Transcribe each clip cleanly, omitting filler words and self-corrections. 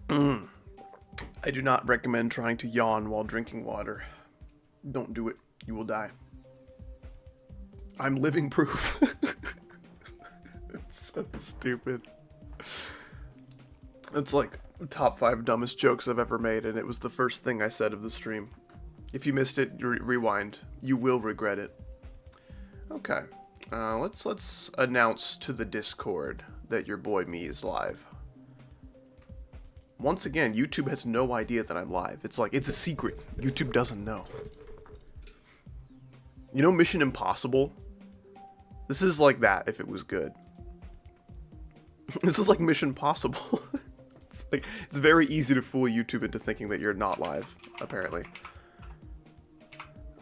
I do not recommend trying to yawn while drinking water. Don't do it. You will die. I'm living proof. It's so stupid. It's like top 5 dumbest jokes I've ever made, and it was the first thing I said of the stream. If you missed it, rewind. You will regret it. Okay. Let's announce to the Discord that your boy me is live. Once again, YouTube has no idea that I'm live. It's like, it's a secret. YouTube doesn't know. You know Mission Impossible? This is like that if it was good. This is like Mission Possible. It's very easy to fool YouTube into thinking that you're not live, apparently.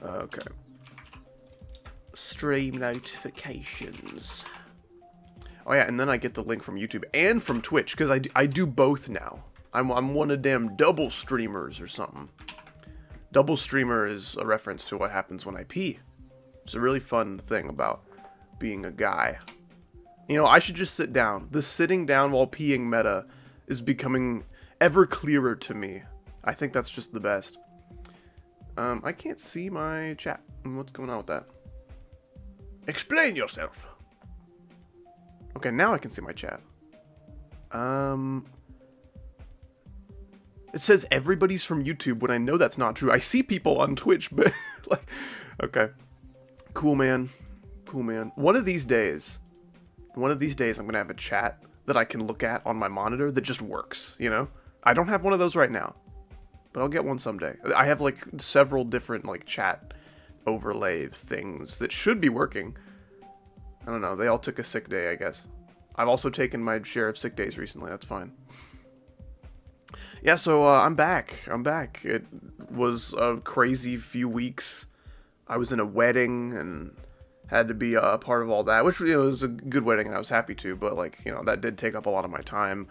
Okay. Stream notifications. Oh yeah, and then I get the link from YouTube and from Twitch, because I do both now. I'm one of them double streamers or something. Double streamer is a reference to what happens when I pee. It's a really fun thing about being a guy. You know, I should just sit down. The sitting down while peeing meta is becoming ever clearer to me. I think that's just the best. I can't see my chat. What's going on with that? Explain yourself. Okay, now I can see my chat. It says everybody's from YouTube when I know that's not true. I see people on Twitch, but like, okay. Cool, man. Cool, man. One of these days, I'm going to have a chat that I can look at on my monitor that just works, you know? I don't have one of those right now, but I'll get one someday. I have like several different like chat overlay things that should be working. I don't know. They all took a sick day, I guess. I've also taken my share of sick days recently. That's fine. Yeah, so I'm back. It was a crazy few weeks. I was in a wedding and had to be a part of all that, which, you know, was a good wedding and I was happy to, but like, you know, that did take up a lot of my time.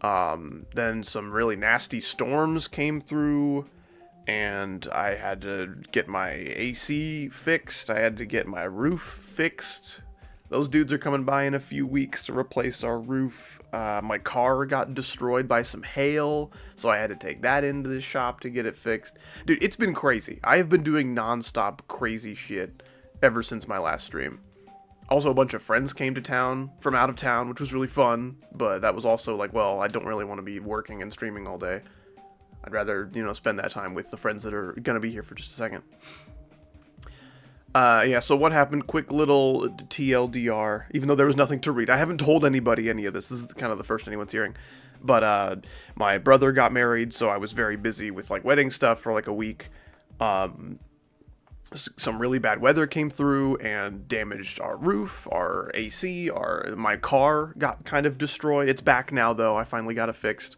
Then some really nasty storms came through and I had to get my AC fixed. I had to get my roof fixed. Those dudes are coming by in a few weeks to replace our roof. My car got destroyed by some hail, so I had to take that into the shop to get it fixed. Dude, it's been crazy. I have been doing non-stop crazy shit ever since my last stream. Also, a bunch of friends came to town from out of town, which was really fun, but that was also like, well, I don't really want to be working and streaming all day. I'd rather, you know, spend that time with the friends that are gonna be here for just a second. Yeah, so what happened? Quick little TLDR, even though there was nothing to read. I haven't told anybody any of this. This is kind of the first anyone's hearing. But, my brother got married, so I was very busy with, like, wedding stuff for, like, a week. Some really bad weather came through and damaged our roof, our AC, my car got kind of destroyed. It's back now, though. I finally got it fixed.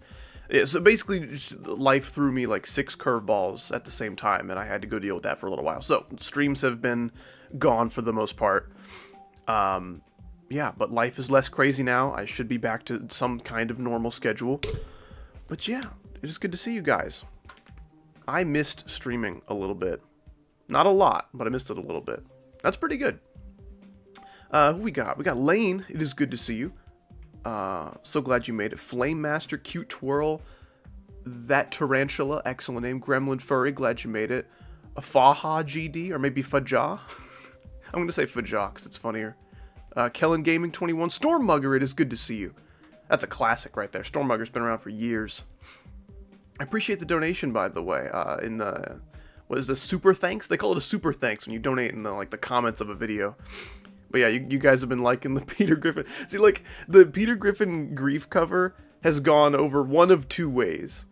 So basically, just life threw me like 6 curveballs at the same time, and I had to go deal with that for a little while. So, streams have been gone for the most part. Yeah, but life is less crazy now. I should be back to some kind of normal schedule. But yeah, it is good to see you guys. I missed streaming a little bit. Not a lot, but I missed it a little bit. That's pretty good. Who we got? We got Lane. It is good to see you. So glad you made it. Flame Master, Cute Twirl, That Tarantula, excellent name. Gremlin Furry, glad you made it. A Faha GD, or maybe Fajah. I'm gonna say Fajah, because it's funnier. Kellen Gaming 21, Stormmugger, it is good to see you. That's a classic right there. Stormmugger's been around for years. I appreciate the donation, by the way, in the, what is this, super thanks? They call it a super thanks when you donate in the, like, the comments of a video. But yeah, you guys have been liking the Peter Griffin. See, like, the Peter Griffin grief cover has gone over one of two ways.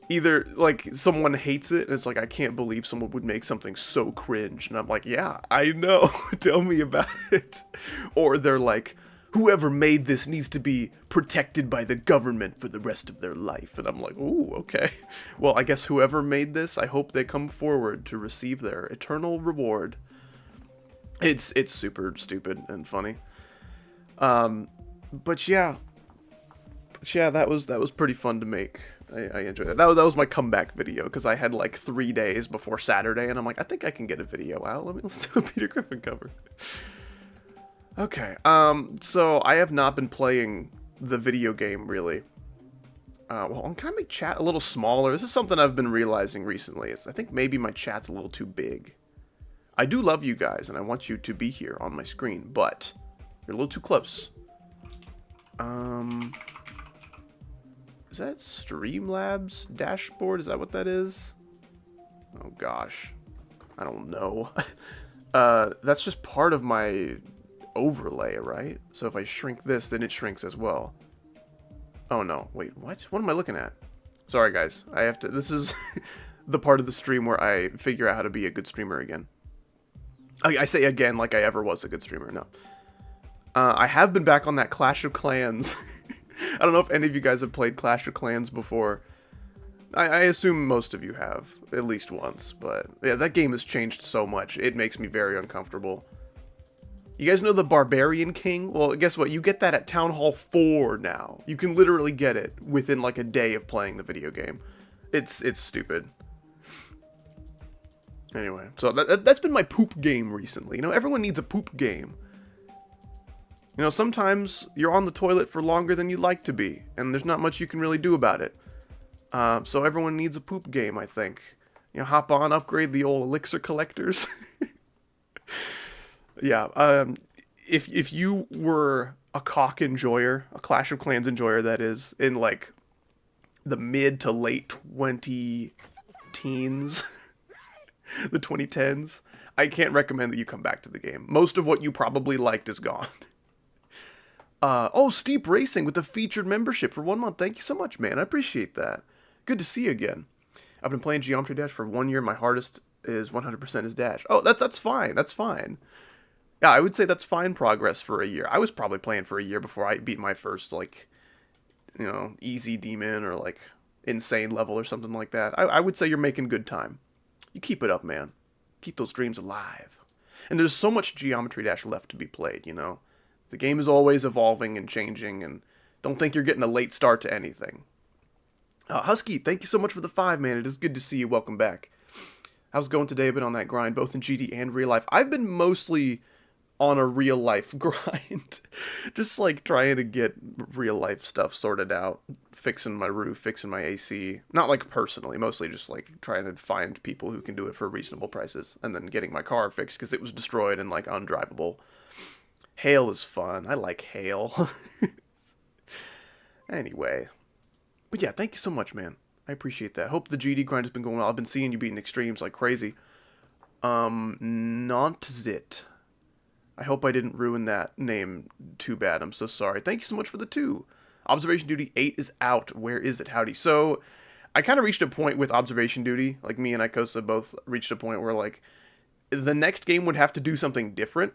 Either, like, someone hates it, and it's like, I can't believe someone would make something so cringe. And I'm like, yeah, I know. Tell me about it. Or they're like, whoever made this needs to be protected by the government for the rest of their life. And I'm like, ooh, okay. Well, I guess whoever made this, I hope they come forward to receive their eternal reward. It's super stupid and funny. But yeah, that was pretty fun to make. I enjoyed it. That was my comeback video, because I had like 3 days before Saturday, and I'm like, I think I can get a video out. Let's do a Peter Griffin cover. Okay, so I have not been playing the video game, really. Well, can I make chat a little smaller? This is something I've been realizing recently. I think maybe my chat's a little too big. I do love you guys, and I want you to be here on my screen, but you're a little too close. Is that Streamlabs dashboard? Is that what that is? Oh gosh, I don't know. That's just part of my overlay, right? So if I shrink this, then it shrinks as well. Oh no, wait, what? What am I looking at? Sorry guys, I have to, this is the part of the stream where I figure out how to be a good streamer again. I say again like I ever was a good streamer, no. I have been back on that Clash of Clans. I don't know if any of you guys have played Clash of Clans before. I assume most of you have, at least once, but yeah, that game has changed so much, it makes me very uncomfortable. You guys know the Barbarian King? Well, guess what? You get that at Town Hall 4 now. You can literally get it within like a day of playing the video game. It's stupid. Anyway, so that's been my poop game recently. You know, everyone needs a poop game. You know, sometimes you're on the toilet for longer than you'd like to be, and there's not much you can really do about it. So everyone needs a poop game, I think. You know, hop on, upgrade the old elixir collectors. Yeah, if you were a cock enjoyer, a Clash of Clans enjoyer, that is, in like the mid to late 20-teens, the 2010s, I can't recommend that you come back to the game. Most of what you probably liked is gone. Oh, Steep Racing with the featured membership for 1 month. Thank you so much, man. I appreciate that. Good to see you again. I've been playing Geometry Dash for 1 year. My hardest is 100% is Dash. Oh, that's fine. That's fine. Yeah, I would say that's fine progress for a year. I was probably playing for a year before I beat my first, like, you know, easy demon or, like, insane level or something like that. I would say you're making good time. You keep it up, man. Keep those dreams alive. And there's so much Geometry Dash left to be played, you know? The game is always evolving and changing, and don't think you're getting a late start to anything. Husky, thank you so much for the 5, man. It is good to see you. Welcome back. How's it going today? I've been on that grind, both in GD and real life. I've been mostly on a real life grind. Just like trying to get real life stuff sorted out. Fixing my roof, fixing my AC. Not like personally, mostly just like trying to find people who can do it for reasonable prices. And then getting my car fixed because it was destroyed and like undrivable. Hail is fun. I like hail. Anyway. But yeah, thank you so much, man. I appreciate that. Hope the GD grind has been going well. I've been seeing you beating extremes like crazy. Not Zit. I hope I didn't ruin that name too bad. I'm so sorry. Thank you so much for the 2. Observation Duty 8 is out. Where is it? Howdy. So, I kind of reached a point with Observation Duty. Like, me and Ikosa both reached a point where, like, the next game would have to do something different.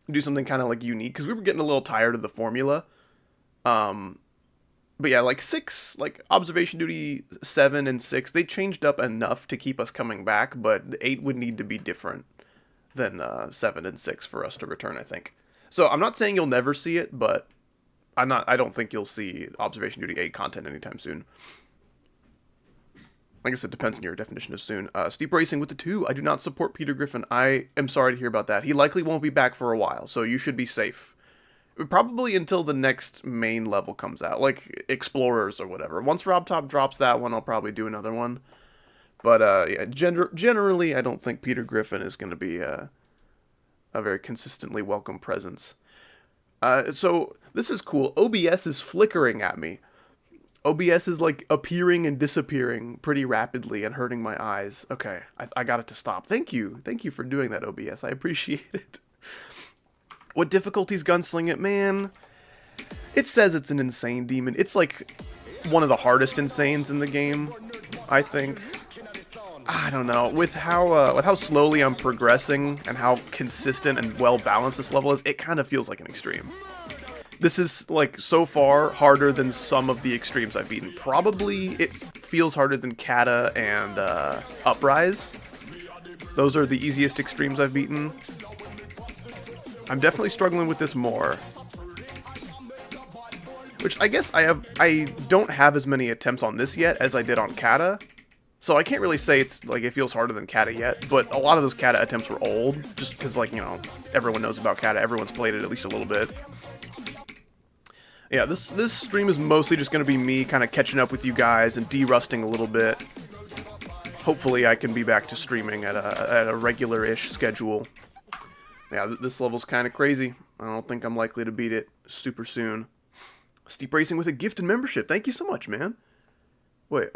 Do something kind of, like, unique. Because we were getting a little tired of the formula. But yeah, like 6, like Observation Duty 7 and 6, they changed up enough to keep us coming back, but 8 would need to be different than 7 and 6 for us to return, I think. So I'm not saying you'll never see it, but I don't think you'll see Observation Duty 8 content anytime soon. I guess it depends on your definition of soon. Steep Racing with the 2, I do not support Peter Griffin. I am sorry to hear about that. He likely won't be back for a while, so you should be safe. Probably until the next main level comes out, like Explorers or whatever. Once Robtop drops that one, I'll probably do another one. But yeah, generally, I don't think Peter Griffin is going to be a very consistently welcome presence. So this is cool. OBS is flickering at me. OBS is like appearing and disappearing pretty rapidly and hurting my eyes. Okay, I got it to stop. Thank you for doing that, OBS. I appreciate it. What difficulty's Gunsling it? Man, it says it's an insane demon. It's like one of the hardest insanes in the game, I think. I don't know. With how slowly I'm progressing and how consistent and well balanced this level is, it kind of feels like an extreme. This is like so far harder than some of the extremes I've beaten. Probably it feels harder than Kata and Uprise. Those are the easiest extremes I've beaten. I'm definitely struggling with this more. Which I guess I don't have as many attempts on this yet as I did on Kata. So I can't really say it's like it feels harder than Kata yet, but a lot of those Kata attempts were old, just because, like, you know, everyone knows about Kata, everyone's played it at least a little bit. Yeah, this stream is mostly just going to be me kind of catching up with you guys and de-rusting a little bit. Hopefully I can be back to streaming at a regular-ish schedule. Yeah, this level's kind of crazy. I don't think I'm likely to beat it super soon. Steep Racing with a gifted membership. Thank you so much, man. Wait,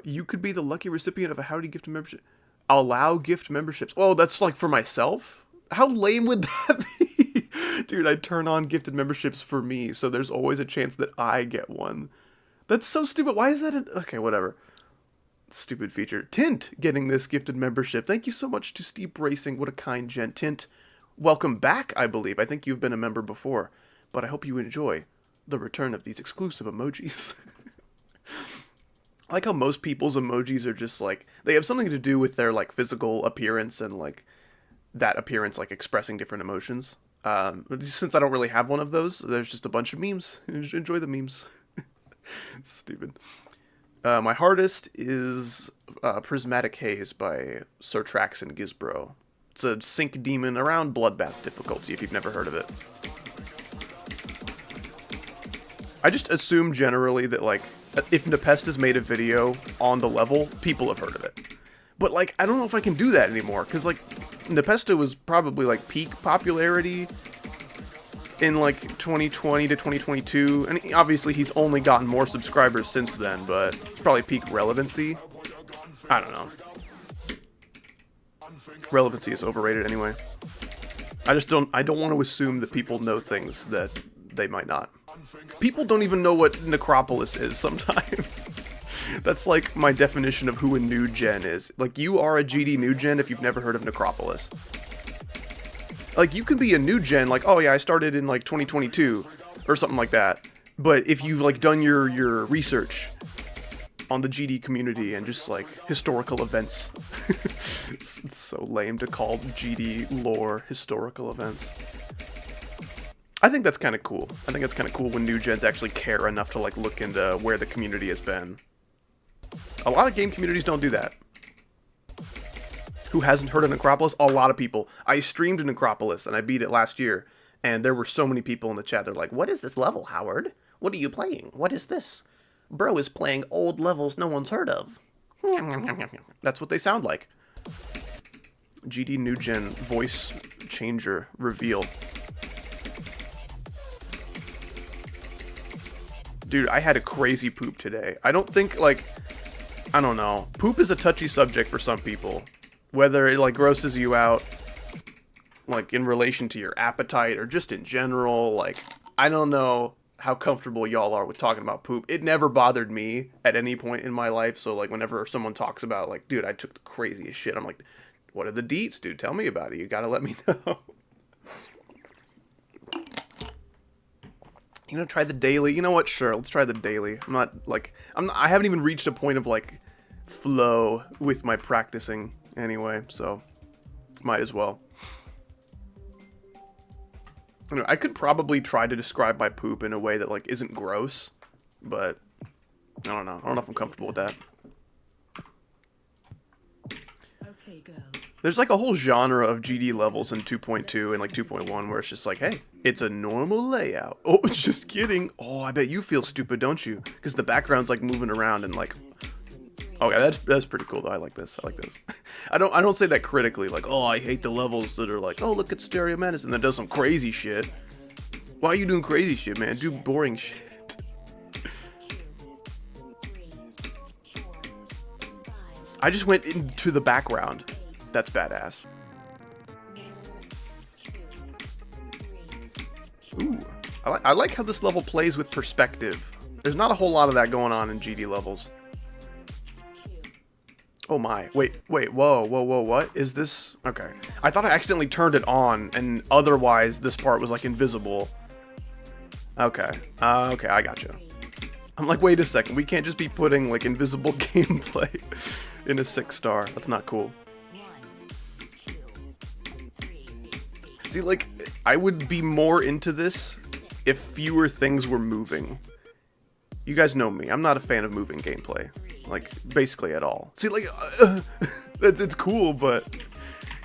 you could be the lucky recipient of a Howdy gifted membership. Allow gift memberships. Oh, that's like for myself? How lame would that be? Dude, I turn on gifted memberships for me, so there's always a chance that I get one. That's so stupid. Why is that? Okay, whatever. Stupid feature. Tint getting this gifted membership. Thank you so much to Steep Racing. What a kind gent. Tint, welcome back, I believe. I think you've been a member before, but I hope you enjoy the return of these exclusive emojis. I like how most people's emojis are just like, they have something to do with their like physical appearance and like that appearance like expressing different emotions. Since I don't really have one of those, there's just a bunch of memes. Enjoy the memes. It's stupid. My hardest is Prismatic Haze by Sir Trax and Gizbro. It's a sync demon around Bloodbath difficulty if you've never heard of it. I just assume generally that, like, if Nepest has made a video on the level, people have heard of it. But, like, I don't know if I can do that anymore, because, like, Nepesta was probably, like, peak popularity in, like, 2020 to 2022, and obviously he's only gotten more subscribers since then, but probably peak relevancy. I don't know. Relevancy is overrated anyway. I don't want to assume that people know things that they might not. People don't even know what Necropolis is sometimes. That's like my definition of who a new gen is. Like, you are a GD new gen if you've never heard of Necropolis. Like, you can be a new gen, like, oh yeah, I started in like 2022 or something like that. But if you've like done your research on the GD community and just like historical events, it's so lame to call GD lore historical events. I think that's kind of cool. I think it's kind of cool when new gens actually care enough to like look into where the community has been. A lot of game communities don't do that. Who hasn't heard of Necropolis? A lot of people. I streamed Necropolis and I beat it last year, and there were so many people in the chat. They're like, "What is this level, Howard? What are you playing? What is this? Bro is playing old levels no one's heard of." That's what they sound like. GD new gen voice changer reveal. Dude, I had a crazy poop today. I don't think, like, I don't know. Poop is a touchy subject for some people. Whether it, like, grosses you out, like, in relation to your appetite or just in general, like, I don't know how comfortable y'all are with talking about poop. It never bothered me at any point in my life, so, like, whenever someone talks about, like, dude, I took the craziest shit, I'm like, what are the deets, dude? Tell me about it. You gotta let me know. You know, try the daily. You know what? Sure, let's try the daily. I'm not, like, I haven't even reached a point of, like, flow with my practicing anyway, so might as well. I don't know, I could probably try to describe my poop in a way that, like, isn't gross, but I don't know. I don't know if I'm comfortable with that. Okay, go. There's like a whole genre of GD levels in 2.2 and like 2.1 where it's just like, hey, it's a normal layout. Oh, just kidding. Oh, I bet you feel stupid, don't you? Because the background's like moving around and like, okay, that's pretty cool though. I like this. I like this. I don't say that critically, like, oh, I hate the levels that are like, oh, look at Stereo Medicine that does some crazy shit. Why are you doing crazy shit, man? Do boring shit. I just went into the background. That's badass. Ooh, I like how this level plays with perspective. There's not a whole lot of that going on in GD levels. Oh my, wait, whoa, what? Is this? Okay. I thought I accidentally turned it on, and otherwise this part was like invisible. Okay, okay, I gotcha. I'm like, wait a second, we can't just be putting like invisible gameplay in a 6-star. That's not cool. See, like, I would be more into this if fewer things were moving. You guys know me. I'm not a fan of moving gameplay. Like, basically at all. See, like, it's cool, but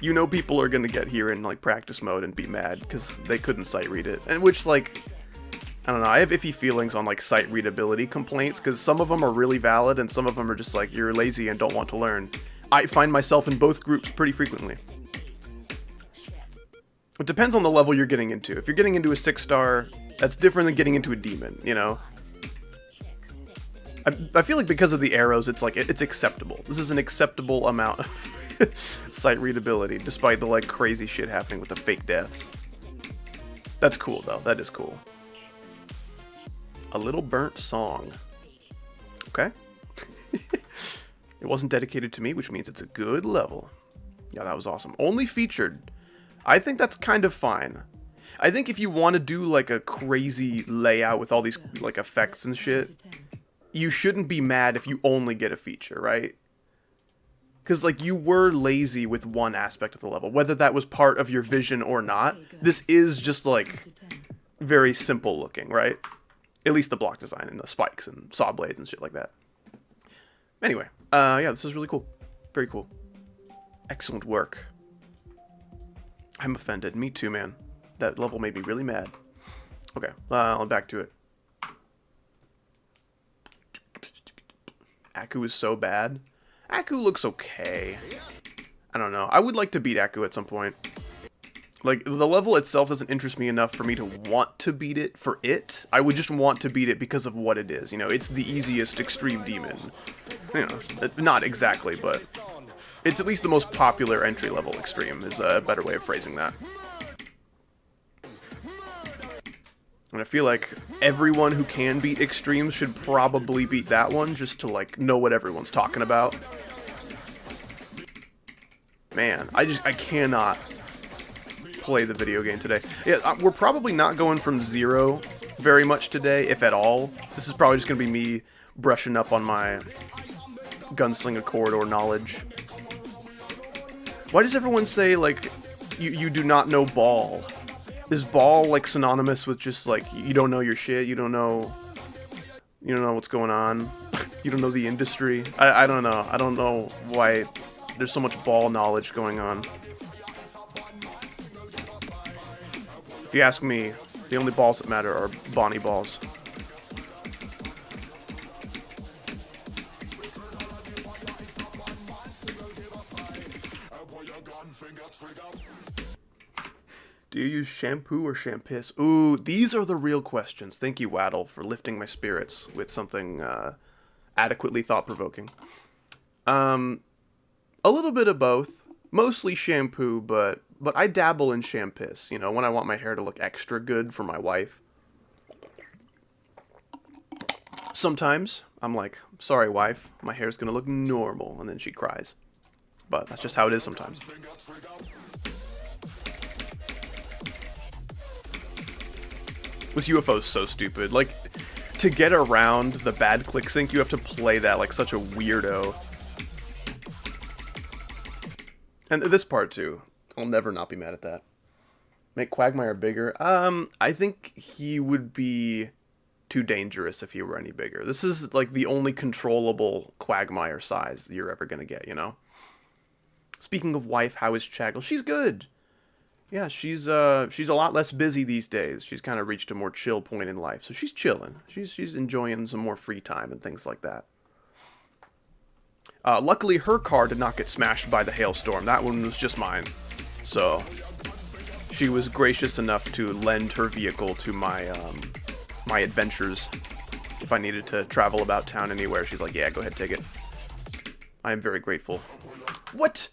you know people are going to get here in, like, practice mode and be mad because they couldn't sight read it. And which, like, I don't know, I have iffy feelings on like sight readability complaints, because some of them are really valid and some of them are just like, you're lazy and don't want to learn. I find myself in both groups pretty frequently. It depends on the level you're getting into. If you're getting into a 6-star, that's different than getting into a demon, you know? I feel like because of the arrows, it's like, it's acceptable. This is an acceptable amount of sight readability, despite the like crazy shit happening with the fake deaths. That's cool though, that is cool. A little burnt song. Okay. It wasn't dedicated to me, which means it's a good level. Yeah, that was awesome. Only featured. I think that's kind of fine. I think if you want to do like a crazy layout with all these like effects and shit, you shouldn't be mad if you only get a feature, right? Because like you were lazy with one aspect of the level, whether that was part of your vision or not. This is just like very simple looking, right? At least the block design and the spikes and saw blades and shit like that. Anyway, yeah, this is really cool. Very cool. Excellent work. I'm offended. Me too, man. That level made me really mad. Okay, back to it. Aku is so bad. Aku looks okay. I don't know. I would like to beat Aku at some point. Like, the level itself doesn't interest me enough for me to want to beat it for it. I would just want to beat it because of what it is. You know, it's the easiest extreme demon. You know, not exactly, but it's at least the most popular entry-level extreme, is a better way of phrasing that. And I feel like everyone who can beat extremes should probably beat that one, just to, like, know what everyone's talking about. Man, I cannot play the video game today. Yeah, we're probably not going from 0 very much today, if at all. This is probably just going to be me brushing up on my Gunslinga corridor knowledge. Why does everyone say, like, you do not know ball? Is ball, like, synonymous with just, like, you don't know your shit, you don't know what's going on, you don't know the industry? I don't know. I don't know why there's so much ball knowledge going on. If you ask me, the only balls that matter are Bonnie balls. Do you use shampoo or shampiss? Ooh, these are the real questions. Thank you, Waddle, for lifting my spirits with something adequately thought-provoking. A little bit of both. Mostly shampoo, but I dabble in shampiss, you know, when I want my hair to look extra good for my wife. Sometimes I'm like, sorry, wife, my hair's gonna look normal, and then she cries. But that's just how it is sometimes. This UFO is so stupid. Like, to get around the bad click sync, you have to play that like such a weirdo. And this part too. I'll never not be mad at that. Make Quagmire bigger? I think he would be too dangerous if he were any bigger. This is like the only controllable Quagmire size that you're ever gonna get, you know? Speaking of wife, how is Chaggle? She's good. Yeah, she's a lot less busy these days. She's kind of reached a more chill point in life. So she's chilling. She's enjoying some more free time and things like that. Luckily, her car did not get smashed by the hailstorm. That one was just mine. So she was gracious enough to lend her vehicle to my my adventures. If I needed to travel about town anywhere, she's like, yeah, go ahead, take it. I am very grateful. What?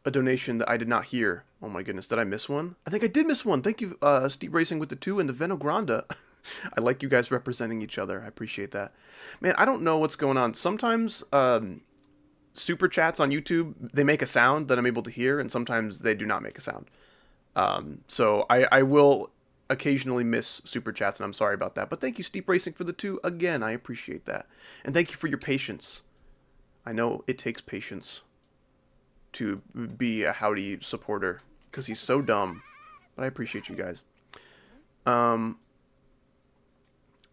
A donation that I did not hear. Oh my goodness, did I miss one? I think I did miss one. Thank you, Steep Racing with the 2 and the Venogranda. I like you guys representing each other. I appreciate that. Man, I don't know what's going on. Sometimes super chats on YouTube, they make a sound that I'm able to hear, and sometimes they do not make a sound. So I will occasionally miss super chats, and I'm sorry about that. But thank you, Steep Racing, for the 2 again. I appreciate that. And thank you for your patience. I know it takes patience to be a Howdy supporter, because he's so dumb. But I appreciate you guys.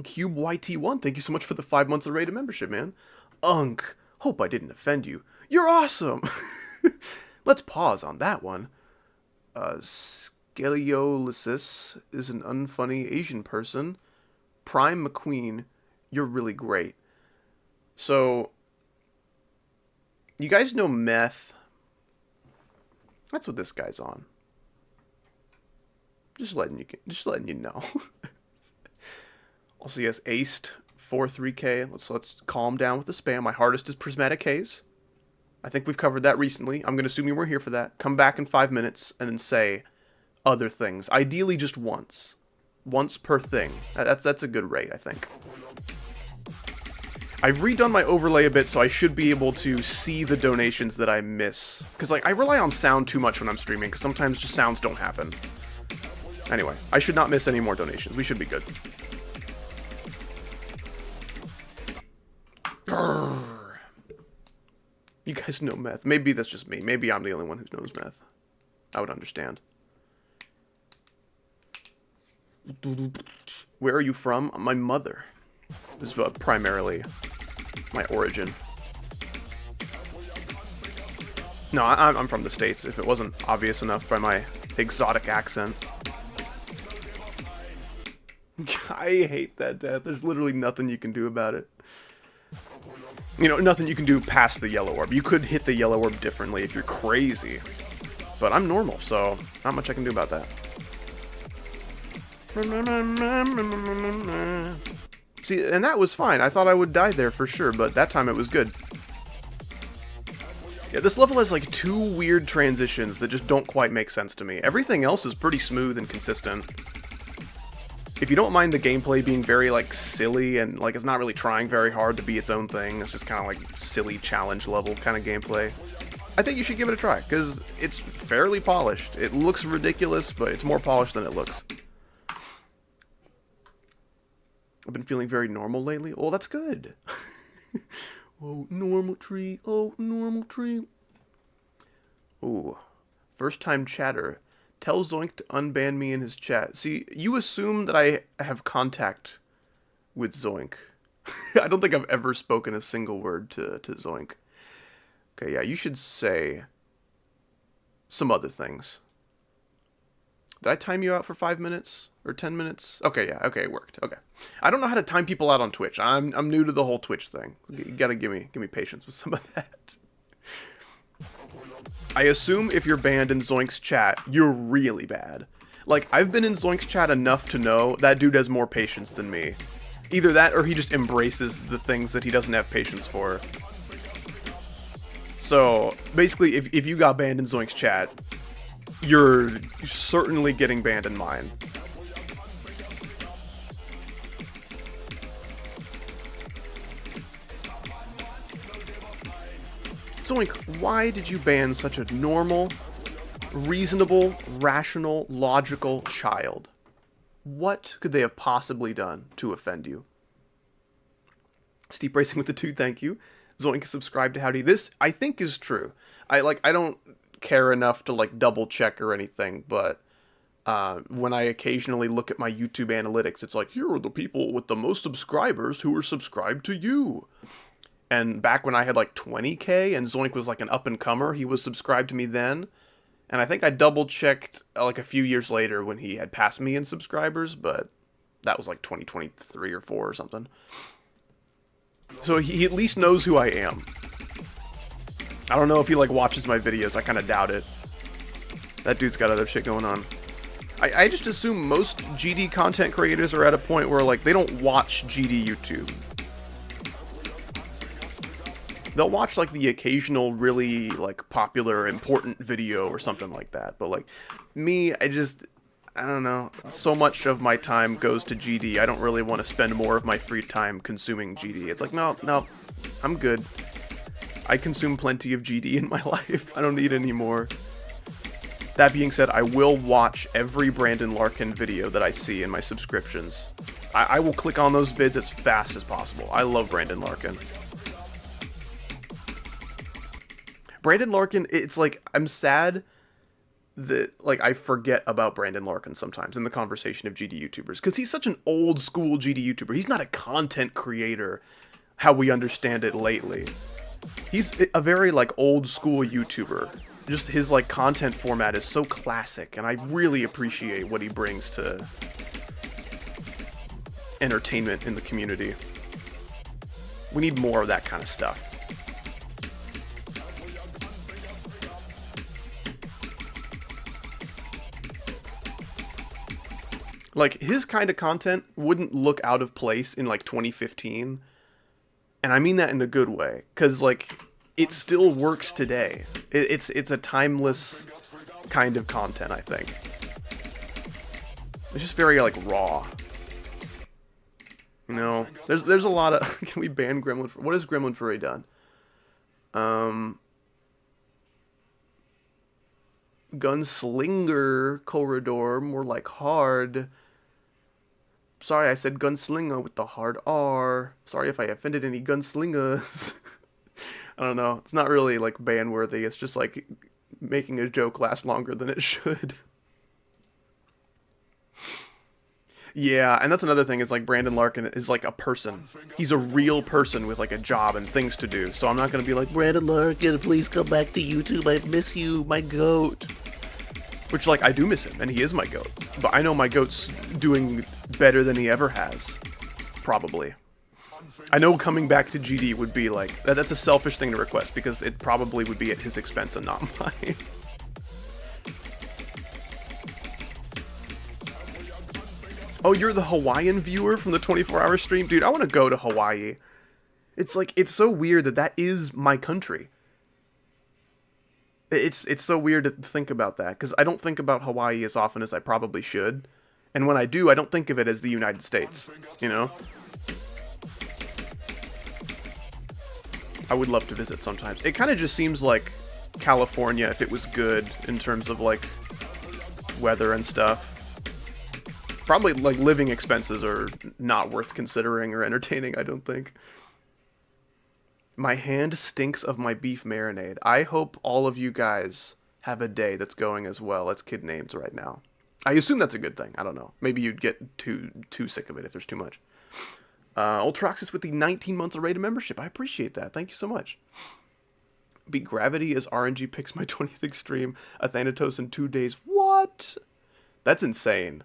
Cube YT1, thank you so much for the 5 months of rated membership, man. Unk, hope I didn't offend you. You're awesome! Let's pause on that one. Scoliosis is an unfunny Asian person. Prime McQueen, you're really great. So, you guys know Meth? That's what this guy's on. Just letting you know. Also, yes, aced 43K. Let's calm down with the spam. My hardest is Prismatic Haze. I think we've covered that recently. I'm going to assume you were here for that. Come back in 5 minutes and then say other things. Ideally, just once. Once per thing. That's a good rate, I think. I've redone my overlay a bit, so I should be able to see the donations that I miss. Because, like, I rely on sound too much when I'm streaming, because sometimes just sounds don't happen. Anyway, I should not miss any more donations. We should be good. Grrr. You guys know Meth. Maybe that's just me. Maybe I'm the only one who knows Meth. I would understand. Where are you from? My mother. This is primarily my origin. No, I'm from the States, if it wasn't obvious enough by my exotic accent. I hate that death. There's literally nothing you can do about it. You know, nothing you can do past the yellow orb. You could hit the yellow orb differently if you're crazy. But I'm normal, so not much I can do about that. See, and that was fine. I thought I would die there for sure, but that time it was good. Yeah, this level has like 2 weird transitions that just don't quite make sense to me. Everything else is pretty smooth and consistent. If you don't mind the gameplay being very, like, silly and, like, it's not really trying very hard to be its own thing, it's just kind of, like, silly challenge level kind of gameplay, I think you should give it a try, because it's fairly polished. It looks ridiculous, but it's more polished than it looks. I've been feeling very normal lately. Oh, that's good. Oh, normal tree. Oh, normal tree. Ooh. First time chatter. Tell Zoink to unban me in his chat. See, you assume that I have contact with Zoink. I don't think I've ever spoken a single word to Zoink. Okay, yeah, you should say some other things. Did I time you out for 5 minutes? Or 10 minutes? Okay, yeah, okay, it worked. Okay. I don't know how to time people out on Twitch. I'm new to the whole Twitch thing. You gotta give me patience with some of that. I assume if you're banned in Zoink's chat, you're really bad. Like, I've been in Zoink's chat enough to know that dude has more patience than me. Either that, or he just embraces the things that he doesn't have patience for. So, basically, if you got banned in Zoink's chat, you're certainly getting banned in mine. Zoink, why did you ban such a normal, reasonable, rational, logical child? What could they have possibly done to offend you? Steep Racing with the 2, thank you. Zoink subscribed to Howdy. This, I think, is true. I don't care enough to, like, double check or anything, but when I occasionally look at my YouTube analytics, it's like, here are the people with the most subscribers who are subscribed to you. And back when I had like 20K and Zoink was like an up-and-comer, he was subscribed to me then. And I think I double-checked like a few years later when he had passed me in subscribers, but that was like 2023 or 4 or something. So he at least knows who I am. I don't know if he like watches my videos, I kind of doubt it. That dude's got other shit going on. I just assume most GD content creators are at a point where like they don't watch GD YouTube. They'll watch, like, the occasional really, like, popular, important video or something like that. But, like, me, I don't know. So much of my time goes to GD. I don't really want to spend more of my free time consuming GD. It's like, no, I'm good. I consume plenty of GD in my life. I don't need any more. That being said, I will watch every Brandon Larkin video that I see in my subscriptions. I will click on those vids as fast as possible. I love Brandon Larkin. Brandon Larkin, it's like, I'm sad that, like, I forget about Brandon Larkin sometimes in the conversation of GD YouTubers, because he's such an old school GD YouTuber. He's not a content creator, how we understand it lately. He's a very, like, old school YouTuber. Just his, like, content format is so classic, and I really appreciate what he brings to entertainment in the community. We need more of that kind of stuff. Like, his kind of content wouldn't look out of place in, like, 2015. And I mean that in a good way. Because, like, it still works today. It's a timeless kind of content, I think. It's just very, like, raw. You know? There's a lot of... Can we ban Gremlin? What has Gremlin Furry done? Gunslinger Corridor, more like hard... Sorry, I said Gunslinga with the hard R. Sorry if I offended any Gunslingers. I don't know. It's not really, like, ban-worthy. It's just, like, making a joke last longer than it should. Yeah, and that's another thing, is, like, Brandon Larkin is, like, a person. He's a real person with, like, a job and things to do. So I'm not gonna be like, Brandon Larkin, please come back to YouTube. I miss you, my goat. Which, like, I do miss him, and he is my goat. But I know my goat's doing better than he ever has. Probably. I know coming back to GD would be, like... That's a selfish thing to request, because it probably would be at his expense and not mine. Oh, you're the Hawaiian viewer from the 24-hour stream? Dude, I want to go to Hawaii. It's, like, it's so weird that that is my country. It's so weird to think about that, because I don't think about Hawaii as often as I probably should. And when I do, I don't think of it as the United States, you know? I would love to visit sometimes. It kind of just seems like California, if it was good in terms of, like, weather and stuff. Probably, like, living expenses are not worth considering or entertaining, I don't think. My hand stinks of my beef marinade. I hope all of you guys have a day that's going as well as Kid Names right now. I assume that's a good thing. I don't know. Maybe you'd get too sick of it if there's too much. Ultraxis with the 19 months of rated membership. I appreciate that. Thank you so much. Beat Gravity as RNG picks my 20th extreme. A Thanatos in 2 days. What? That's insane.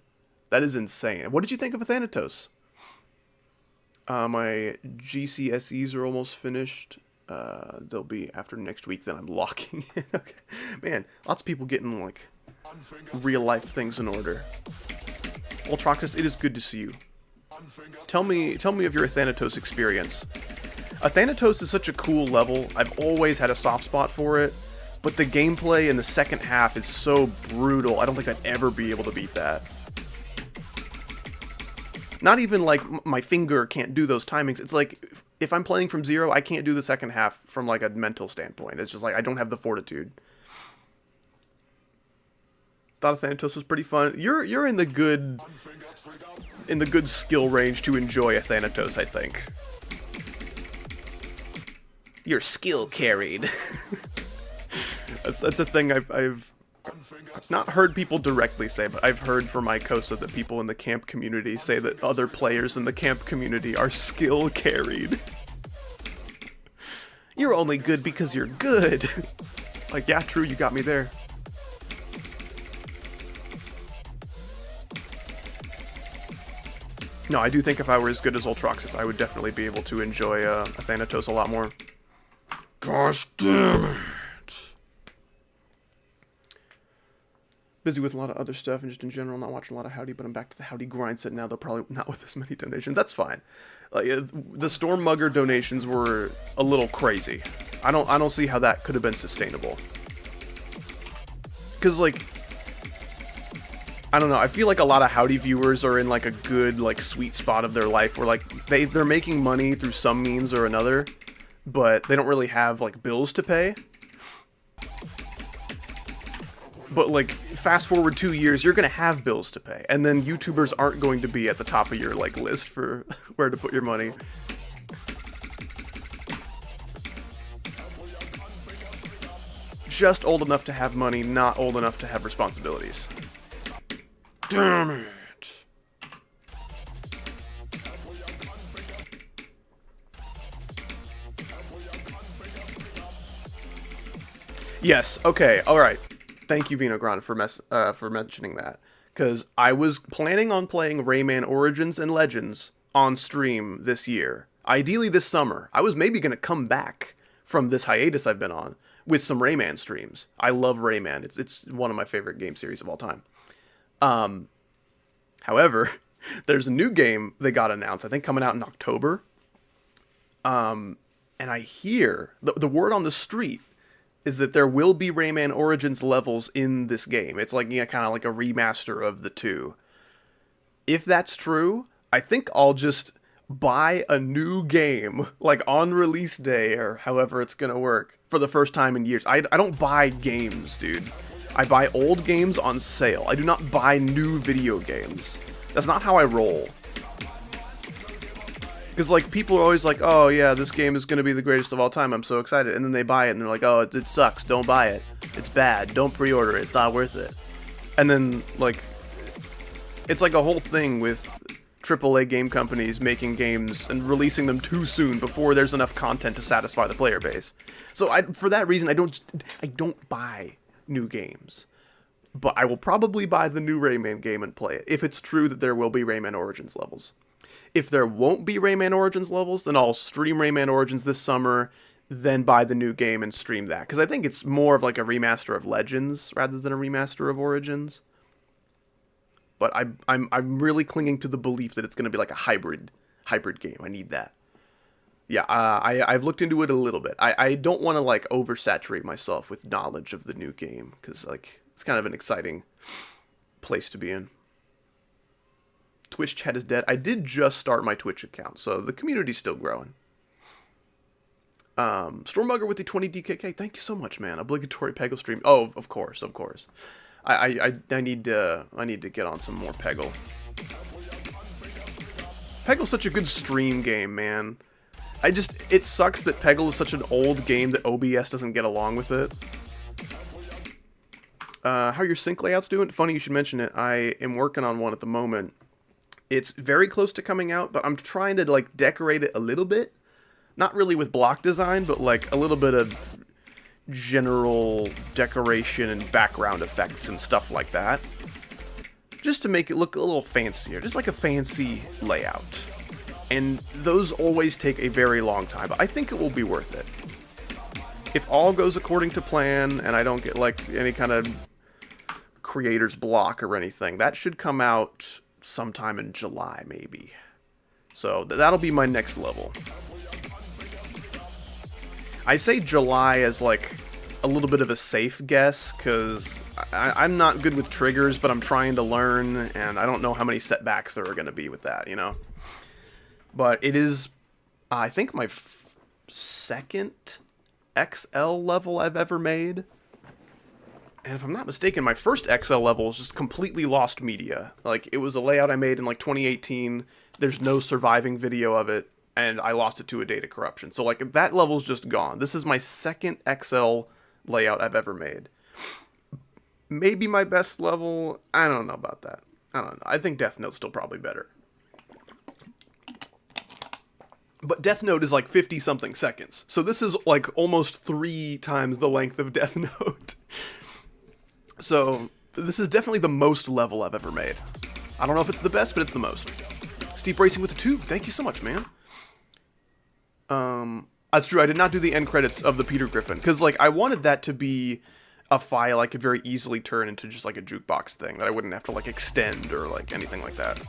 That is insane. What did you think of a Thanatos? My GCSEs are almost finished. They'll be after next week, then I'm locking in. Okay. Man, lots of people getting, like, real-life things in order. Ultraxis, it is good to see you. Tell me of your Thanatos experience. A Thanatos is such a cool level. I've always had a soft spot for it, but the gameplay in the second half is so brutal. I don't think I'd ever be able to beat that. Not even, like, my finger can't do those timings. It's like, if I'm playing from zero, I can't do the second half from, like, a mental standpoint. It's just like, I don't have the fortitude. Thought Thanatos was pretty fun. You're in the good skill range to enjoy a Thanatos, I think. You're skill carried. that's a thing I've not heard people directly say, but I've heard from Icosa that people in the camp community say that other players in the camp community are skill carried. You're only good because you're good. Like, yeah, true, you got me there. No, I do think if I were as good as Ultraxis, I would definitely be able to enjoy a Thanatos a lot more. Gosh damn it. Busy with a lot of other stuff and just in general not watching a lot of Howdy, but I'm back to the Howdy grind set now, though probably not with as many donations. That's fine. Like, the Storm Mugger donations were a little crazy. I don't see how that could have been sustainable. Because, like, I don't know, I feel like a lot of Howdy viewers are in, like, a good, like, sweet spot of their life where, like, they're making money through some means or another, but they don't really have, like, bills to pay. But, like, fast forward 2 years, you're gonna have bills to pay, and then YouTubers aren't going to be at the top of your, like, list for where to put your money. Just old enough to have money, not old enough to have responsibilities. Damn it. Yes, okay, alright. Thank you, Vinogron, for mentioning that. Because I was planning on playing Rayman Origins and Legends on stream this year. Ideally this summer. I was maybe going to come back from this hiatus I've been on with some Rayman streams. I love Rayman. It's one of my favorite game series of all time. However, there's a new game that got announced, I think coming out in October. And I hear, the word on the street is that there will be Rayman Origins levels in this game. It's like, kind of like a remaster of the two. If that's true, I think I'll just buy a new game, like on release day or however it's gonna work, for the first time in years. I don't buy games, dude. I buy old games on sale. I do not buy new video games. That's not how I roll. Because, like, people are always like, oh, yeah, this game is going to be the greatest of all time. I'm so excited. And then they buy it, and they're like, oh, it sucks. Don't buy it. It's bad. Don't pre-order it. It's not worth it. And then, like, it's like a whole thing with AAA game companies making games and releasing them too soon before there's enough content to satisfy the player base. So, for that reason, I don't buy new games. But I will probably buy the new Rayman game and play it, if it's true that there will be Rayman Origins levels. If there won't be Rayman Origins levels, then I'll stream Rayman Origins this summer, then buy the new game and stream that. Because I think it's more of like a remaster of Legends rather than a remaster of Origins. But I'm really clinging to the belief that it's going to be like a hybrid game. I need that. Yeah, I've looked into it a little bit. I don't want to like oversaturate myself with knowledge of the new game, because like it's kind of an exciting place to be in. Twitch chat is dead. I did just start my Twitch account, so the community's still growing. Stormbugger with the 20 DKK. Thank you so much, man. Obligatory Peggle stream. Oh, of course. I need to get on some more Peggle. Peggle's such a good stream game, man. It sucks that Peggle is such an old game that OBS doesn't get along with it. How are your sync layouts doing? Funny you should mention it. I am working on one at the moment. It's very close to coming out, but I'm trying to like decorate it a little bit. Not really with block design, but like a little bit of general decoration and background effects and stuff like that. Just to make it look a little fancier, just like a fancy layout. And those always take a very long time, but I think it will be worth it. If all goes according to plan and I don't get like any kind of creator's block or anything, that should come out sometime in July, maybe. So that'll be my next level. I say July as like a little bit of a safe guess, because I'm not good with triggers, but I'm trying to learn, and I don't know how many setbacks there are going to be with that, you know? But it is, I think, my second XL level I've ever made. And if I'm not mistaken, my first XL level is just completely lost media. Like, it was a layout I made in, like, 2018. There's no surviving video of it, and I lost it to a data corruption. So, like, that level's just gone. This is my second XL layout I've ever made. Maybe my best level? I don't know about that. I don't know. I think Death Note's still probably better. But Death Note is, like, 50-something seconds. So this is, like, almost 3 times the length of Death Note. So, this is definitely the most level I've ever made. I don't know if it's the best, but it's the most. Steep Racing with the 2, thank you so much, man. That's true, I did not do the end credits of the Peter Griffin, because, like, I wanted that to be a file I could very easily turn into just, like, a jukebox thing, that I wouldn't have to, like, extend or, like, anything like that.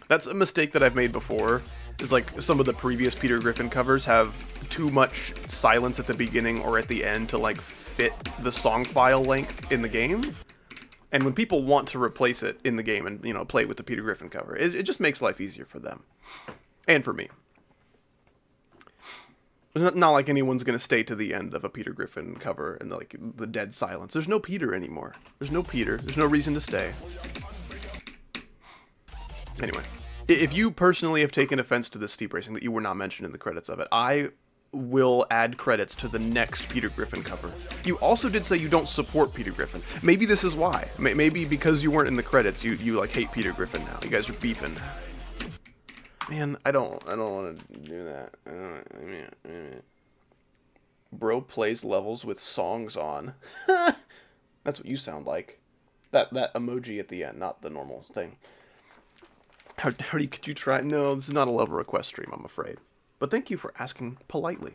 That's a mistake that I've made before, is, like, some of the previous Peter Griffin covers have too much silence at the beginning or at the end to, like, fit the song file length in the game. And when people want to replace it in the game and, you know, play with the Peter Griffin cover, it just makes life easier for them. And for me. It's not like anyone's going to stay to the end of a Peter Griffin cover and, like, the dead silence. There's no Peter anymore. There's no Peter. There's no reason to stay. Anyway. If you personally have taken offense to this Steep Racing that you were not mentioned in the credits of it, I will add credits to the next Peter Griffin cover. You also did say you don't support Peter Griffin. Maybe this is why. Maybe because you weren't in the credits, you like hate Peter Griffin now. You guys are beefing. Man, I don't want to do that. Bro plays levels with songs on. That's what you sound like. That emoji at the end, not the normal thing. Could you try? No, this is not a level request stream, I'm afraid. But thank you for asking politely.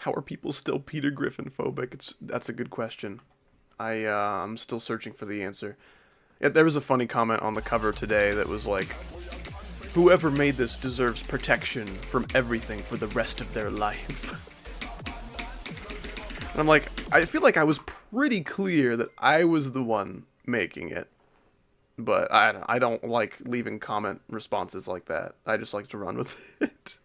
How are people still Peter Griffin phobic? That's a good question. I'm still searching for the answer. Yeah, there was a funny comment on the cover today that was like, whoever made this deserves protection from everything for the rest of their life. And I'm like, I feel like I was pretty clear that I was the one making it. But I don't like leaving comment responses like that. I just like to run with it.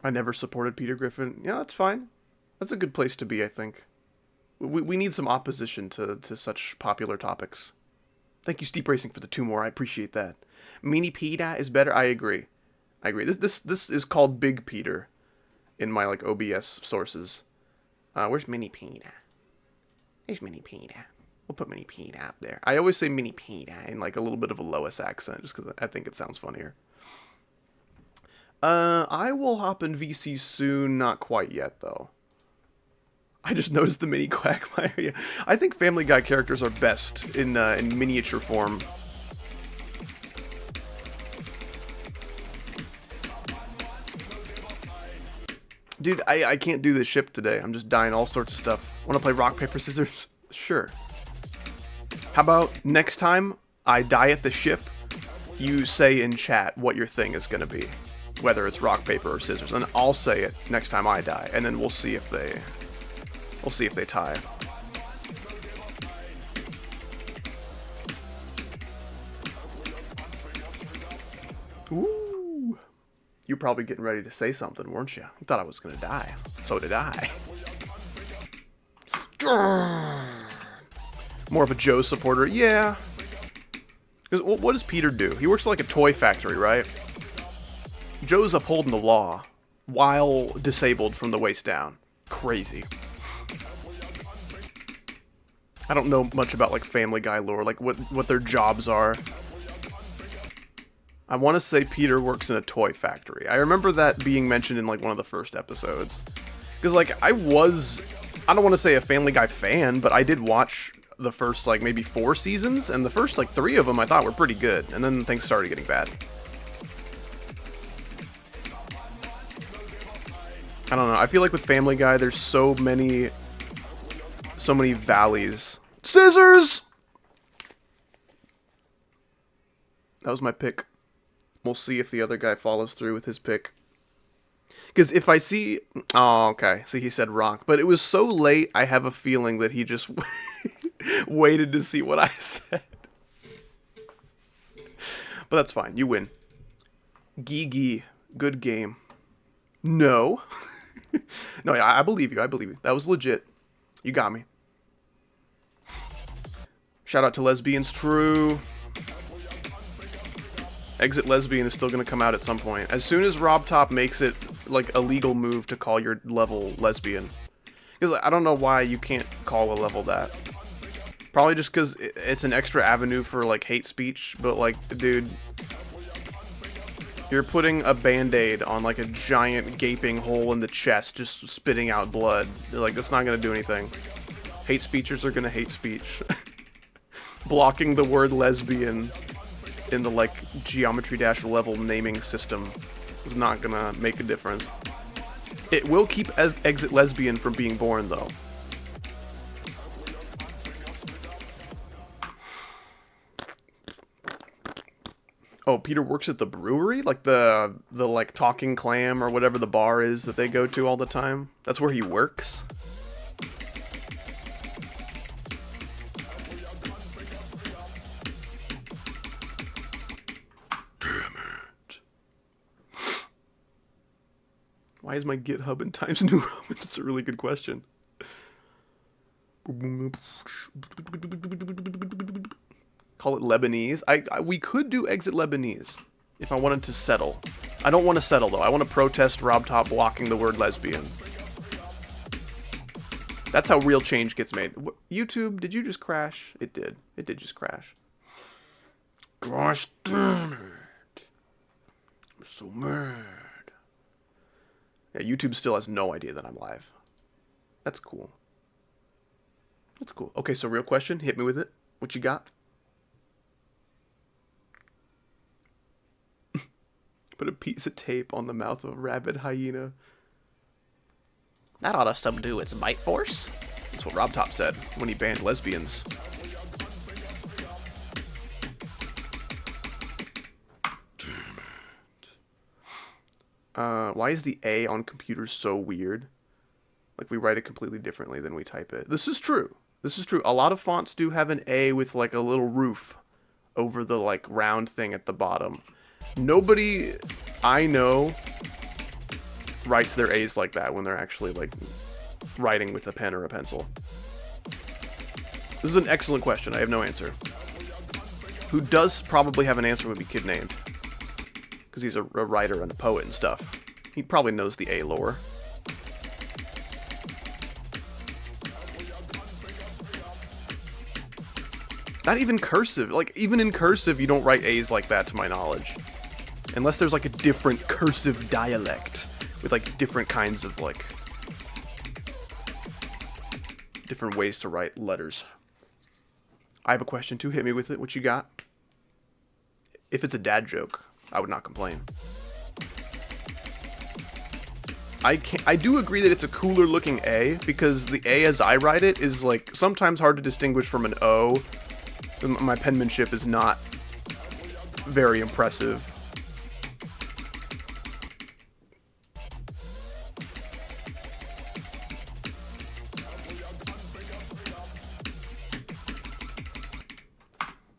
I never supported Peter Griffin. Yeah, that's fine. That's a good place to be, I think. We need some opposition to such popular topics. Thank you, Steep Racing, for the 2 more. I appreciate that. Mini Peter is better. I agree. This is called Big Peter in my like OBS sources. Where's Mini Peter? There's Mini Peter. We'll put Mini Peter up there. I always say Mini Peter in like a little bit of a Lois accent, just because I think it sounds funnier. I will hop in VC soon. Not quite yet, though. I just noticed the mini Quagmire. Yeah. I think Family Guy characters are best in miniature form. Dude, I can't do this ship today. I'm just dying all sorts of stuff. Want to play rock, paper, scissors? Sure. How about next time I die at the ship, you say in chat what your thing is going to be. Whether it's rock, paper, or scissors. And I'll say it next time I die. And then we'll see if they... tie. Ooh. You're probably getting ready to say something, weren't you? You thought I was gonna die. So did I. More of a Joe supporter. Yeah. Because what does Peter do? He works like a toy factory, right? Joe's upholding the law while disabled from the waist down. Crazy. I don't know much about like Family Guy lore, like what their jobs are. I want to say Peter works in a toy factory. I remember that being mentioned in like one of the first episodes. Because like I don't want to say a Family Guy fan, but I did watch the first like maybe 4 seasons, and the first like 3 of them I thought were pretty good, and then things started getting bad. I don't know. I feel like with Family Guy, there's so many valleys. Scissors! That was my pick. We'll see if the other guy follows through with his pick. Because if I see... Oh, okay. See, he said rock. But it was so late, I have a feeling that he just waited to see what I said. But that's fine. You win. Gee. Good game. No. No, I believe you. I believe you. That was legit. You got me. Shout out to Lesbians. True. Exit Lesbian is still going to come out at some point. As soon as Robtop makes it like a legal move to call your level lesbian. Because I don't know why you can't call a level that. Probably just because it's an extra avenue for like hate speech. But like, dude... You're putting a band-aid on like a giant gaping hole in the chest, just spitting out blood. Like, that's not gonna do anything. Hate speechers are gonna hate speech. Blocking the word lesbian in the like Geometry Dash level naming system is not gonna make a difference. It will keep Exit Lesbian from being born, though. Oh, Peter works at the brewery? Like the like Talking Clam or whatever the bar is that they go to all the time? That's where he works? Damn it. Why is my GitHub in Times New Roman? That's a really good question. Call it Lebanese. We could do Exit Lebanese if I wanted to settle. I don't want to settle, though. I want to protest Robtop blocking the word lesbian. That's how real change gets made. YouTube, did you just crash? It did. It did just crash. Gosh damn it. I'm so mad. Yeah, YouTube still has no idea that I'm live. That's cool. That's cool. Okay, so real question. Hit me with it. What you got? Put a piece of tape on the mouth of a rabid hyena. That ought to subdue its bite force. That's what Robtop said when he banned lesbians. Why is the A on computers so weird? Like, we write it completely differently than we type it. This is true. This is true. A lot of fonts do have an A with, like, a little roof over the, like, round thing at the bottom. Nobody I know writes their A's like that when they're actually, like, writing with a pen or a pencil. This is an excellent question. I have no answer. Who does probably have an answer would be Kid Named. Because he's a writer and a poet and stuff. He probably knows the A lore. Not even cursive. Like, even in cursive, you don't write A's like that, to my knowledge. Unless there's, like, a different cursive dialect. With, like, different kinds of, like... different ways to write letters. I have a question, too. Hit me with it. What you got? If it's a dad joke, I would not complain. I do agree that it's a cooler looking A, because the A as I write it is, like, sometimes hard to distinguish from an O. My penmanship is not very impressive.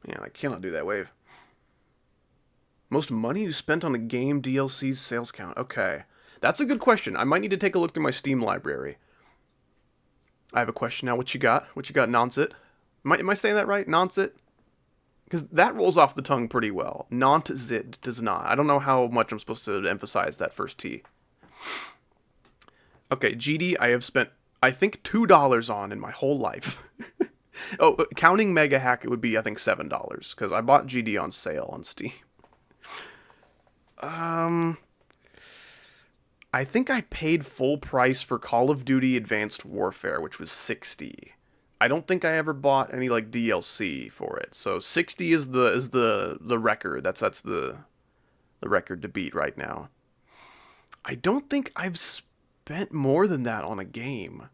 Yeah, I cannot do that wave. Most money you spent on a game DLC's sales count. Okay. That's a good question. I might need to take a look through my Steam library. I have a question now. What you got? What you got, Nonsit? Am I saying that right? Nonsit? Because that rolls off the tongue pretty well. Nontzit does not. I don't know how much I'm supposed to emphasize that first T. Okay, GD I have spent, I think, $2 on in my whole life. Oh, counting Megahack, it would be, I think, $7. Because I bought GD on sale on Steam. I think I paid full price for Call of Duty Advanced Warfare, which was $60. I don't think I ever bought any, like, DLC for it. So $60 is the record. That's the record to beat right now. I don't think I've spent more than that on a game.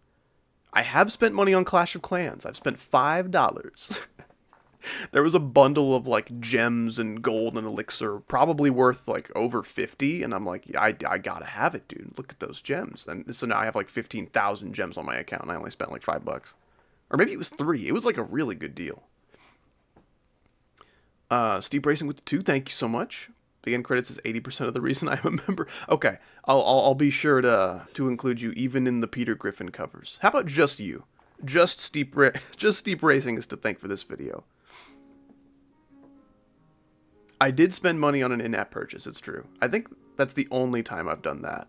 I have spent money on Clash of Clans. I've spent $5. There was a bundle of, like, gems and gold and elixir, probably worth, like, over 50, and I'm like, I gotta have it, dude. Look at those gems. And so now I have, like, 15,000 gems on my account, and I only spent, like, $5. Or maybe it was 3. It was, like, a really good deal. Steep Racing with the 2, thank you so much. The end credits is 80% of the reason I'm a member. Okay, I'll be sure to include you even in the Peter Griffin covers. How about just you? Just Steep Racing is to thank for this video. I did spend money on an in-app purchase, it's true. I think that's the only time I've done that.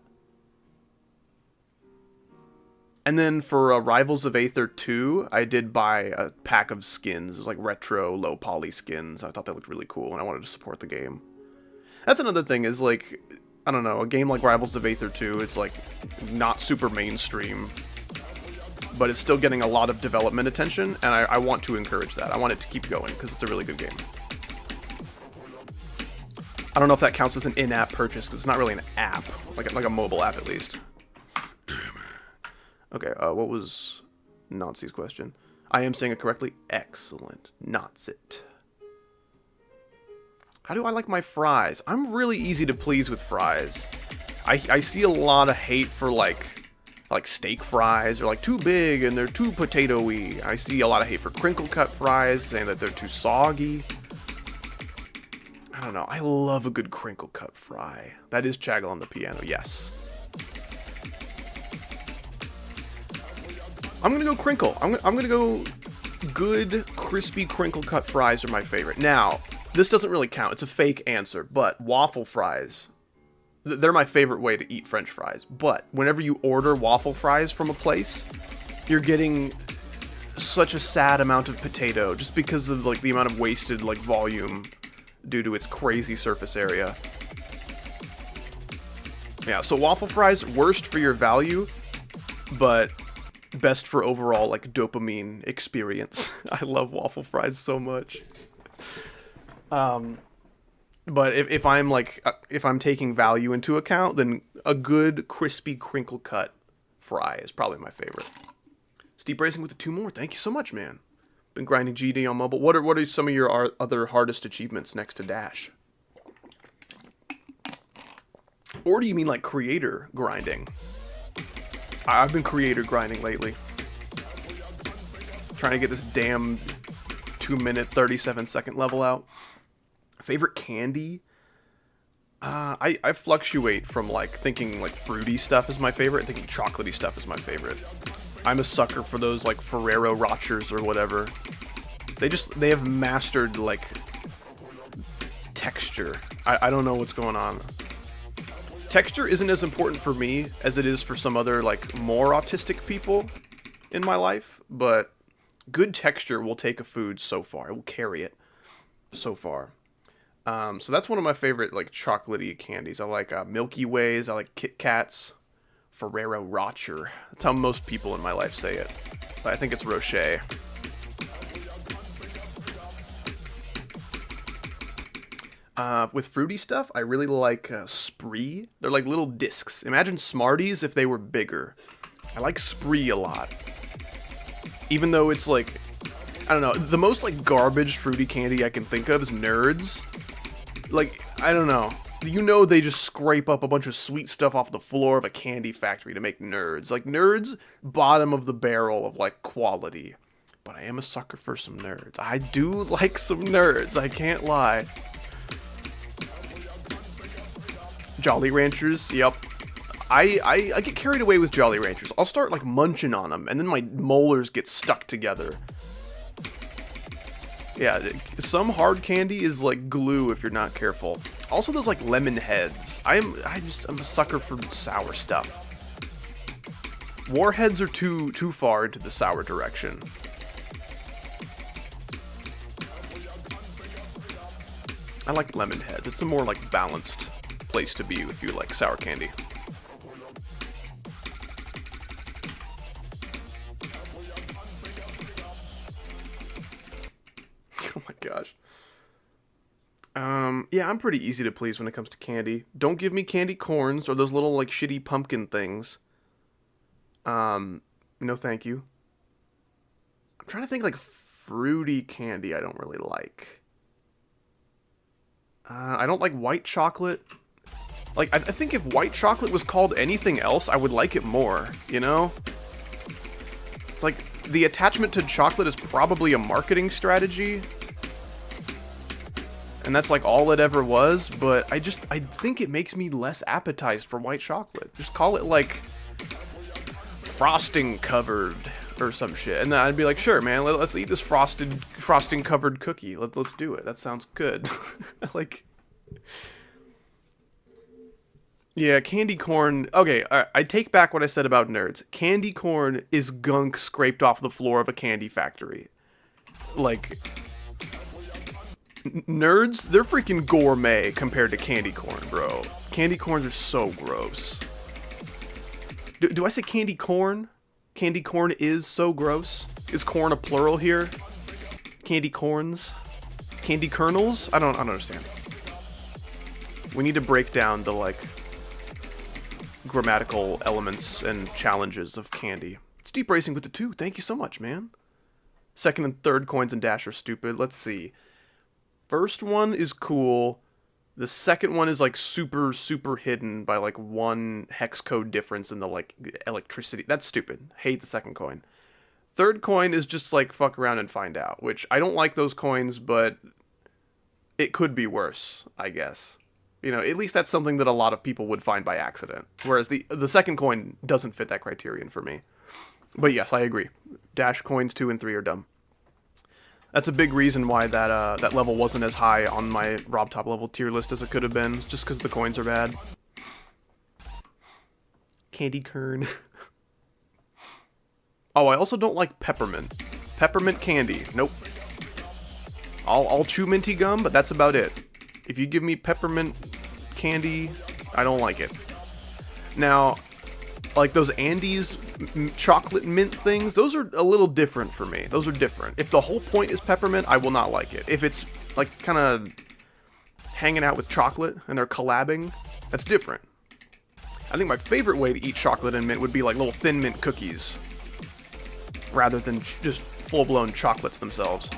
And then for Rivals of Aether 2, I did buy a pack of skins. It was like retro, low poly skins. I thought they looked really cool, and I wanted to support the game. That's another thing, is like, I don't know, a game like Rivals of Aether 2, it's like not super mainstream, but it's still getting a lot of development attention, and I want to encourage that. I want it to keep going, because it's a really good game. I don't know if that counts as an in-app purchase, because it's not really an app, like a mobile app at least. Damn it. Okay, what was Nazi's question? I am saying it correctly. Excellent. Notsit. How do I like my fries? I'm really easy to please with fries. I see a lot of hate for like steak fries. They're like too big and they're too potato-y. I see a lot of hate for crinkle cut fries, saying that they're too soggy. I don't know. I love a good crinkle cut fry. That is Chaggle on the piano, yes. I'm gonna go crinkle. I'm gonna go good, crispy crinkle cut fries are my favorite. Now, this doesn't really count. It's a fake answer, but waffle fries, they're my favorite way to eat French fries. But whenever you order waffle fries from a place, you're getting such a sad amount of potato just because of like the amount of wasted like volume due to its crazy surface area. Yeah, so waffle fries, worst for your value, but best for overall, like, dopamine experience. I love waffle fries so much. But if I'm, like, if I'm taking value into account, then a good, crispy, crinkle cut fry is probably my favorite. Steep Racing with the 2 more. Thank you so much, man. Been grinding GD on mobile. What are some of your other hardest achievements next to Dash? Or do you mean like creator grinding? I've been creator grinding lately. Trying to get this damn 2-minute, 37-second level out. Favorite candy? I fluctuate from like thinking like fruity stuff is my favorite, thinking chocolatey stuff is my favorite. I'm a sucker for those like Ferrero Rochers or whatever. They have mastered like texture. I don't know what's going on. Texture isn't as important for me as it is for some other like more autistic people in my life, but good texture will take a food so far. It will carry it so far. So that's one of my favorite like chocolatey candies. I like Milky Ways. I like Kit Kats. Ferrero Rocher. That's how most people in my life say it. But I think it's Rocher. With fruity stuff, I really like Spree. They're like little discs. Imagine Smarties if they were bigger. I like Spree a lot. Even though it's like, I don't know, the most like garbage fruity candy I can think of is Nerds. Like, I don't know. You know they just scrape up a bunch of sweet stuff off the floor of a candy factory to make Nerds. Like, Nerds, bottom of the barrel of, like, quality. But I am a sucker for some Nerds. I do like some Nerds, I can't lie. Jolly Ranchers, yep. I get carried away with Jolly Ranchers. I'll start, like, munching on them, and then my molars get stuck together. Yeah, some hard candy is like glue if you're not careful. Also, those like lemon heads. I'm a sucker for sour stuff. Warheads are too far into the sour direction. I like lemon heads. It's a more like balanced place to be if you like sour candy. Oh my gosh. Yeah, I'm pretty easy to please when it comes to candy. Don't give me candy corns or those little, like, shitty pumpkin things. No thank you. I'm trying to think, like, fruity candy I don't really like. I don't like white chocolate. Like, I think if white chocolate was called anything else, I would like it more, you know? It's like, the attachment to chocolate is probably a marketing strategy. And that's like all it ever was, but I think it makes me less appetized for white chocolate. Just call it like frosting covered or some shit. And then I'd be like, sure, man, let's eat this frosting covered cookie. Let's do it. That sounds good. Like, yeah, candy corn. Okay, I take back what I said about Nerds. Candy corn is gunk scraped off the floor of a candy factory. Like, Nerds, they're freaking gourmet compared to candy corn, bro. Candy corns are so gross. Do I say candy corn? Candy corn is so gross. Is corn a plural here? Candy corns? Candy kernels? I don't understand. We need to break down the, like, grammatical elements and challenges of candy. Steep Racing with the 2. Thank you so much, man. Second and third coins in Dash are stupid. Let's see. First one is cool. The second one is like super hidden by like one hex code difference in the like electricity. That's stupid. Hate the second coin. Third coin is just like fuck around and find out, which I don't like those coins, but it could be worse, I guess. You know, at least that's something that a lot of people would find by accident. Whereas the second coin doesn't fit that criterion for me. But yes, I agree. Dash coins 2 and 3 are dumb. That's a big reason why that level wasn't as high on my Robtop level tier list as it could have been, just because the coins are bad. Candy kern. Oh, I also don't like peppermint. Peppermint candy. Nope. I'll chew minty gum, but that's about it. If you give me peppermint candy, I don't like it. Now, like those Andes chocolate mint things, those are a little different for me. Those are different. If the whole point is peppermint, I will not like it. If it's like kind of hanging out with chocolate and they're collabing, that's different. I think my favorite way to eat chocolate and mint would be like little thin mint cookies, rather than just full-blown chocolates themselves.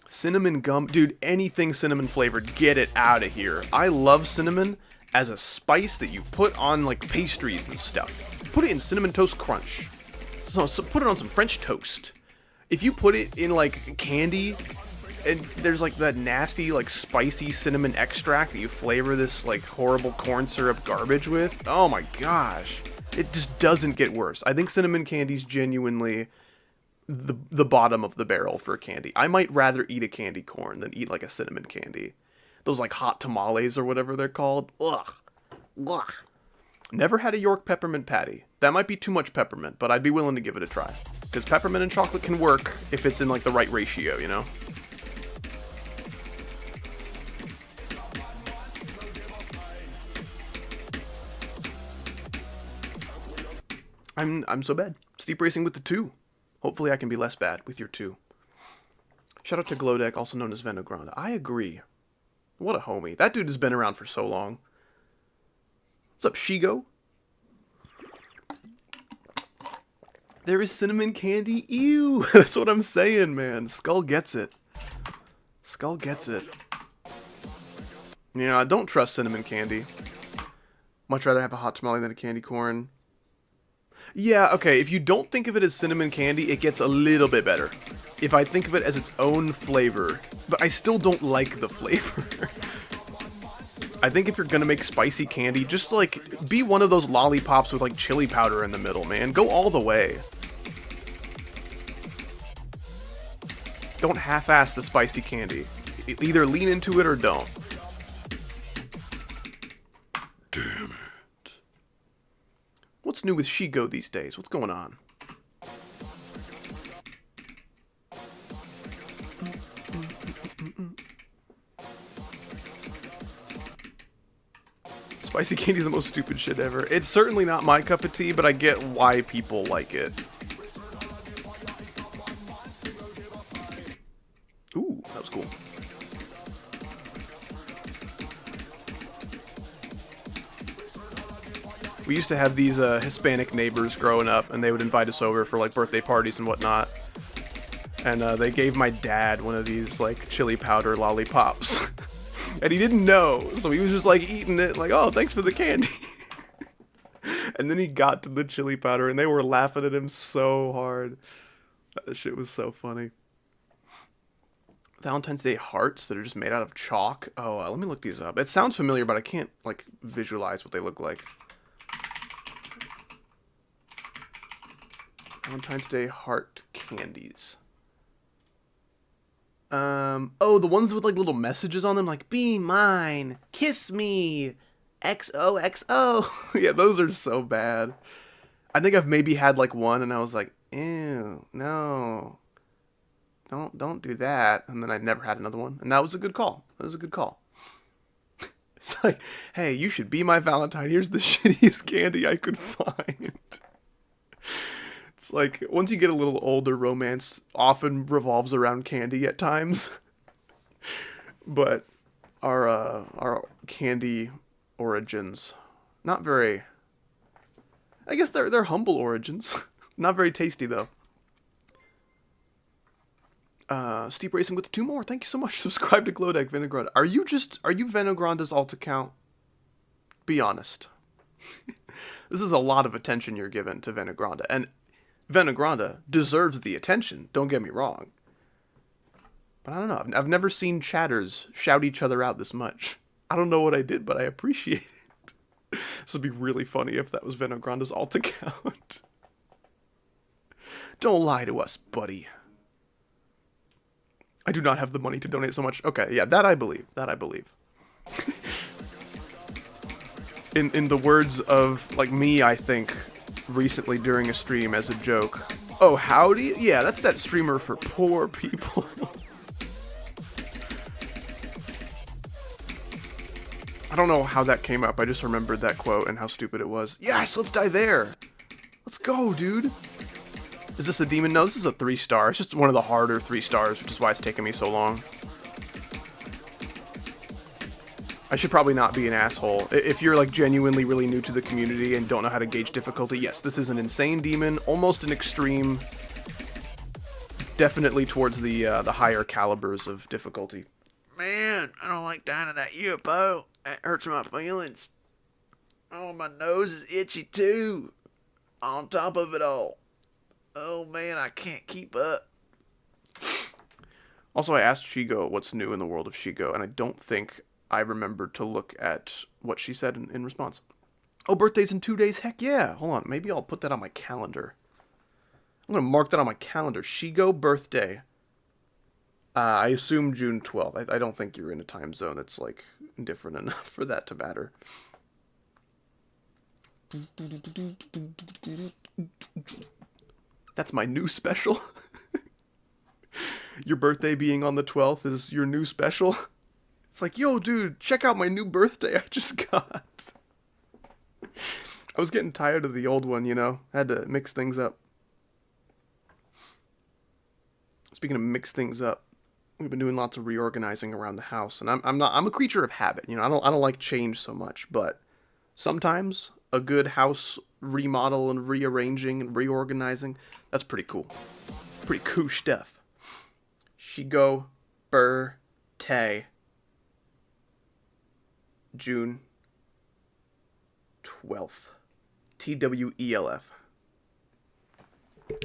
Cinnamon gum, dude, anything cinnamon flavored, get it out of here. I love cinnamon as a spice that you put on like pastries and stuff. Put it in Cinnamon Toast Crunch. So put it on some French toast. If you put it in like candy, and there's like that nasty like spicy cinnamon extract that you flavor this like horrible corn syrup garbage with, oh my gosh, it just doesn't get worse. I think cinnamon candy's genuinely the bottom of the barrel for candy. I might rather eat a candy corn than eat like a cinnamon candy. Those like hot tamales or whatever they're called. Ugh. Ugh. Never had a York peppermint patty. That might be too much peppermint, but I'd be willing to give it a try. Because peppermint and chocolate can work if it's in like the right ratio, you know? I'm so bad. Steep racing with the 2. Hopefully I can be less bad with your 2. Shout out to Glowdeck, also known as Venogranda. I agree. What a homie. That dude has been around for so long. What's up, Shigo? There is cinnamon candy. Ew. That's what I'm saying, man. Skull gets it. Skull gets it. Yeah, I don't trust cinnamon candy. Much rather have a hot tamale than a candy corn. Yeah, okay, if you don't think of it as cinnamon candy, it gets a little bit better. If I think of it as its own flavor, but I still don't like the flavor. I think if you're gonna make spicy candy, just like, be one of those lollipops with like chili powder in the middle, man. Go all the way. Don't half-ass the spicy candy. Either lean into it or don't. Damn it. What's new with Shigo these days? What's going on? Spicy candy is the most stupid shit ever. It's certainly not my cup of tea, but I get why people like it. Ooh, that was cool. We used to have these Hispanic neighbors growing up, and they would invite us over for like birthday parties and whatnot. And they gave my dad one of these like chili powder lollipops. And he didn't know, so he was just like eating it like, oh, thanks for the candy. And then he got to the chili powder, and they were laughing at him so hard. That shit was so funny. Valentine's Day hearts that are just made out of chalk. Oh, let me look these up. It sounds familiar, but I can't like visualize what they look like. Valentine's Day heart candies. Oh, the ones with like little messages on them, like, be mine, kiss me, XOXO. Yeah, those are so bad. I think I've maybe had like one and I was like, ew, no, don't do that. And then I never had another one. And that was a good call. That was a good call. It's like, hey, you should be my Valentine. Here's the shittiest candy I could find. It's like, once you get a little older, romance often revolves around candy at times. But our candy origins, not very, I guess they're humble origins. Not very tasty, though. Steep Racing with 2 more. Thank you so much. Subscribe to Glowdeck Venogranda. Are you Venogranda's alt account? Be honest. This is a lot of attention you're giving to Venogranda. And Venogranda deserves the attention, don't get me wrong. But I don't know, I've never seen chatters shout each other out this much. I don't know what I did, but I appreciate it. This would be really funny if that was Venogranda's alt account. Don't lie to us, buddy. I do not have the money to donate so much. Okay, yeah, that I believe. That I believe. In the words of, like, me, I think, recently during a stream as a joke. Oh, howdy? Yeah, that's that streamer for poor people. I don't know how that came up. I just remembered that quote and how stupid it was. Yes, let's die there. Let's go, dude. Is this a demon? No, this is a 3-star. It's just one of the harder 3-stars, which is why it's taken me so long. I should probably not be an asshole. If you're like genuinely really new to the community and don't know how to gauge difficulty, yes, this is an insane demon, almost an extreme. Definitely towards the higher calibers of difficulty. Man, I don't like dying in that UFO. That hurts my feelings. Oh, my nose is itchy too. On top of it all. Oh man, I can't keep up. Also, I asked Shigo what's new in the world of Shigo, and I don't think I remembered to look at what she said in response. Oh, birthday's in 2 days? Heck yeah. Hold on, maybe I'll put that on my calendar. I'm going to mark that on my calendar. Shigo birthday. I assume June 12th. I don't think you're in a time zone that's, like, different enough for that to matter. That's my new special. Your birthday being on the 12th is your new special. It's like, yo, dude, check out my new birthday I just got. I was getting tired of the old one, you know. I had to mix things up. Speaking of mix things up, we've been doing lots of reorganizing around the house, and I'm a creature of habit, you know. I don't like change so much, but sometimes a good house remodel and rearranging and reorganizing, that's pretty cool. Pretty cool stuff. Shigo birthday. June 12th. TWELF.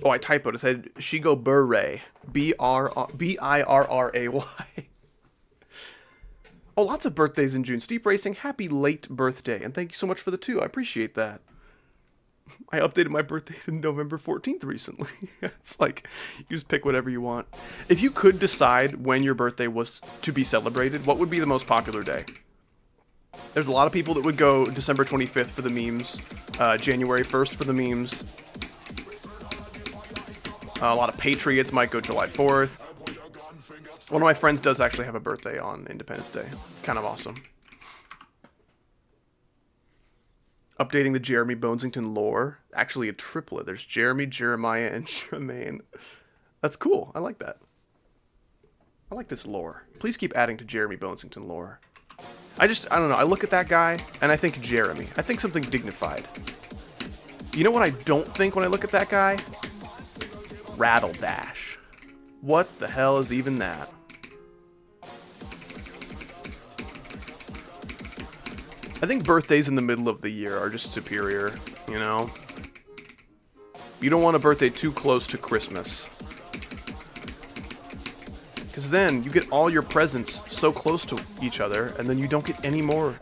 Oh, I typoed. It said Shigo Birray. BIRRAY. Oh, lots of birthdays in June. Steep Racing, happy late birthday. And thank you so much for the 2. I appreciate that. I updated my birthday to November 14th recently. It's like, you just pick whatever you want. If you could decide when your birthday was to be celebrated, what would be the most popular day? There's a lot of people that would go December 25th for the memes, January 1st for the memes. A lot of patriots might go July 4th. One of my friends does actually have a birthday on Independence Day. Kind of awesome. Updating the Jeremy Bonesington lore. Actually a triplet. There's Jeremy, Jeremiah, and Tremaine. That's cool. I like that. I like this lore. Please keep adding to Jeremy Bonesington lore. I don't know. I look at that guy, and I think Jeremy. I think something dignified. You know what I don't think when I look at that guy? Rattle Dash. What the hell is even that? I think birthdays in the middle of the year are just superior, you know? You don't want a birthday too close to Christmas. Because then you get all your presents so close to each other, and then you don't get any more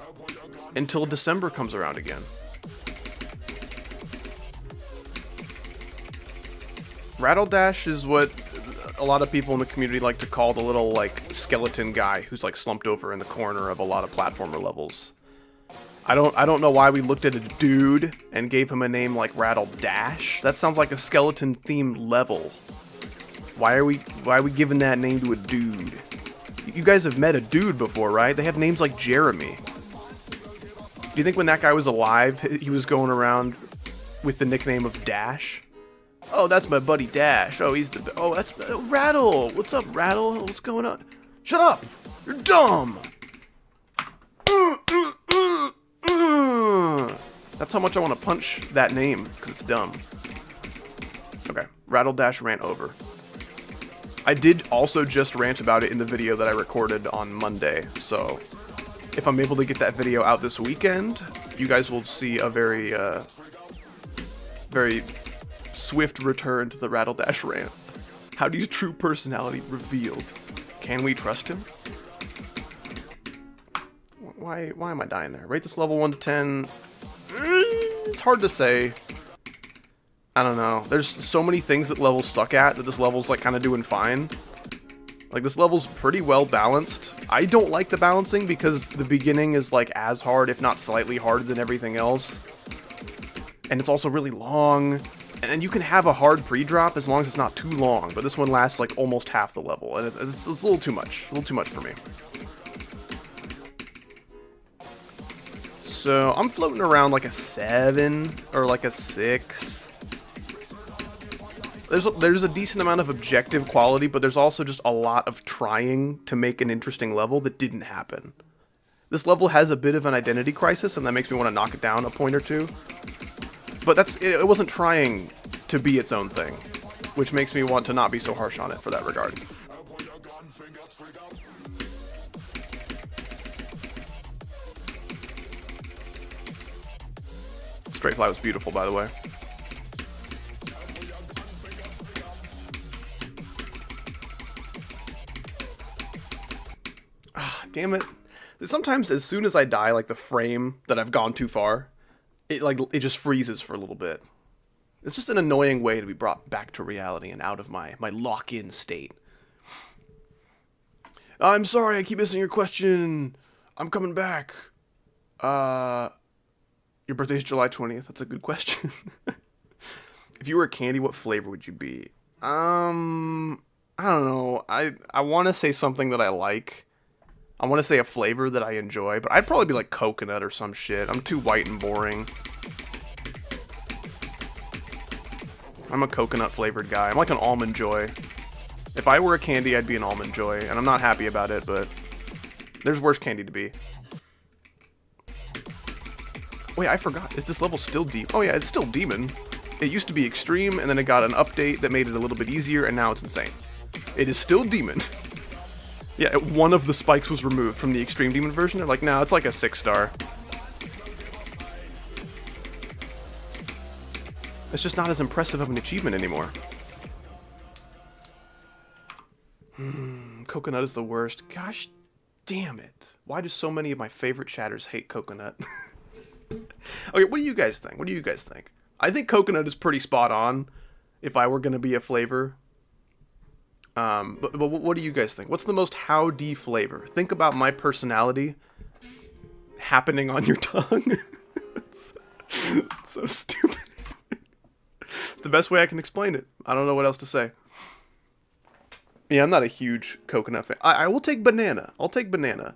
until December comes around again. Rattle Dash is what a lot of people in the community like to call the little, like, skeleton guy who's, like, slumped over in the corner of a lot of platformer levels. I don't know why we looked at a dude and gave him a name like Rattle Dash. That sounds like a skeleton-themed level. Why are we giving that name to a dude? You guys have met a dude before, right? They have names like Jeremy. Do you think when that guy was alive, he was going around with the nickname of Dash? Oh, that's my buddy Dash. Oh, that's Rattle. What's up, Rattle? What's going on? Shut up! You're dumb! That's how much I want to punch that name, because it's dumb. Okay, Rattle Dash rant over. I did also just rant about it in the video that I recorded on Monday, so if I'm able to get that video out this weekend, you guys will see a very swift return to the Rattle Dash rant. Howdy's true personality revealed. Can we trust him? Why am I dying there? Rate this level 1 to 10. It's hard to say. I don't know. There's so many things that levels suck at that this level's like kind of doing fine. Like this level's pretty well balanced. I don't like the balancing because the beginning is like as hard, if not slightly harder than everything else. And it's also really long. And you can have a hard pre-drop as long as it's not too long. But this one lasts like almost half the level. And it's a little too much. A little too much for me. So I'm floating around like a 7 or like a 6. There's a decent amount of objective quality, but there's also just a lot of trying to make an interesting level that didn't happen. This level has a bit of an identity crisis, and that makes me want to knock it down a point or two. But it wasn't trying to be its own thing, which makes me want to not be so harsh on it for that regard. Straight Fly was beautiful, by the way. Ah, damn it. Sometimes as soon as I die, like the frame that I've gone too far, it just freezes for a little bit. It's just an annoying way to be brought back to reality and out of my lock-in state. I'm sorry, I keep missing your question. I'm coming back. Your birthday is July 20th. That's a good question. If you were a candy, what flavor would you be? I don't know. I want to say something that I like. I want to say a flavor that I enjoy, but I'd probably be like coconut or some shit. I'm too white and boring. I'm a coconut flavored guy. I'm like an Almond Joy. If I were a candy, I'd be an Almond Joy, and I'm not happy about it, but there's worse candy to be. Wait, I forgot. Is this level still Demon? Oh yeah, it's still Demon. It used to be Extreme, and then it got an update that made it a little bit easier, and now it's Insane. It is still Demon. Yeah, one of the spikes was removed from the Extreme Demon version. They're like, nah, it's like a 6-star. It's just not as impressive of an achievement anymore. Coconut is the worst. Gosh damn it. Why do so many of my favorite chatters hate coconut? Okay, what do you guys think? What do you guys think? I think coconut is pretty spot on if I were going to be a flavor. But what do you guys think? What's the most howdy flavor? Think about my personality happening on your tongue. it's so stupid. It's the best way I can explain it. I don't know what else to say. Yeah, I'm not a huge coconut fan. I will take banana. I'll take banana.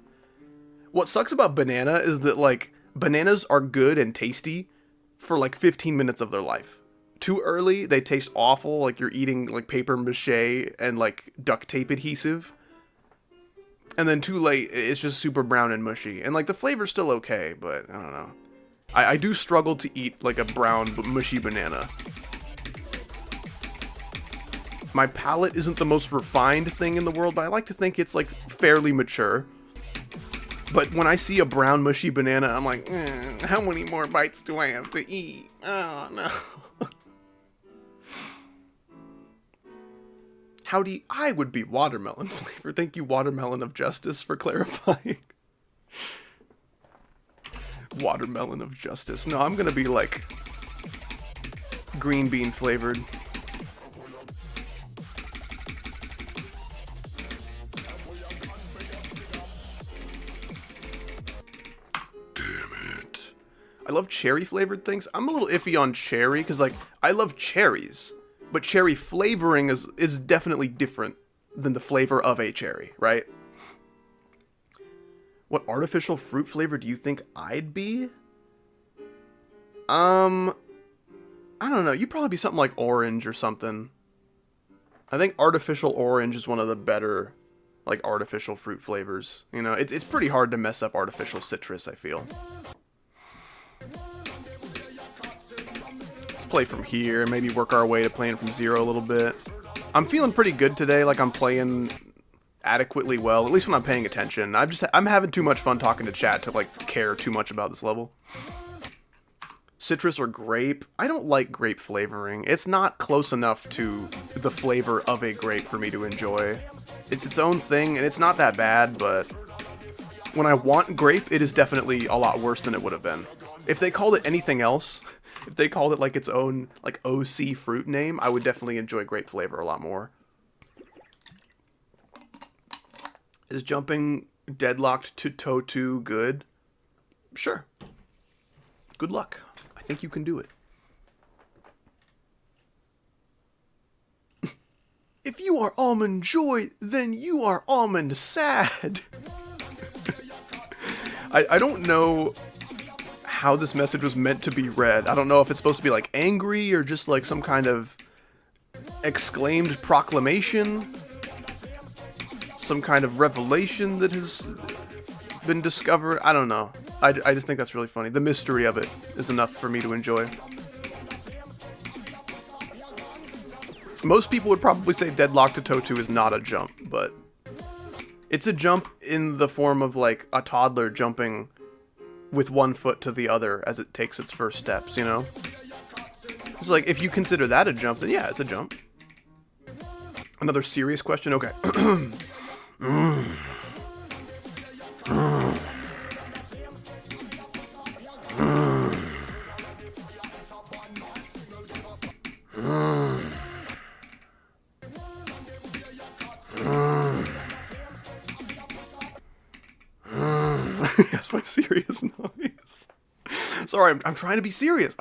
What sucks about banana is that, like, bananas are good and tasty for, like, 15 minutes of their life. Too early, they taste awful, like you're eating, like, paper mache and, like, duct tape adhesive. And then too late, it's just super brown and mushy. And, like, the flavor's still okay, but, I don't know. I do struggle to eat, like, a brown, mushy banana. My palate isn't the most refined thing in the world, but I like to think it's, like, fairly mature. But when I see a brown, mushy banana, I'm like, how many more bites do I have to eat? Oh, no. Howdy, I would be watermelon flavor. Thank you, Watermelon of Justice, for clarifying. Watermelon of Justice. No, I'm gonna be, like, green bean flavored. I love cherry flavored things. I'm a little iffy on cherry because, like, I love cherries, but cherry flavoring is definitely different than the flavor of a cherry, right? What artificial fruit flavor do you think I'd be? I don't know. You'd probably be something like orange or something. I think artificial orange is one of the better, like, artificial fruit flavors. You know, it's pretty hard to mess up artificial citrus, I feel. Play from here, maybe work our way to playing from 0 a little bit. I'm feeling pretty good today, like I'm playing adequately well, at least when I'm paying attention. I'm having too much fun talking to chat to, like, care too much about this level. Citrus or grape? I don't like grape flavoring. It's not close enough to the flavor of a grape for me to enjoy. It's its own thing, and it's not that bad, but when I want grape, it is definitely a lot worse than it would have been. If they called it anything else, if they called it, like, its own, like, OC fruit name, I would definitely enjoy grape flavor a lot more. Is jumping deadlocked to Totu good? Sure. Good luck. I think you can do it. If you are Almond Joy, then you are Almond Sad. I don't know how this message was meant to be read. I don't know if it's supposed to be like angry or just like some kind of exclaimed proclamation, some kind of revelation that has been discovered. I don't know. I just think that's really funny. The mystery of it is enough for me to enjoy. Most people would probably say Deadlock to Totu is not a jump, but it's a jump in the form of like a toddler jumping with one foot to the other as it takes its first steps, you know? It's like, if you consider that a jump, then yeah, it's a jump. Another serious question? Okay. That's my serious noise. Sorry, I'm trying to be serious.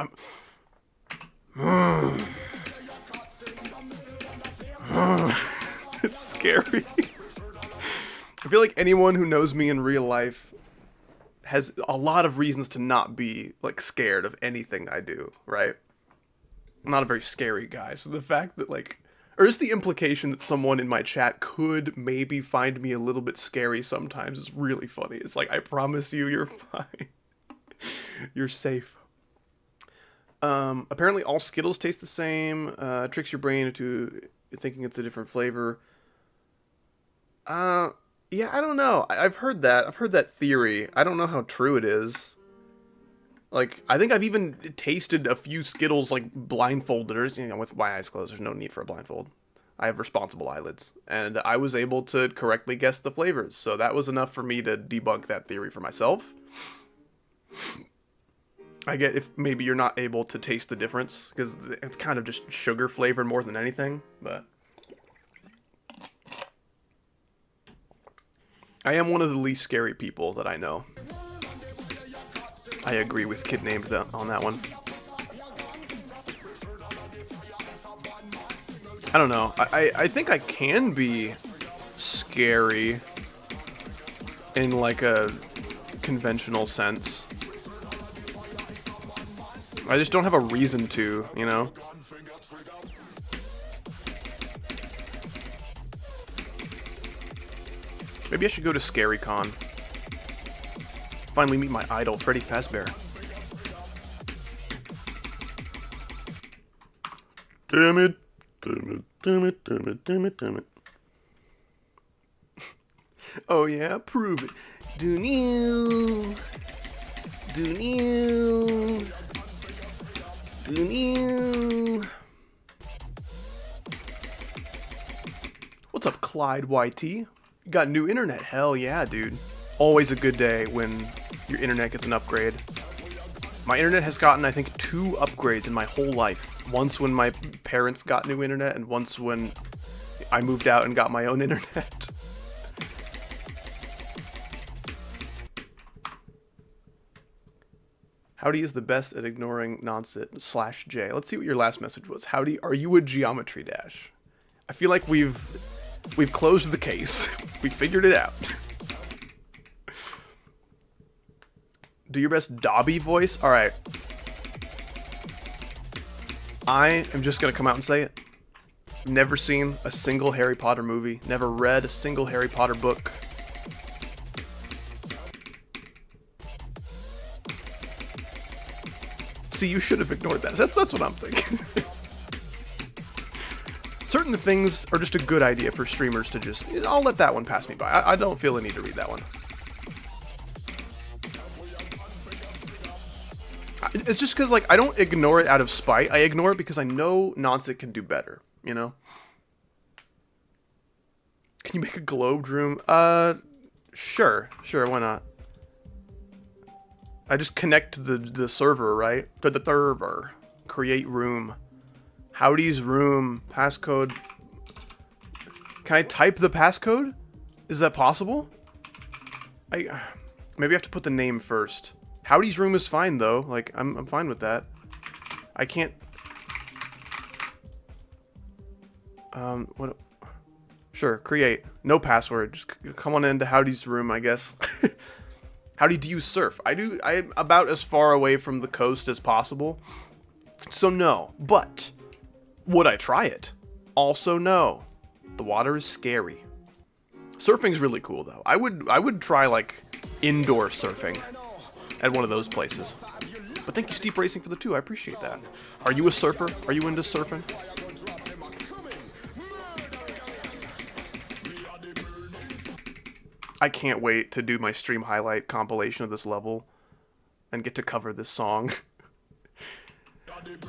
It's scary. I feel like anyone who knows me in real life has a lot of reasons to not be, like, scared of anything I do, right? I'm not a very scary guy, so the fact that, like, or just the implication that someone in my chat could maybe find me a little bit scary sometimes is really funny. It's like, I promise you, you're fine. You're safe. Apparently all Skittles taste the same. Tricks your brain into thinking it's a different flavor. Yeah, I don't know. I've heard that. I've heard that theory. I don't know how true it is. Like, I think I've even tasted a few Skittles, like, blindfolded, you know, with my eyes closed. There's no need for a blindfold. I have responsible eyelids. And I was able to correctly guess the flavors. So that was enough for me to debunk that theory for myself. I get if maybe you're not able to taste the difference, because it's kind of just sugar flavored more than anything, but I am one of the least scary people that I know. I agree with Kid Named on that one. I don't know. I think I can be scary in like a conventional sense. I just don't have a reason to, you know? Maybe I should go to ScaryCon. Finally meet my idol, Freddy Fazbear. Damn it. Damn it. Damn it. Damn it. Damn it. Damn it. Oh yeah, prove it. Do-new. Do-new. Do-new. What's up, Clyde YT? You got new internet? Hell yeah, dude. Always a good day when your internet gets an upgrade. My internet has gotten, I think, 2 upgrades in my whole life. Once when my parents got new internet, and once when I moved out and got my own internet. Howdy is the best at ignoring nonsense / J. Let's see what your last message was. Howdy, are you a geometry dash? I feel like we've closed the case. We figured it out. Do your best Dobby voice? Alright. I am just gonna come out and say it. Never seen a single Harry Potter movie. Never read a single Harry Potter book. See, you should have ignored that. That's what I'm thinking. Certain things are just a good idea for streamers to just... I'll let that one pass me by. I don't feel the need to read that one. It's just because, like, I don't ignore it out of spite. I ignore it because I know Nonset can do better, you know? Can you make a globed room? Sure, why not? I just connect to the server, right? To the server. Create room. Howdy's room. Passcode. Can I type the passcode? Is that possible? Maybe I have to put the name first. Howdy's room is fine though. Like I'm fine with that. I can't. What? Sure, create. No password. Just come on into Howdy's room, I guess. How do you surf? I'm about as far away from the coast as possible. So no, but would I try it? Also no. The water is scary. Surfing's really cool though. I would try like indoor surfing at one of those places. But thank you, Steve Racing, for the 2. I appreciate that. Are you a surfer? Are you into surfing? I can't wait to do my stream highlight compilation of this level and get to cover this song.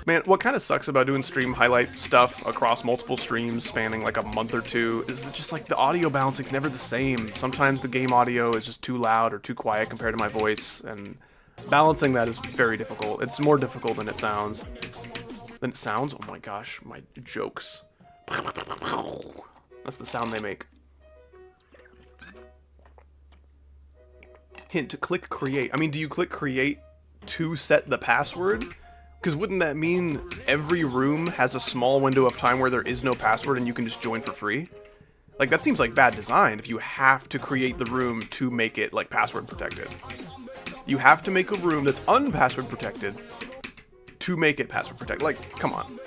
Man, what kind of sucks about doing stream highlight stuff across multiple streams spanning like a month or 2 is just like the audio balancing's never the same. Sometimes the game audio is just too loud or too quiet compared to my voice, and balancing that is very difficult. It's more difficult than it sounds. Oh my gosh, my jokes. That's the sound they make. Hint, click create. I mean, do you click create to set the password? Because wouldn't that mean every room has a small window of time where there is no password and you can just join for free? Like, that seems like bad design if you have to create the room to make it, like, password protected. You have to make a room that's unpassword protected to make it password protected. Like, come on.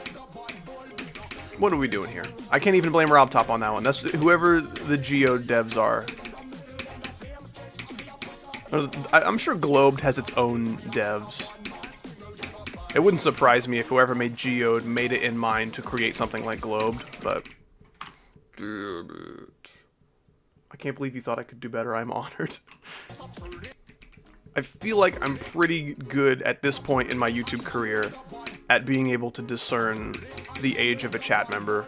What are we doing here? I can't even blame Robtop on that one. That's whoever the Geo devs are. I'm sure Globed has its own devs. It wouldn't surprise me if whoever made Geode made it in mind to create something like Globed, but... Damn it. I can't believe you thought I could do better. I'm honored. I feel like I'm pretty good at this point in my YouTube career at being able to discern the age of a chat member.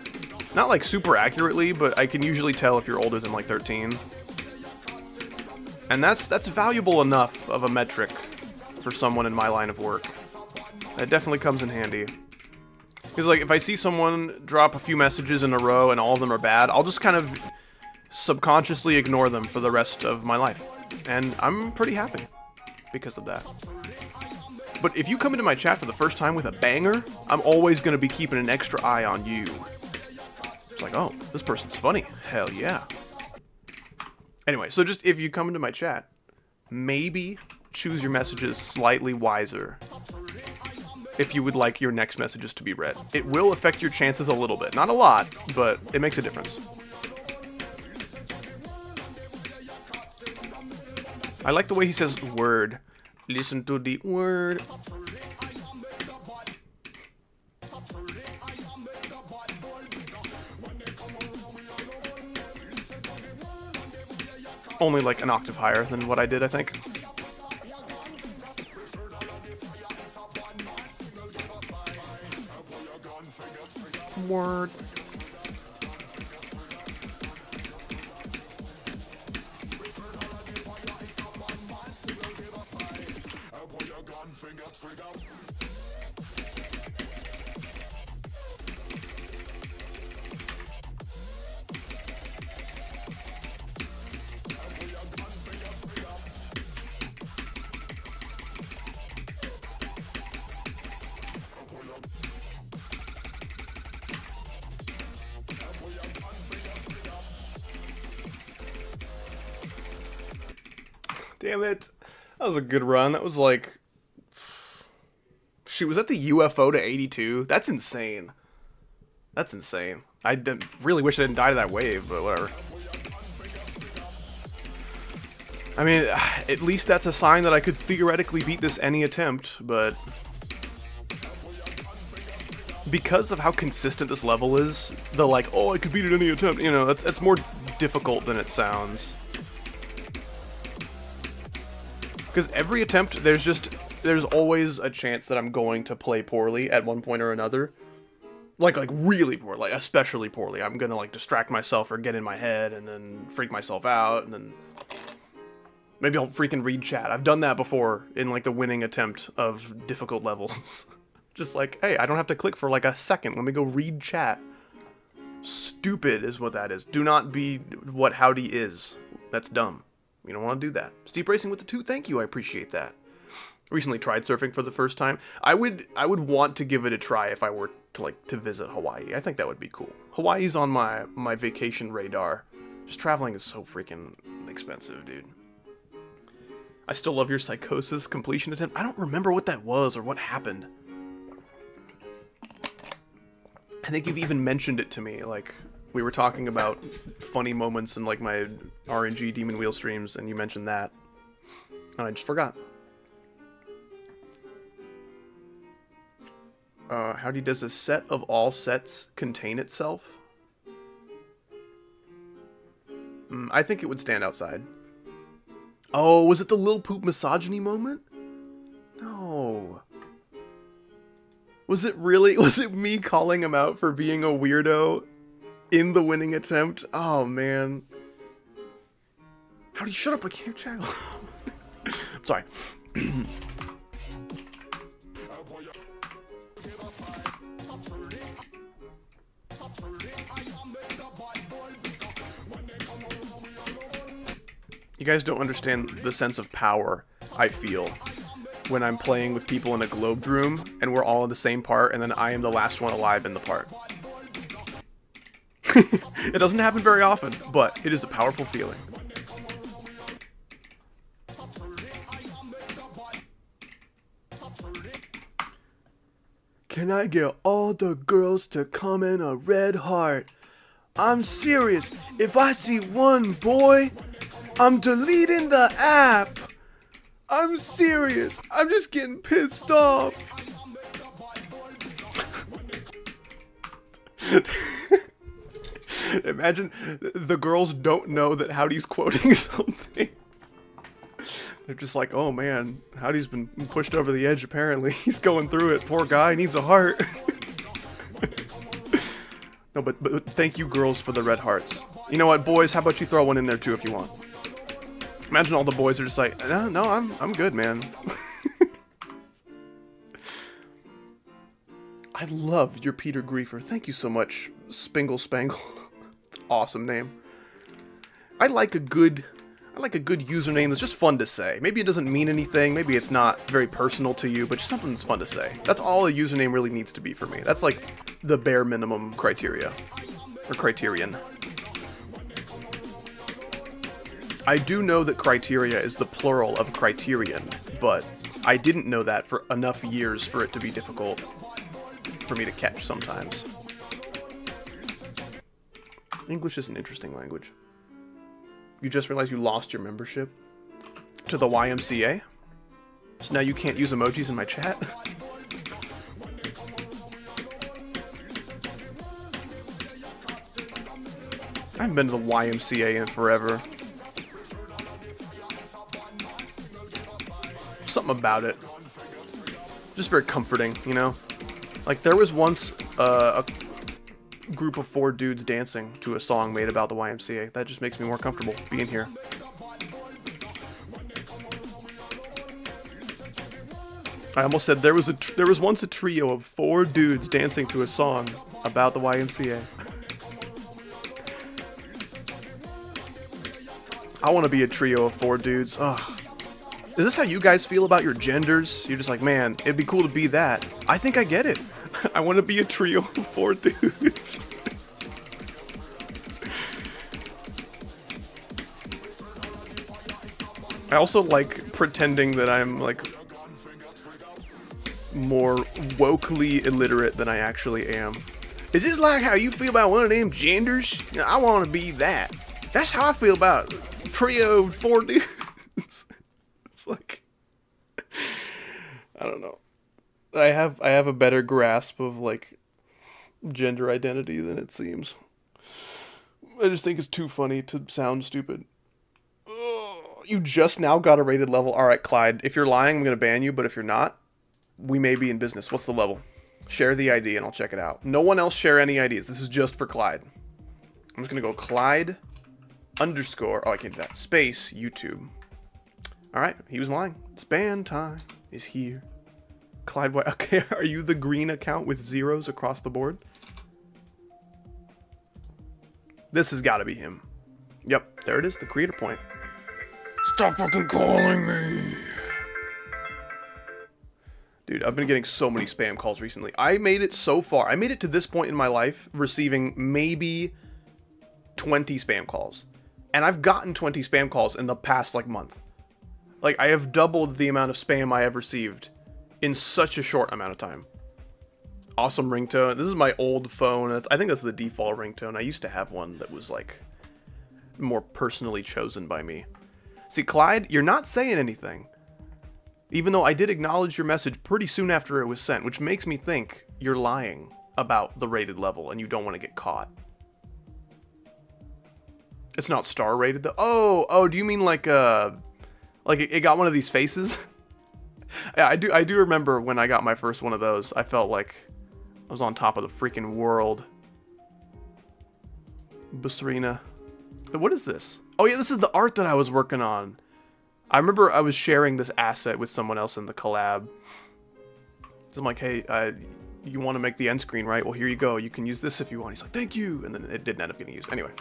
Not like super accurately, but I can usually tell if you're older than like 13. And that's valuable enough of a metric for someone in my line of work. That definitely comes in handy. Because like if I see someone drop a few messages in a row and all of them are bad, I'll just kind of subconsciously ignore them for the rest of my life. And I'm pretty happy because of that. But if you come into my chat for the first time with a banger, I'm always going to be keeping an extra eye on you. It's like, oh, this person's funny. Hell yeah. Anyway, so just if you come into my chat, maybe choose your messages slightly wiser if you would like your next messages to be read. It will affect your chances a little bit. Not a lot, but it makes a difference. I like the way he says word. Listen to the word. Only like an octave higher than what I did, I think. Word. Damn it. That was a good run. That was like... Shoot, was that the UFO to 82? That's insane. That's insane. I really wish I didn't die to that wave, but whatever. I mean, at least that's a sign that I could theoretically beat this any attempt, but... Because of how consistent this level is, the like, oh, I could beat it any attempt, you know, it's more difficult than it sounds. Because every attempt, there's always a chance that I'm going to play poorly at one point or another. Like really poorly, like especially poorly. I'm gonna like distract myself or get in my head and then freak myself out and then maybe I'll freaking read chat. I've done that before in like the winning attempt of difficult levels. Just like, hey, I don't have to click for like a second. Let me go read chat. Stupid is what that is. Do not be what howdy is. That's dumb. You don't want to do that. Steep Racing with the 2, thank you, I appreciate that. Recently tried surfing for the first time. I would want to give it a try if I were to visit Hawaii. I think that would be cool. Hawaii's on my vacation radar. Just traveling is so freaking expensive, dude. I still love your Psychosis completion attempt. I don't remember what that was or what happened. I think you've even mentioned it to me, like, we were talking about funny moments in, like, my RNG Demon Wheel streams, and you mentioned that. And I just forgot. Howdy, does a set of all sets contain itself? I think it would stand outside. Oh, was it the Lil Poop misogyny moment? No. Was it really? Was it me calling him out for being a weirdo in the winning attempt? Oh, man. Howdy, shut up, I can't channel. I'm sorry. You guys don't understand the sense of power I feel when I'm playing with people in a globed room and we're all in the same part and then I am the last one alive in the part. It doesn't happen very often, but it is a powerful feeling. Can I get all the girls to comment a red heart? I'm serious. If I see one boy, I'm deleting the app. I'm serious. I'm just getting pissed off. Imagine the girls don't know that Howdy's quoting something. They're just like, oh man, Howdy's been pushed over the edge apparently. He's going through it. Poor guy, needs a heart. No, but thank you girls for the red hearts. You know what, boys, how about you throw one in there too if you want? Imagine all the boys are just like, no, I'm good, man. I love your Peter Griefer. Thank you so much, Spingle Spangle. Awesome name. I like a good username that's just fun to say. Maybe it doesn't mean anything. Maybe it's not very personal to you, but just something that's fun to say. That's all a username really needs to be for me. That's like the bare minimum criteria. Or criterion. I do know that criteria is the plural of criterion, but I didn't know that for enough years for it to be difficult for me to catch sometimes. English is an interesting language. You just realized you lost your membership to the YMCA? So now you can't use emojis in my chat? I haven't been to the YMCA in forever. Something about it. Just very comforting, you know? Like, there was once a group of 4 dudes dancing to a song made about the YMCA. That just makes me more comfortable being here. I almost said there was once a trio of 4 dudes dancing to a song about the YMCA. I want to be a trio of 4 dudes. Ugh. Is this how you guys feel about your genders? You're just like, man, it'd be cool to be that. I think I get it. I want to be a trio of 4 dudes. I also like pretending that I'm, like, more wokely illiterate than I actually am. Is this like how you feel about one of them genders? I want to be that. That's how I feel about trio of 4 dudes. It's like, I don't know. I have a better grasp of, like, gender identity than it seems. I just think it's too funny to sound stupid. Ugh, you just now got a rated level. Alright, Clyde, if you're lying, I'm going to ban you, but if you're not, we may be in business. What's the level? Share the ID and I'll check it out. No one else share any IDs. This is just for Clyde. I'm just going to go Clyde _ oh, I can't do that. Space YouTube. Alright, he was lying. It's ban time is here. Clyde White. Okay, are you the green account with zeros across the board? This has got to be him. Yep, there it is, the creator point. Stop fucking calling me. Dude, I've been getting so many spam calls recently. I made it so far. I made it to this point in my life receiving maybe 20 spam calls. And I've gotten 20 spam calls in the past, like, month. Like, I have doubled the amount of spam I have received in such a short amount of time. Awesome ringtone. This is my old phone. I think that's the default ringtone. I used to have one that was, like, more personally chosen by me. See, Clyde, you're not saying anything. Even though I did acknowledge your message pretty soon after it was sent, which makes me think you're lying about the rated level and you don't want to get caught. It's not star rated though. Oh, do you mean like it got one of these faces? Yeah, I do remember when I got my first one of those. I felt like I was on top of the freaking world. Basarina. What is this? Oh yeah, this is the art that I was working on. I remember I was sharing this asset with someone else in the collab. So I'm like, hey, you want to make the end screen, right? Well, here you go. You can use this if you want. He's like, thank you. And then it didn't end up getting used. Anyway,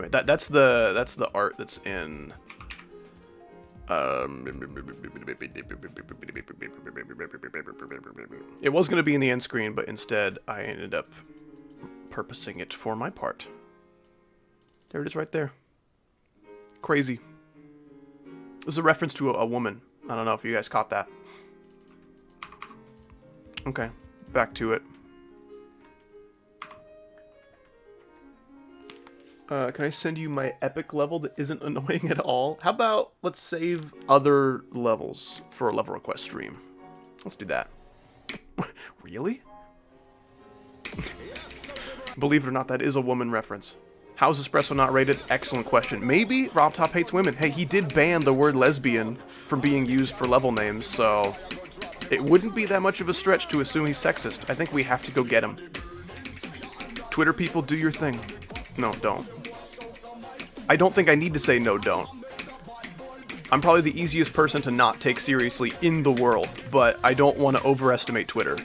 that's the art that's in. It was going to be in the end screen, but instead I ended up purposing it for my part. There it is right there. Crazy. This is a reference to a woman. I don't know if you guys caught that. Okay, back to it. Can I send you my epic level that isn't annoying at all? How about let's save other levels for a level request stream? Let's do that. Really? Believe it or not, that is a woman reference. How's Espresso not rated? Excellent question. Maybe Robtop hates women. Hey, he did ban the word lesbian from being used for level names, so it wouldn't be that much of a stretch to assume he's sexist. I think we have to go get him. Twitter people, do your thing. No, don't. I don't think I need to say no, don't. I'm probably the easiest person to not take seriously in the world, but I don't want to overestimate Twitter.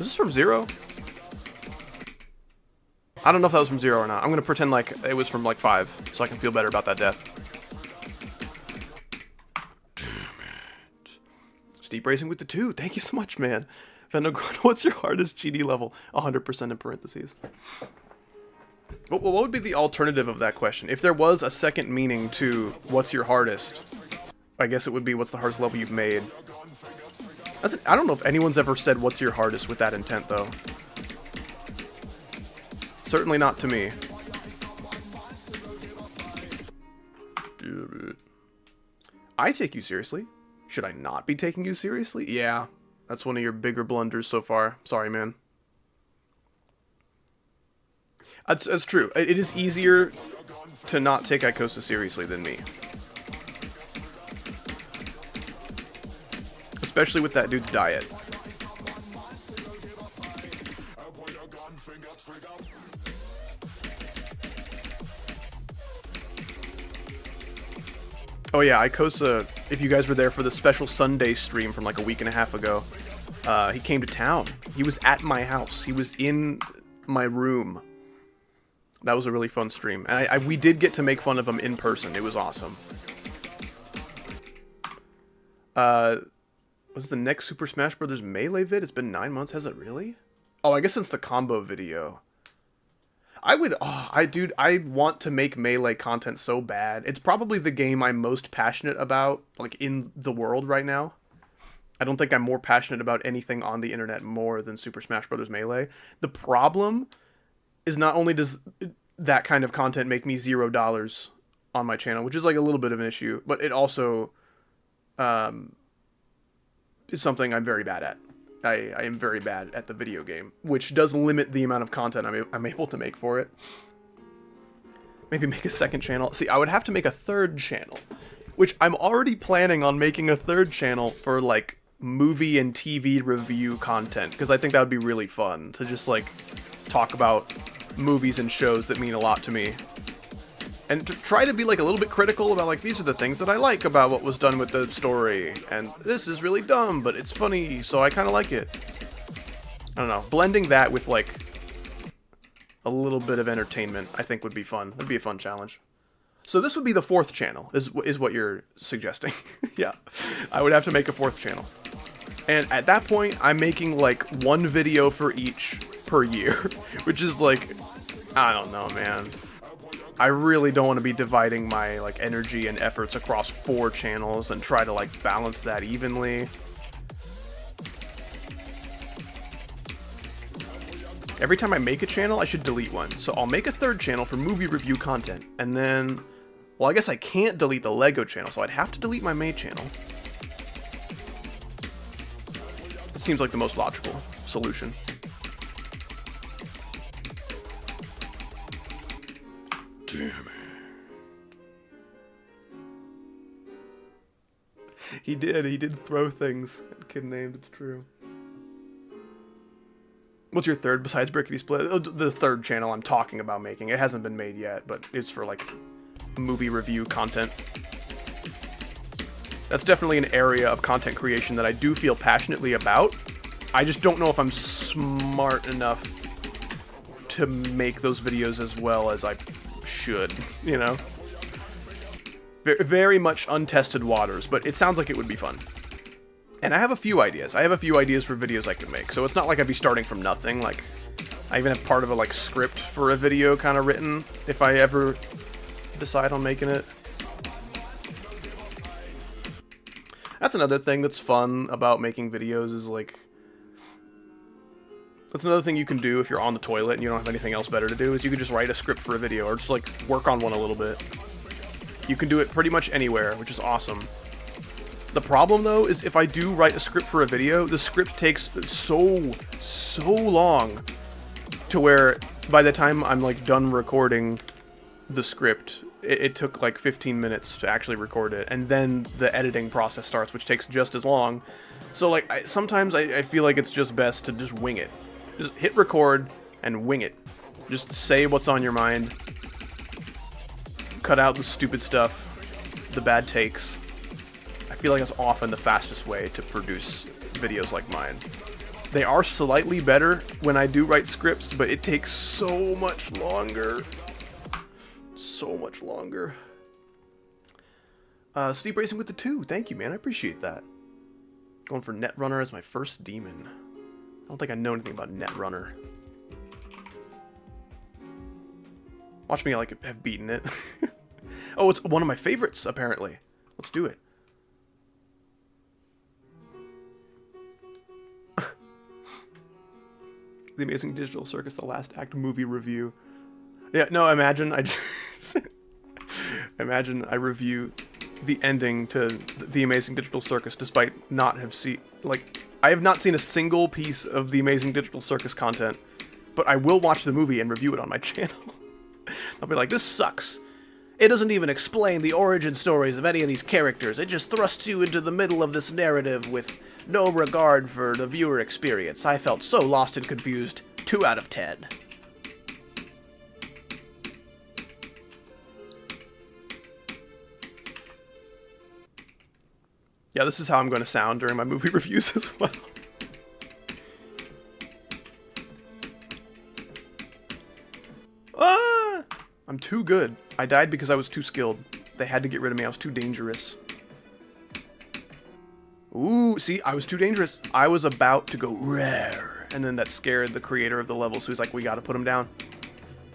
Is this from Zero? I don't know if that was from Zero or not. I'm going to pretend like it was from like 5, so I can feel better about that death. Damn it. Steep Racing with the 2. Thank you so much, man. Venogron, what's your hardest GD level? 100% in parentheses. What would be the alternative of that question? If there was a second meaning to what's your hardest, I guess it would be what's the hardest level you've made. I don't know if anyone's ever said what's your hardest with that intent, though. Certainly not to me. I take you seriously. Should I not be taking you seriously? Yeah, that's one of your bigger blunders so far. Sorry, man. That's true. It is easier to not take Icosa seriously than me. Especially with that dude's diet. Oh yeah, Icosa, if you guys were there for the special Sunday stream from like a week and a half ago, he came to town. He was at my house. He was in my room. That was a really fun stream. And we did get to make fun of him in person. It was awesome. Was the next Super Smash Bros. Melee vid? It's been 9 months, has it really? Oh, I guess since the combo video. I want to make Melee content so bad. It's probably the game I'm most passionate about, like, in the world right now. I don't think I'm more passionate about anything on the internet more than Super Smash Bros. Melee. The problem is not only does that kind of content make me $0 on my channel, which is like a little bit of an issue, but it also is something I'm very bad at. I am very bad at the video game, which does limit the amount of content I'm able to make for it. Maybe make a second channel. See, I would have to make a third channel, which I'm already planning on making a third channel for, like, movie and TV review content, because I think that would be really fun to just, like, talk about movies and shows that mean a lot to me. And to try to be, like, a little bit critical about, like, these are the things that I like about what was done with the story. And this is really dumb, but it's funny, so I kind of like it. I don't know. Blending that with, like, a little bit of entertainment, I think would be fun. That'd be a fun challenge. So this would be the 4th channel, is what you're suggesting. Yeah. I would have to make a 4th channel. And at that point, I'm making like one video for each per year, which is like, I don't know, man. I really don't want to be dividing my like energy and efforts across 4 channels and try to like balance that evenly. Every time I make a channel, I should delete one. So I'll make a 3rd channel for movie review content, and then, well, I guess I can't delete the Lego channel, so I'd have to delete my main channel. It seems like the most logical solution. Damn it. He did throw things at Kid Named, it's true. What's your 3rd besides Brickety Split? Oh, the 3rd channel I'm talking about making. It hasn't been made yet, but it's for like movie review content. That's definitely an area of content creation that I do feel passionately about. I just don't know if I'm smart enough to make those videos as well as I should, you know? Very much untested waters, but it sounds like it would be fun. And I have a few ideas. I have a few ideas for videos I can make. So it's not like I'd be starting from nothing. Like, I even have part of a like script for a video kind of written if I ever decide on making it. That's another thing that's fun about making videos is like, that's another thing you can do if you're on the toilet and you don't have anything else better to do, is you can just write a script for a video or just like work on one a little bit. You can do it pretty much anywhere, which is awesome. The problem, though, is if I do write a script for a video, the script takes so long to where by the time I'm, like, done recording the script, it took, like, 15 minutes to actually record it, and then the editing process starts, which takes just as long. So, like, sometimes I feel like it's just best to just wing it. Just hit record and wing it. Just say what's on your mind. Cut out the stupid stuff, the bad takes. I feel like it's often the fastest way to produce videos like mine. They are slightly better when I do write scripts, but it takes so much longer. So much longer. Steep Racing with the 2. Thank you, man. I appreciate that. Going for Netrunner as my first demon. I don't think I know anything about Netrunner. Watch me, like, have beaten it. Oh, it's one of my favorites, apparently. Let's do it. The Amazing Digital Circus, the last act movie review. Yeah, no, imagine I just... imagine I review the ending to The Amazing Digital Circus despite not have seen... Like, I have not seen a single piece of The Amazing Digital Circus content, but I will watch the movie and review it on my channel. I'll be like, this sucks. It doesn't even explain the origin stories of any of these characters. It just thrusts you into the middle of this narrative with no regard for the viewer experience. I felt so lost and confused. 2 out of 10. Yeah, this is how I'm going to sound during my movie reviews as well. Ah! I'm too good. I died because I was too skilled. They had to get rid of me. I was too dangerous. Ooh, see, I was too dangerous. I was about to go rare. And then that scared the creator of the level, so he's like, we gotta put him down.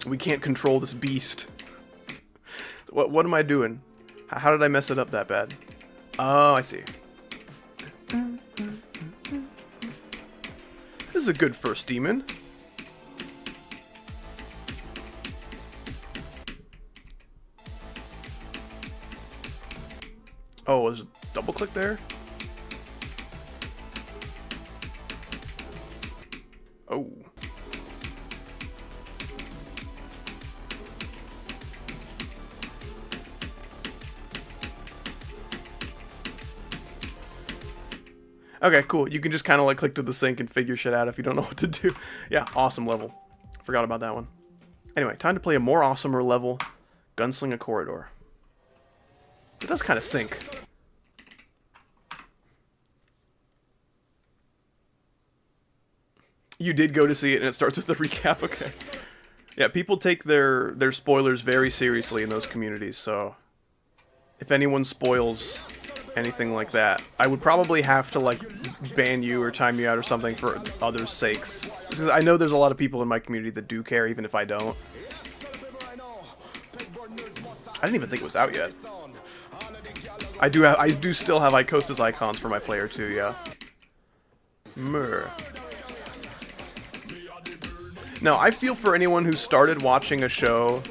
We can't control this beast. What am I doing? How did I mess it up that bad? Oh, I see. This is a good first demon. Oh, was it double click there? Oh. Okay, cool. You can just kind of like click to the sync and figure shit out if you don't know what to do. Yeah, awesome level. Forgot about that one. Anyway, time to play a more awesomer level, Gunslinga Corridor. It does kind of sync. You did go to see it and it starts with the recap, okay. Yeah, people take their spoilers very seriously in those communities, so if anyone spoils anything like that. I would probably have to like ban you or time you out or something for others' sakes. Because I know there's a lot of people in my community that do care, even if I don't. I didn't even think it was out yet. I do still have Icosa's icons for my player too, yeah. No, I feel for anyone who started watching a show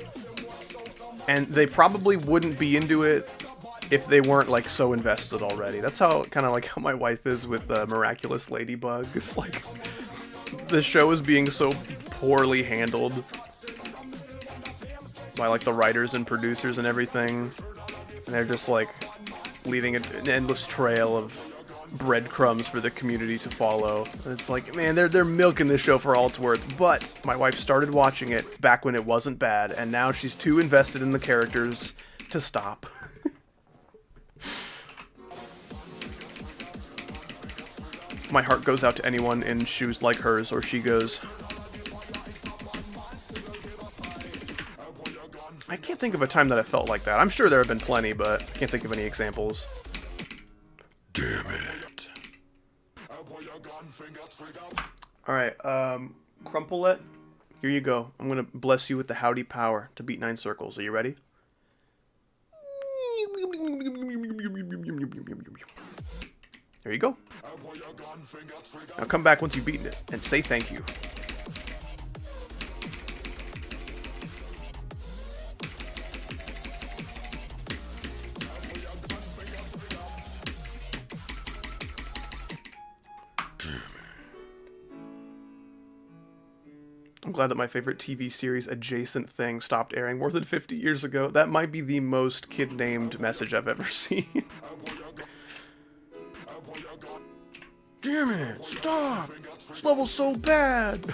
and they probably wouldn't be into it if they weren't like so invested already. That's how kind of like how my wife is with Miraculous Ladybug. It's like the show is being so poorly handled by like the writers and producers and everything, and they're just like leaving an endless trail of breadcrumbs for the community to follow. And it's like, man, they're milking this show for all it's worth. But my wife started watching it back when it wasn't bad, and now she's too invested in the characters to stop. My heart goes out to anyone in shoes like hers, or she goes. I can't think of a time that I felt like that. I'm sure there have been plenty, but I can't think of any examples. Damn it. Alright, Crumplelet, here you go. I'm gonna bless you with the Howdy Power to beat 9 circles. Are you ready? There you go. Now come back once you've beaten it and say thank you. I'm glad that my favorite TV series adjacent thing stopped airing more than 50 years ago. That might be the most kid-named message I've ever seen. Damn it! Stop! This level's so bad!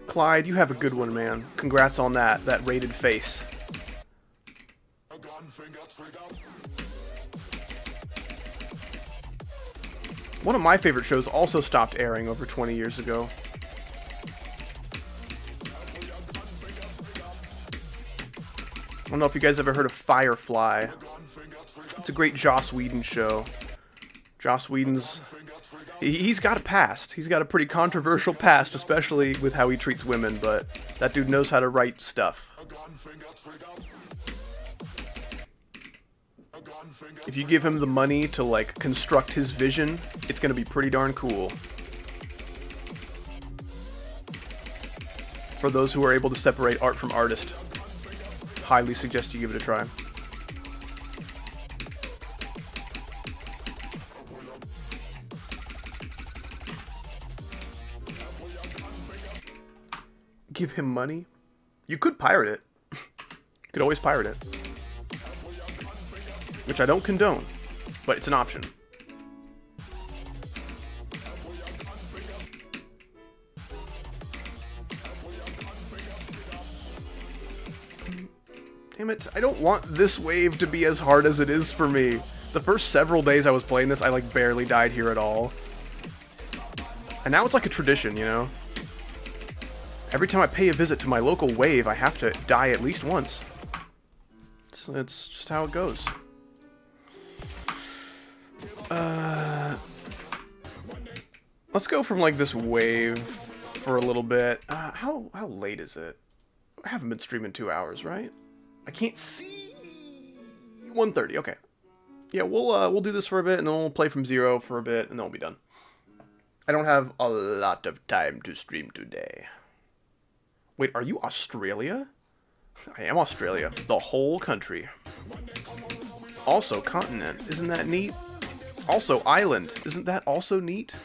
Clyde, you have a good one, man. Congrats on that rated face. One of my favorite shows also stopped airing over 20 years ago. I don't know if you guys ever heard of Firefly. It's a great Joss Whedon show. Joss Whedon's... He's got a past. He's got a pretty controversial past, especially with how he treats women, but that dude knows how to write stuff. If you give him the money to, like, construct his vision, it's gonna be pretty darn cool. For those who are able to separate art from artist, highly suggest you give it a try. Give him money? You could pirate it. You could always pirate it. Which I don't condone, but it's an option. Damn it, I don't want this wave to be as hard as it is for me. The first several days I was playing this, I like barely died here at all. And now it's like a tradition, you know? Every time I pay a visit to my local wave, I have to die at least once. It's just how it goes. Let's go from like this wave for a little bit. How late is it? I haven't been streaming 2 hours, right? I can't see. 1:30. Okay. Yeah, we'll do this for a bit, and then we'll play from 0 for a bit, and then we'll be done. I don't have a lot of time to stream today. Wait, are you Australia? I am Australia. The whole country. Also, continent. Isn't that neat? Also, island. Isn't that also neat?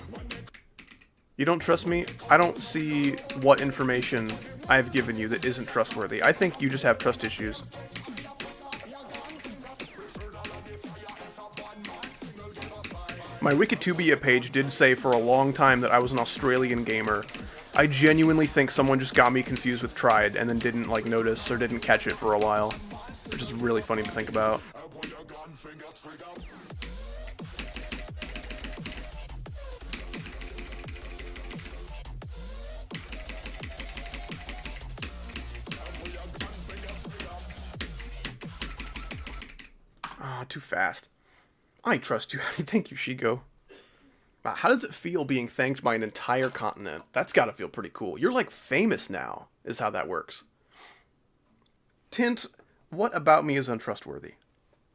You don't trust me? I don't see what information I've given you that isn't trustworthy. I think you just have trust issues. My Wikitubia page did say for a long time that I was an Australian gamer. I genuinely think someone just got me confused with Tried and then didn't like notice or didn't catch it for a while. Which is really funny to think about. God, too fast. I trust you. Thank you, Shigo. Wow, how does it feel being thanked by an entire continent? That's gotta feel pretty cool. You're like famous now, is how that works. Tint, what about me is untrustworthy?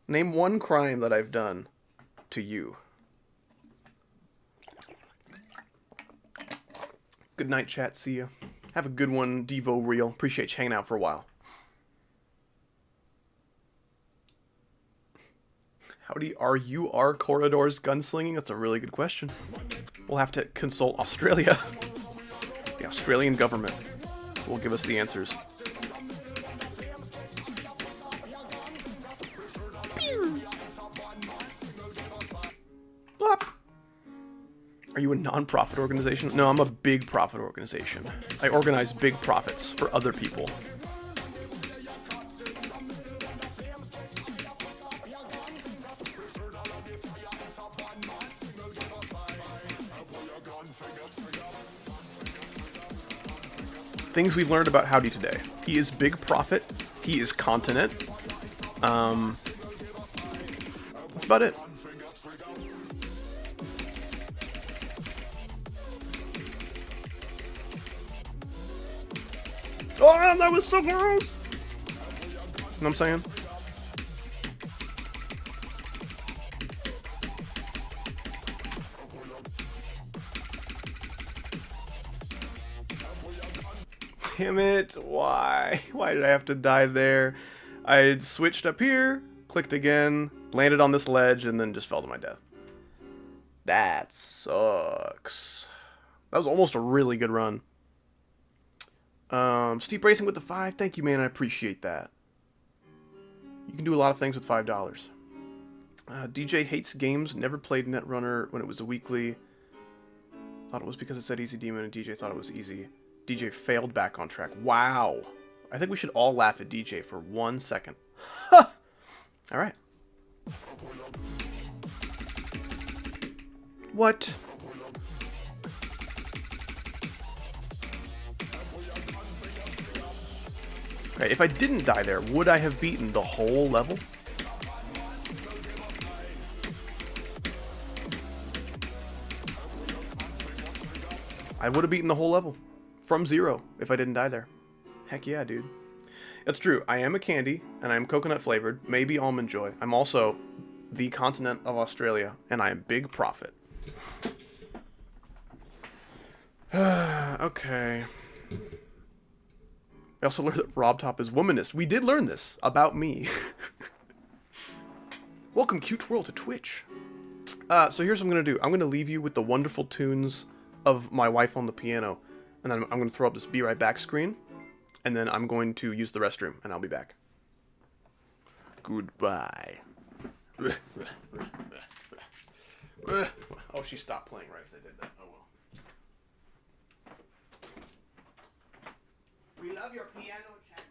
Name one crime that I've done to you. Good night, chat. See ya. Have a good one, Devo Real. Appreciate you hanging out for a while. Howdy, are you our corridors gunslinging? That's a really good question. We'll have to consult Australia. The Australian government will give us the answers. Blop. Are you a non-profit organization? No, I'm a big profit organization. I organize big profits for other people. Things we've learned about Howdy today. He is big profit. He is continent. That's about it. Oh, that was so gross! You know what I'm saying? Damn it, why? Why did I have to die there? I switched up here, clicked again, landed on this ledge, and then just fell to my death. That sucks. That was almost a really good run. Steep Racing with the 5. Thank you, man. I appreciate that. You can do a lot of things with $5. DJ hates games. Never played Netrunner when it was a weekly. Thought it was because it said Easy Demon and DJ thought it was easy. DJ failed back on track. Wow. I think we should all laugh at DJ for 1 second. Alright. What? Okay, if I didn't die there, would I have beaten the whole level? I would have beaten the whole level. From 0, if I didn't die there. Heck yeah, dude. It's true, I am a candy, and I am coconut flavored, maybe almond joy. I'm also the continent of Australia, and I am big profit. Okay. I also learned that Robtop is womanist. We did learn this about me. Welcome, Cute Twirl, to Twitch. So here's what I'm going to do. I'm going to leave you with the wonderful tunes of my wife on the piano. And then I'm going to throw up this be right back screen. And then I'm going to use the restroom, and I'll be back. Goodbye. Oh, she stopped playing right as I did that. Oh, well. We love your piano, Chaco.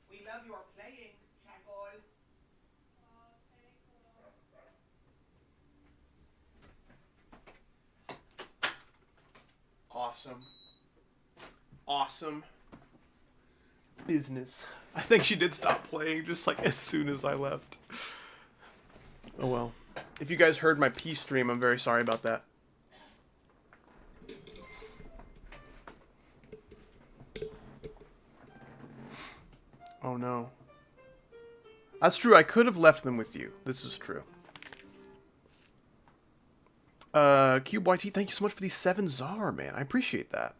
We love your playing, Chaco. Awesome. Awesome business. I think she did stop playing just like as soon as I left. Oh well. If you guys heard my pee stream, I'm very sorry about that. Oh no. That's true. I could have left them with you. This is true. CubeYT, thank you so much for these 7 ZAR, man. I appreciate that.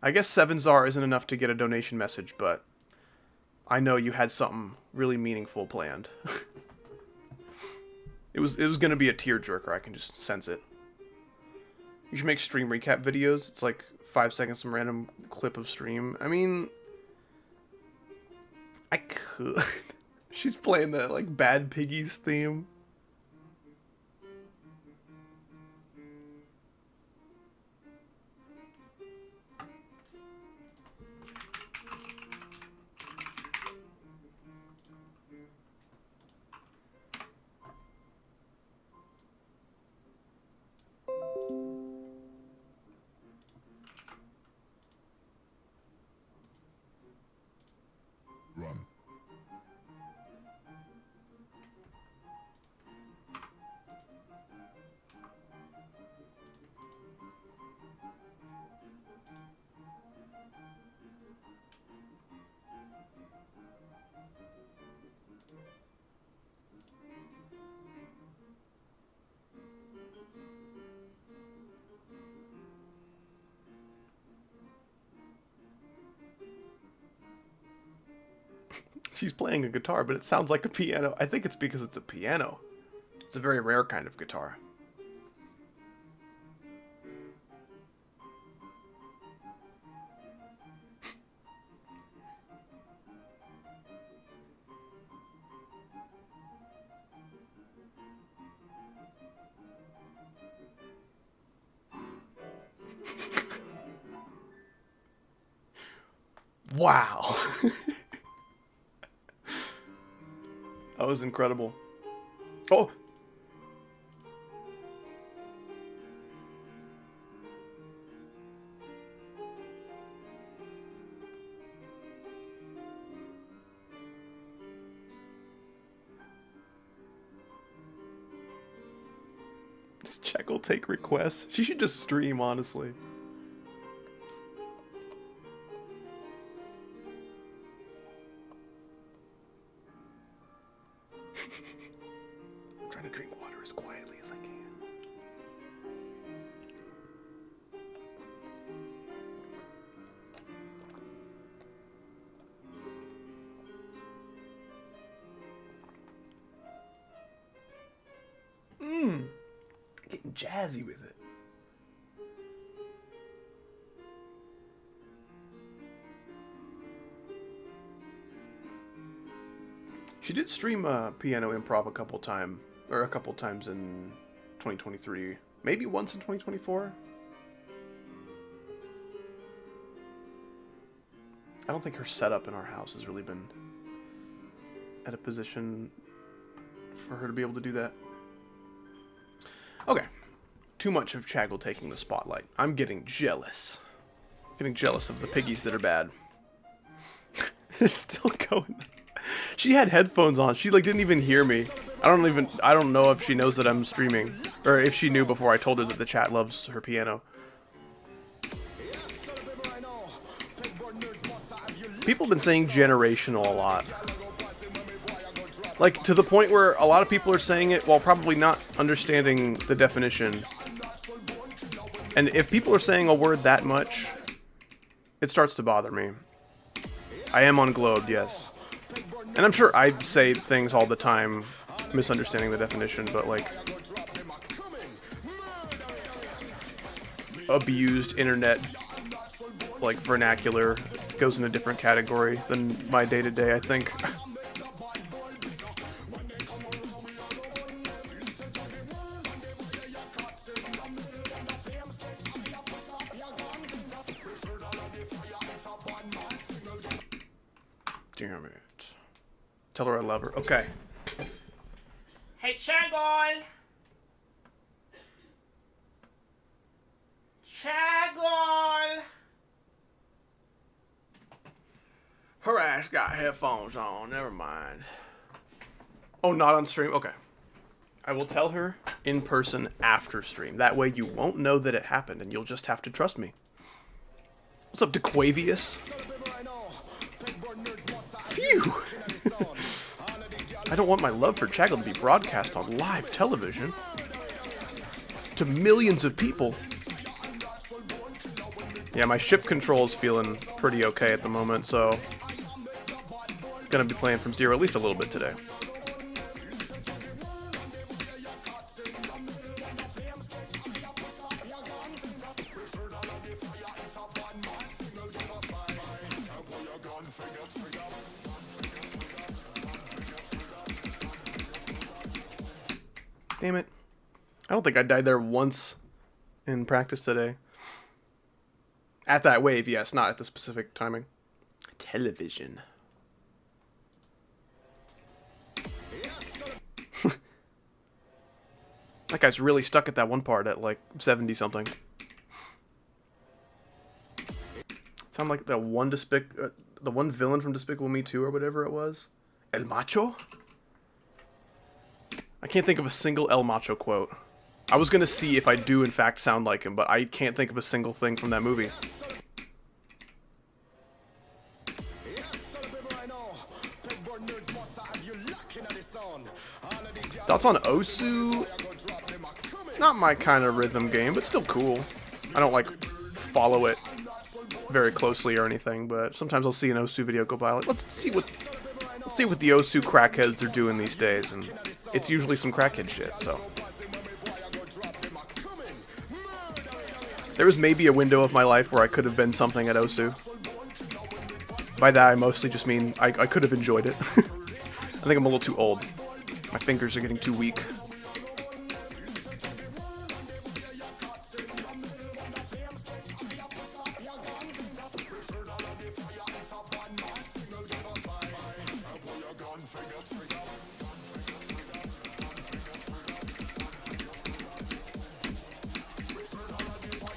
I guess 7 ZAR isn't enough to get a donation message, but I know you had something really meaningful planned. It was gonna be a tearjerker. I can just sense it. You should make stream recap videos. It's like 5 seconds, some random clip of stream. I mean, I could. She's playing that like Bad Piggies theme. Run. She's playing a guitar, but it sounds like a piano. I think it's because it's a piano. It's a very rare kind of guitar. Wow. That was incredible. Oh! This check will take requests. She should just stream, honestly. I'm trying to drink water as quietly as I can. Getting jazzy with it. She did stream piano improv a couple times in 2023. Maybe once in 2024. I don't think her setup in our house has really been at a position for her to be able to do that. Okay. Too much of Chaggle taking the spotlight. I'm getting jealous. Getting jealous of the piggies that are bad. It's still going. She had headphones on. She like didn't even hear me. I don't know if she knows that I'm streaming, or if she knew before I told her that the chat loves her piano. People have been saying generational a lot. Like, to the point where a lot of people are saying it while probably not understanding the definition. And if people are saying a word that much, it starts to bother me. I am on Globe, yes. And I'm sure I say things all the time, misunderstanding the definition, but like... abused internet, like, vernacular goes in a different category than my day-to-day, I think. Damn it. Tell her I love her. Okay. Hey, Chaggle! Chaggle! Her ass got headphones on. Never mind. Oh, not on stream? Okay. I will tell her in person after stream. That way you won't know that it happened and you'll just have to trust me. What's up, DeQuavius? you! I don't want my love for Chagall to be broadcast on live television to millions of people. Yeah, my ship control is feeling pretty okay at the moment, so gonna be playing from zero at least a little bit today. Damn it. I don't think I died there once in practice today. At that wave, yes, not at the specific timing. Television. That guy's really stuck at that one part at like 70 something. Sound like the one villain from Despicable Me 2 or whatever it was. El Macho? I can't think of a single El Macho quote. I was gonna see if I do in fact sound like him, but I can't think of a single thing from that movie. Thoughts on Osu? Not my kind of rhythm game, but still cool. I don't like follow it very closely or anything, but sometimes I'll see an Osu video go by like, let's see what the Osu crackheads are doing these days, and it's usually some crackhead shit, so. There was maybe a window of my life where I could have been something at Osu. By that I mostly just mean I could have enjoyed it. I think I'm a little too old. My fingers are getting too weak.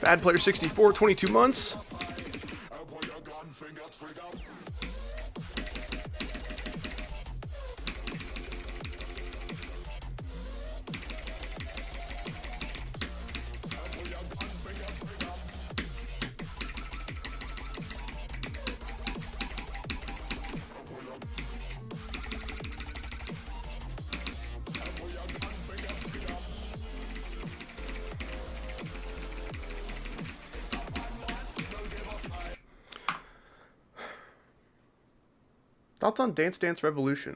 Bad Player 64, 22 months. Thoughts on Dance Dance Revolution?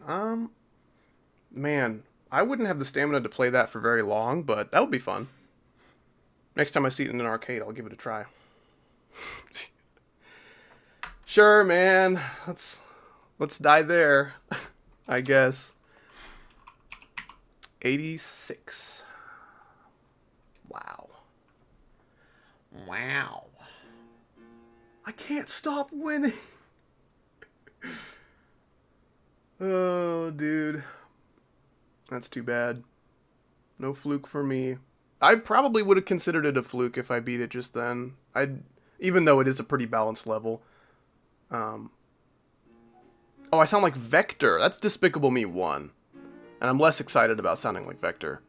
Man, I wouldn't have the stamina to play that for very long, but that would be fun. Next time I see it in an arcade, I'll give it a try. Sure, man. Let's die there, I guess. 86. Wow. Wow. I can't stop winning. Oh, dude. That's too bad. No fluke for me. I probably would have considered it a fluke if I beat it just then. Even though it is a pretty balanced level. Oh, I sound like Vector. That's Despicable Me 1. And I'm less excited about sounding like Vector.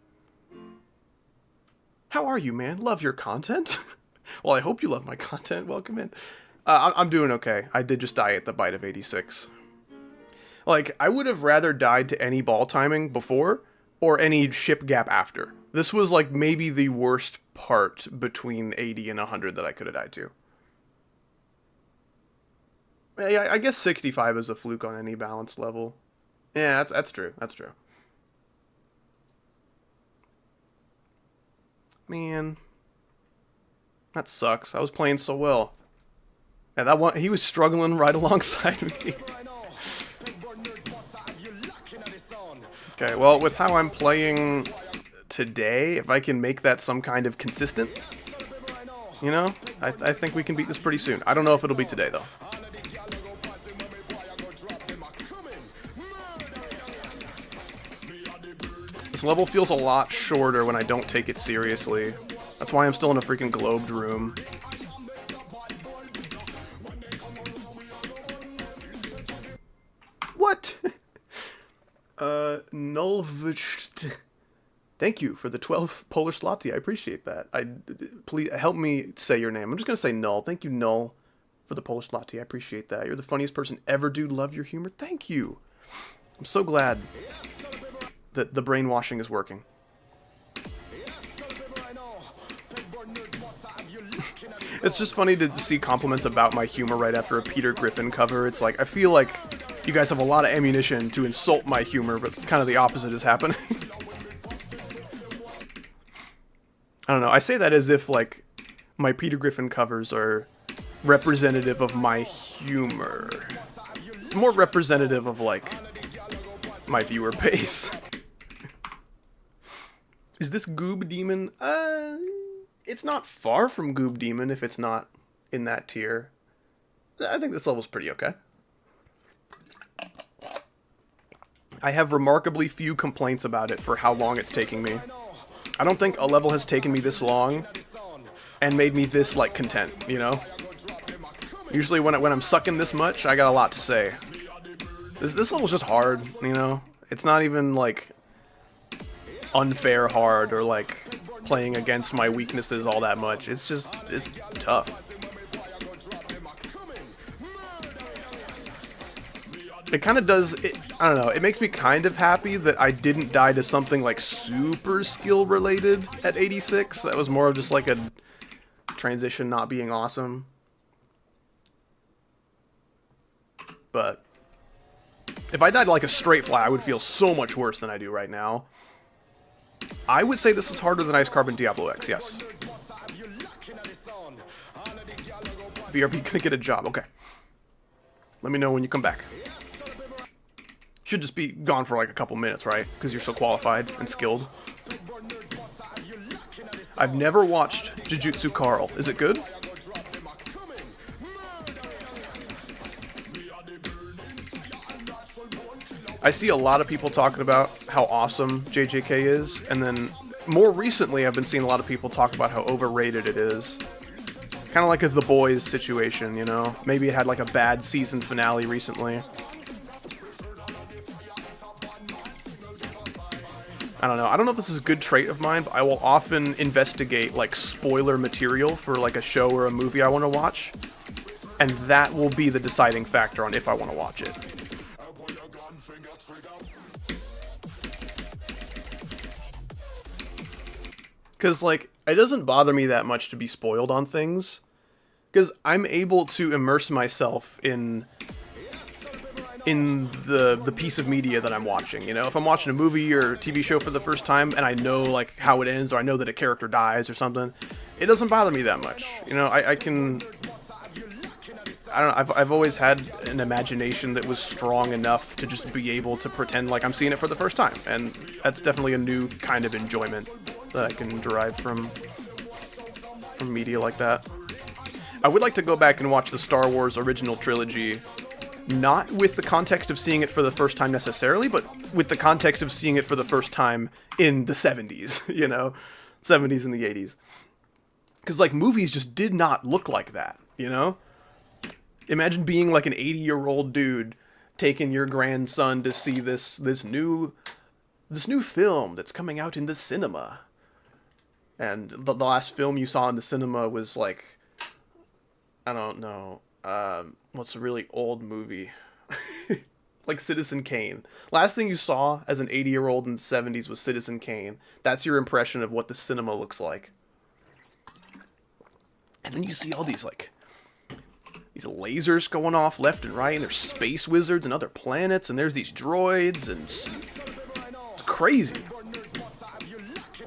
How are you, man? Love your content? Well, I hope you love my content. Welcome in. I'm doing okay. I did just die at the bite of 86. Like, I would have rather died to any ball timing before, or any ship gap after. This was, like, maybe the worst part between 80 and 100 that I could have died to. Yeah, I guess 65 is a fluke on any balanced level. Yeah, that's true. That's true. Man. That sucks. I was playing so well. Yeah, that one, he was struggling right alongside me. Okay, well, with how I'm playing today, if I can make that some kind of consistent, you know, I think we can beat this pretty soon. I don't know if it'll be today, though. This level feels a lot shorter when I don't take it seriously. That's why I'm still in a freaking globed room. What? Nulvist. Thank you for the 12 Polish Zloty. I appreciate that. Please help me say your name. I'm just gonna say Null. Thank you, Null. for the Polish latte. I appreciate that. You're the funniest person ever, dude. Love your humor. Thank you. I'm so glad that the brainwashing is working. It's just funny to see compliments about my humor right after a Peter Griffin cover. It's like, I feel like you guys have a lot of ammunition to insult my humor, but kind of the opposite is happening. I don't know. I say that as if, like, my Peter Griffin covers are representative of my humor. It's more representative of, like, my viewer base. Is this Goob Demon? It's not far from Goob Demon if it's not in that tier. I think this level's pretty okay. I have remarkably few complaints about it for how long it's taking me. I don't think a level has taken me this long and made me this, like, content, you know? Usually when I'm sucking this much, I got a lot to say. This level's just hard, you know? It's not even, like, unfair hard or, like, playing against my weaknesses all that much. It's just, it's tough. It kind of does, I don't know, it makes me kind of happy that I didn't die to something like super skill related at 86. That was more of just like a transition not being awesome. But if I died like a straight fly, I would feel so much worse than I do right now. I would say this is harder than Ice Carbon Diablo X, yes. VRB gonna get a job, okay. Let me know when you come back. Should just be gone for like a couple minutes, right? Because you're so qualified and skilled. I've never watched Jujutsu Carl. Is it good? I see a lot of people talking about how awesome JJK is, and then more recently I've been seeing a lot of people talk about how overrated it is. Kind of like a The Boys situation, you know? Maybe it had like a bad season finale recently. I don't know. I don't know if this is a good trait of mine, but I will often investigate like spoiler material for like a show or a movie I want to watch, and that will be the deciding factor on if I want to watch it. Because, like, it doesn't bother me that much to be spoiled on things, because I'm able to immerse myself in the piece of media that I'm watching, you know? If I'm watching a movie or a TV show for the first time, and I know, like, how it ends, or I know that a character dies or something, it doesn't bother me that much. You know, I don't know, I've always had an imagination that was strong enough to just be able to pretend like I'm seeing it for the first time, and that's definitely a new kind of enjoyment that I can derive from media like that. I would like to go back and watch the Star Wars original trilogy, not with the context of seeing it for the first time necessarily, but with the context of seeing it for the first time in the 70s, you know? 70s and the 80s. Because, like, movies just did not look like that, you know? Imagine being, like, an 80-year-old dude taking your grandson to see this new film that's coming out in the cinema. And the last film you saw in the cinema was, like, I don't know, what's a really old movie? Like Citizen Kane. Last thing you saw as an 80-year-old in the 70s was Citizen Kane. That's your impression of what the cinema looks like. And then you see all these, like, these lasers going off left and right, and there's space wizards and other planets, and there's these droids, and it's crazy.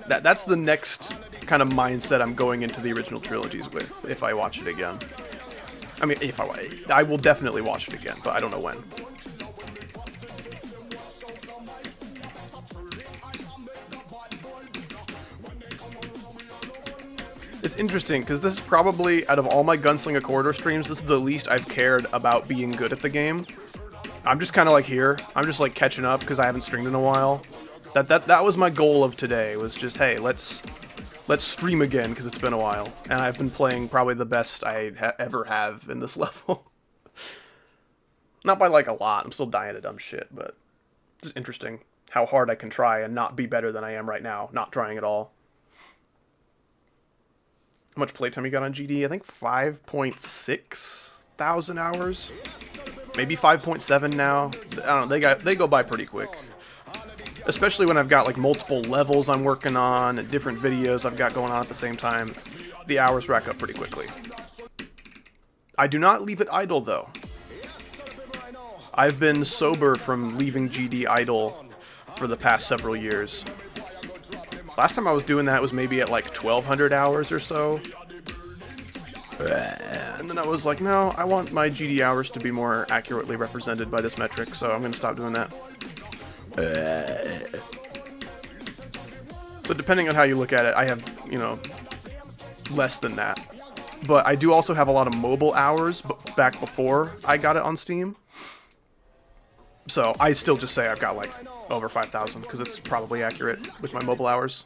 That's the next kind of mindset I'm going into the original trilogies with, if I watch it again. I mean, I will definitely watch it again, but I don't know when. It's interesting, because this is probably, out of all my Gunslinga Corridor streams, this is the least I've cared about being good at the game. I'm just kind of like here. I'm just like catching up, because I haven't streamed in a while. That was my goal of today, was just, hey, let's stream again, because it's been a while. And I've been playing probably the best I ever have in this level. Not by, like, a lot. I'm still dying to dumb shit, but it's just interesting how hard I can try and not be better than I am right now, not trying at all. How much playtime you got on GD? I think 5.6? 5,000 hours, maybe 5.7 now. I don't know. They go by pretty quick, especially when I've got like multiple levels I'm working on and different videos I've got going on at the same time. The hours rack up pretty quickly. I do not leave it idle though. I've been sober from leaving GD idle for the past several years. Last time I was doing that was maybe at like 1,200 hours or so. And then I was like, no, I want my GD hours to be more accurately represented by this metric, so I'm going to stop doing that. So depending on how you look at it, I have, you know, less than that. But I do also have a lot of mobile hours back before I got it on Steam. So I still just say I've got like over 5,000 because it's probably accurate with my mobile hours.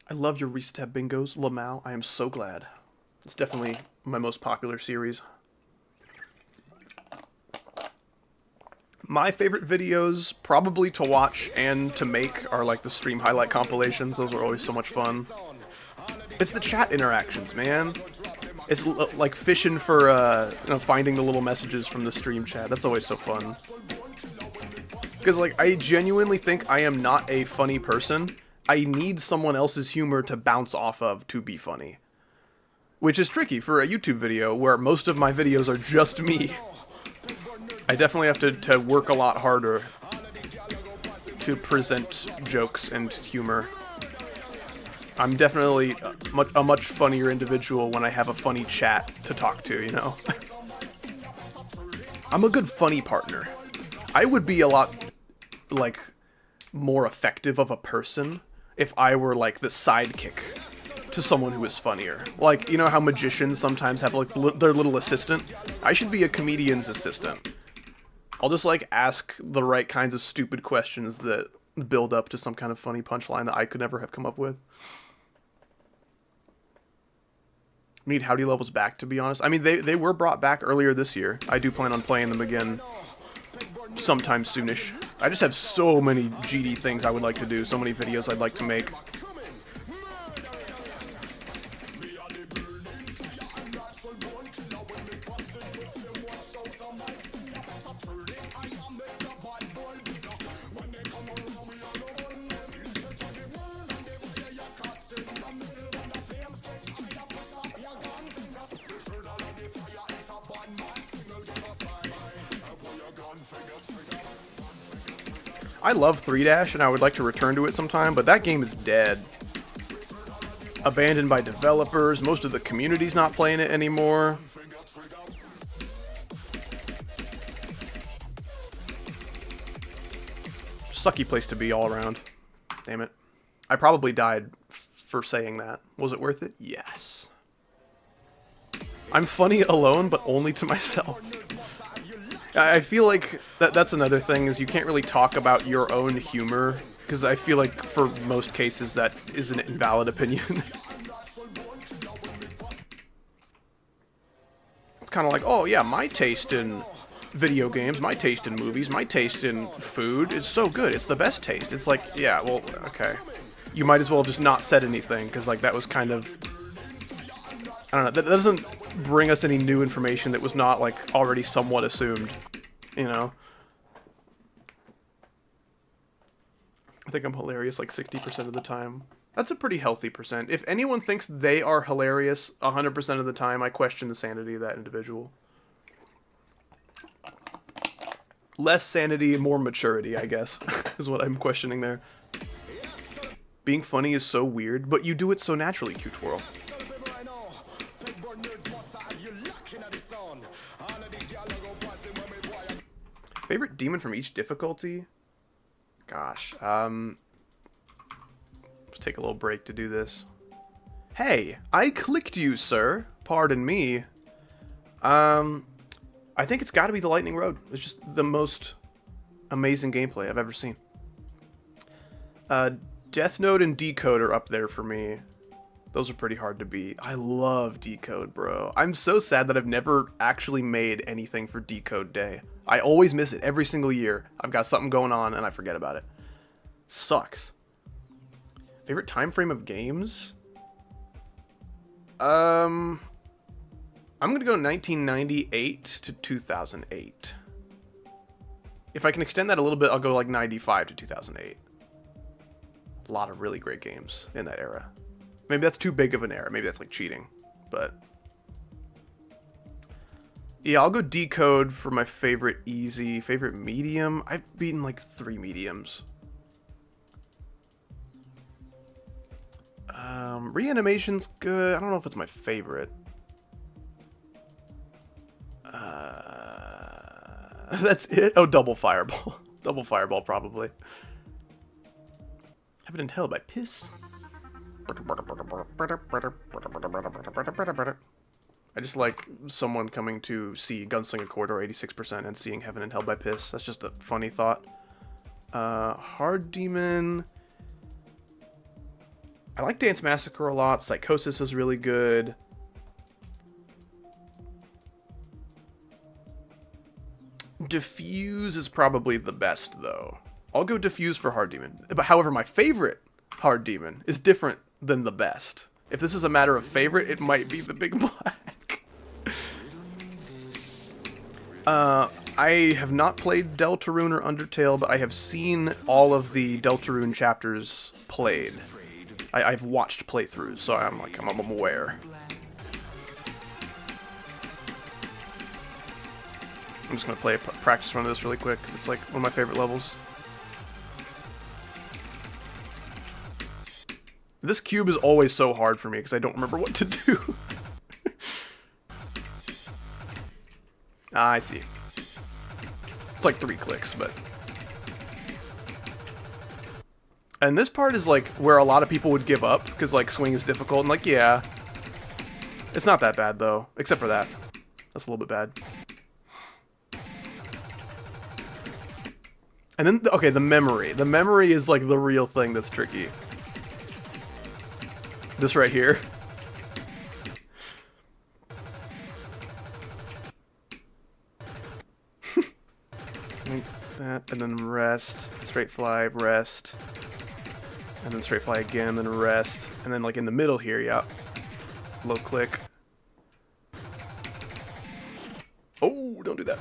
I love your Reset Bingos, lmao. I am so glad. It's definitely my most popular series. My favorite videos, probably to watch and to make, are like the stream highlight compilations. Those are always so much fun. It's the chat interactions, man. It's like fishing for, you know, finding the little messages from the stream chat. That's always so fun. Because, like, I genuinely think I am not a funny person. I need someone else's humor to bounce off of to be funny. Which is tricky for a YouTube video where most of my videos are just me. I definitely have to work a lot harder to present jokes and humor. I'm definitely a much funnier individual when I have a funny chat to talk to, you know? I'm a good funny partner. I would be a lot, like, more effective of a person if I were, like, the sidekick to someone who is funnier. Like, you know how magicians sometimes have, like, their little assistant? I should be a comedian's assistant. I'll just, like, ask the right kinds of stupid questions that build up to some kind of funny punchline that I could never have come up with. Need howdy levels back, to be honest. I mean, they were brought back earlier this year. I do plan on playing them again sometime soonish. I just have so many GD things I would like to do, so many videos I'd like to make. I love 3-Dash, and I would like to return to it sometime, but that game is dead. Abandoned by developers, most of the community's not playing it anymore. Sucky place to be all around. Damn it. I probably died for saying that. Was it worth it? Yes. I'm funny alone, but only to myself. I feel like that's another thing, is you can't really talk about your own humor, because I feel like for most cases that is an invalid opinion. It's kind of like, oh yeah, my taste in video games, my taste in movies, my taste in food is so good, it's the best taste. It's like, yeah, well, okay. You might as well have just not said anything, because like that was kind of, I don't know, that doesn't bring us any new information that was not like already somewhat assumed, you know? I think I'm hilarious like 60% of the time. That's a pretty healthy percent. If anyone thinks they are hilarious 100% of the time, I question the sanity of that individual. Less sanity, more maturity, I guess, is what I'm questioning there. Being funny is so weird, but you do it so naturally, Q-Twirl. Favorite demon from each difficulty? Gosh, let's take a little break to do this. Hey, I clicked you, sir. Pardon me. I think it's got to be the Lightning Road. It's just the most amazing gameplay I've ever seen. Death Note and Decode are up there for me. Those are pretty hard to beat. I love Decode, bro. I'm so sad that I've never actually made anything for Decode Day. I always miss it every single year. I've got something going on and I forget about it. Sucks. Favorite time frame of games? I'm going to go 1998 to 2008. If I can extend that a little bit, I'll go like 95 to 2008. A lot of really great games in that era. Maybe that's too big of an era. Maybe that's like cheating. But yeah, I'll go Decode for my favorite easy. Favorite medium? I've beaten like 3 mediums. Reanimation's good. I don't know if it's my favorite. That's it? Oh, Double Fireball. Double Fireball, probably. Heaven and Hell by Piss. I just like someone coming to see Gunslinger Corridor 86% and seeing Heaven and Hell by Piss. That's just a funny thought. Hard Demon. I like Dance Massacre a lot. Psychosis is really good. Diffuse is probably the best, though. I'll go Diffuse for Hard Demon. But however, my favorite Hard Demon is different than the best. If this is a matter of favorite, it might be the Big Black. I have not played Deltarune or Undertale, but I have seen all of the Deltarune chapters played. I've watched playthroughs, so I'm aware. I'm just gonna play a practice run of this really quick because it's like one of my favorite levels. This cube is always so hard for me because I don't remember what to do. I see. It's like 3 clicks, but... And this part is like where a lot of people would give up because like swing is difficult and like, yeah. It's not that bad though, except for that. That's a little bit bad. And then, okay, the memory. The memory is like the real thing that's tricky. This right here. Like that, and then rest. Straight fly, rest. And then straight fly again, then rest. And then like in the middle here, yeah. Low click. Oh, don't do that.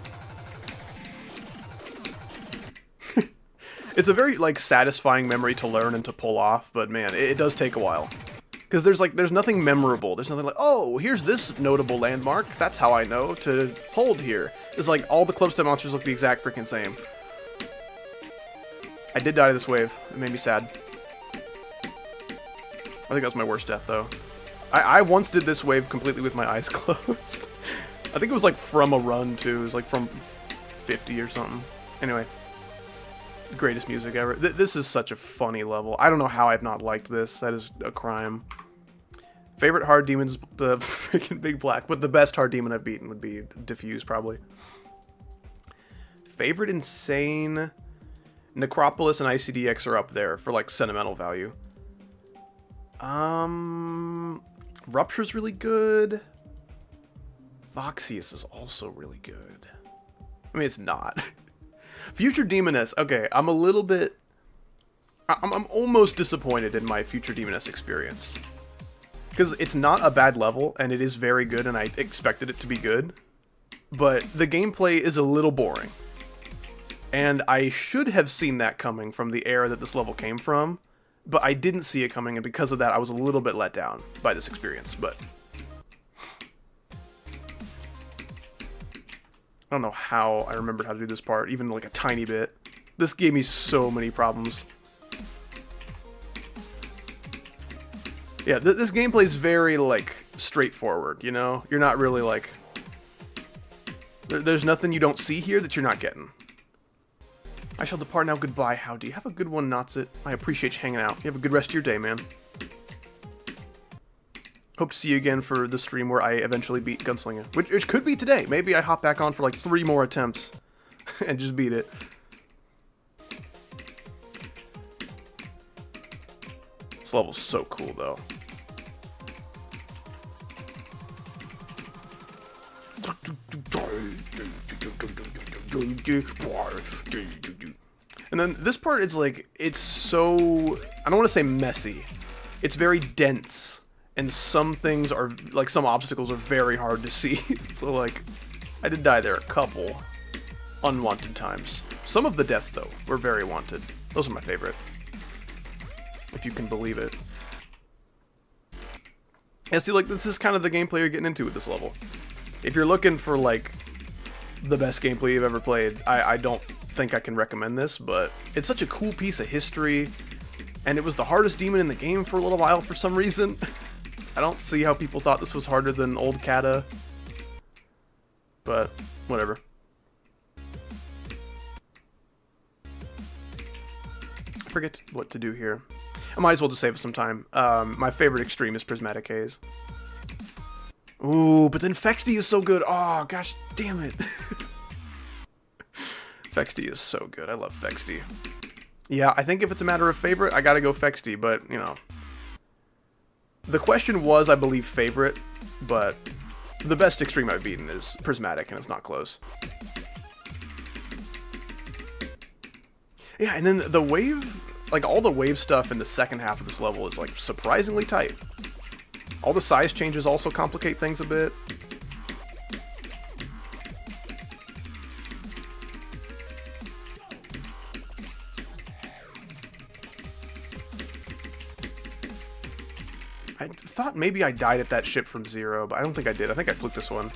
It's a very like satisfying memory to learn and to pull off, but man, it does take a while. Because there's nothing memorable. There's nothing like, oh, here's this notable landmark. That's how I know to hold here. It's like all the clubstep monsters look the exact freaking same. I did die to this wave. It made me sad. I think that was my worst death, though. I once did this wave completely with my eyes closed. I think it was like from a run, too. It was like from 50 or something. Anyway. Greatest music ever. This is such a funny level. I don't know how I've not liked this. That is a crime. Favorite hard demon's the freaking Big Black, but the best hard demon I've beaten would be Diffuse, probably. Favorite insane... Necropolis and ICDX are up there for, like, sentimental value. Rupture's really good. Voxius is also really good. I mean, it's not. Future Demoness. Okay, I'm a little bit... I'm almost disappointed in my Future Demoness experience. Because it's not a bad level, and it is very good, and I expected it to be good. But the gameplay is a little boring. And I should have seen that coming from the era that this level came from. But I didn't see it coming, and because of that, I was a little bit let down by this experience. But I don't know how I remembered how to do this part, even like a tiny bit. This gave me so many problems. Yeah, this gameplay is very, like, straightforward, you know? You're not really, like... There's nothing you don't see here that you're not getting. I shall depart now. Goodbye, Howdy. Have a good one, Notsit. I appreciate you hanging out. You have a good rest of your day, man. Hope to see you again for the stream where I eventually beat Gunslinga. Which could be today. Maybe I hop back on for like 3 more attempts and just beat it. This level's so cool, though. And then this part is like, it's so... I don't want to say messy. It's very dense. and some things are, like, some obstacles are very hard to see. So, like, I did die there a couple unwanted times. Some of the deaths, though, were very wanted. Those are my favorite, if you can believe it. Yeah, see, like, this is kind of the gameplay you're getting into with this level. If you're looking for, like, the best gameplay you've ever played, I don't think I can recommend this, but it's such a cool piece of history, and it was the hardest demon in the game for a little while for some reason. I don't see how people thought this was harder than Old Kata, but whatever. I forget what to do here. I might as well just save us some time. My favorite extreme is Prismatic Haze. Ooh, but then Fexty is so good. Oh, gosh, damn it. Fexty is so good. I love Fexty. Yeah, I think if it's a matter of favorite, I gotta go Fexty, but, you know. The question was, I believe, favorite, but the best extreme I've beaten is Prismatic, and it's not close. Yeah, and then the wave, like, all the wave stuff in the second half of this level is, like, surprisingly tight. All the size changes also complicate things a bit. I thought maybe I died at that ship from zero, but I don't think I did. I think I fluked this one.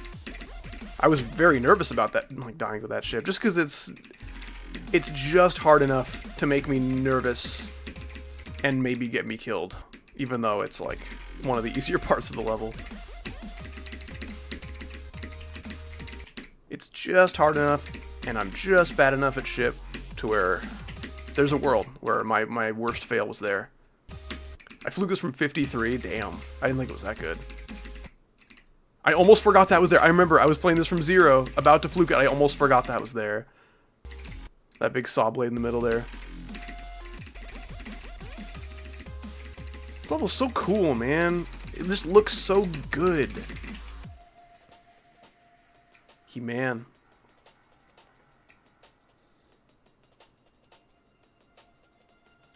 I was very nervous about that, like, dying to that ship, just because it's just hard enough to make me nervous and maybe get me killed, even though it's, like, one of the easier parts of the level. It's just hard enough, and I'm just bad enough at ship to where there's a world where my worst fail was there. I flew this from 53. Damn. I didn't think it was that good. I almost forgot that was there. I remember I was playing this from zero, about to fluke it. I almost forgot that was there. That big saw blade in the middle there. This level's so cool, man. It just looks so good. He-Man.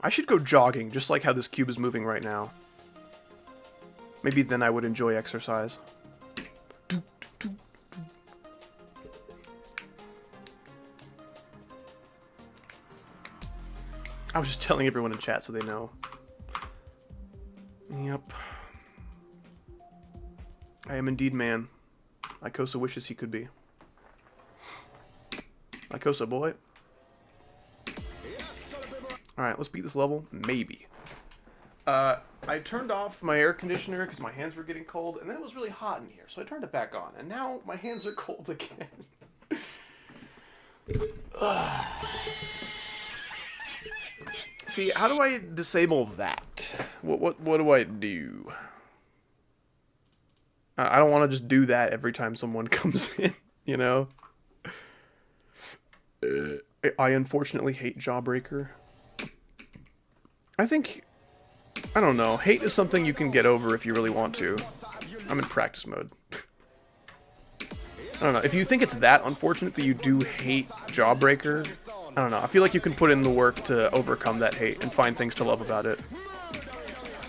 I should go jogging, just like how this cube is moving right now. Maybe then I would enjoy exercise. I was just telling everyone in chat so they know. Yep. I am indeed man. Ikosa wishes he could be. Ikosa boy. Alright, let's beat this level. Maybe. I turned off my air conditioner because my hands were getting cold, and then it was really hot in here, so I turned it back on, and now my hands are cold again. See, how do I disable that? What do I do? I don't want to just do that every time someone comes in, you know? I unfortunately hate Jawbreaker. I think, I don't know, hate is something you can get over if you really want to. I'm in practice mode. I don't know, if you think it's that unfortunate that you do hate Jawbreaker, I don't know, I feel like you can put in the work to overcome that hate and find things to love about it.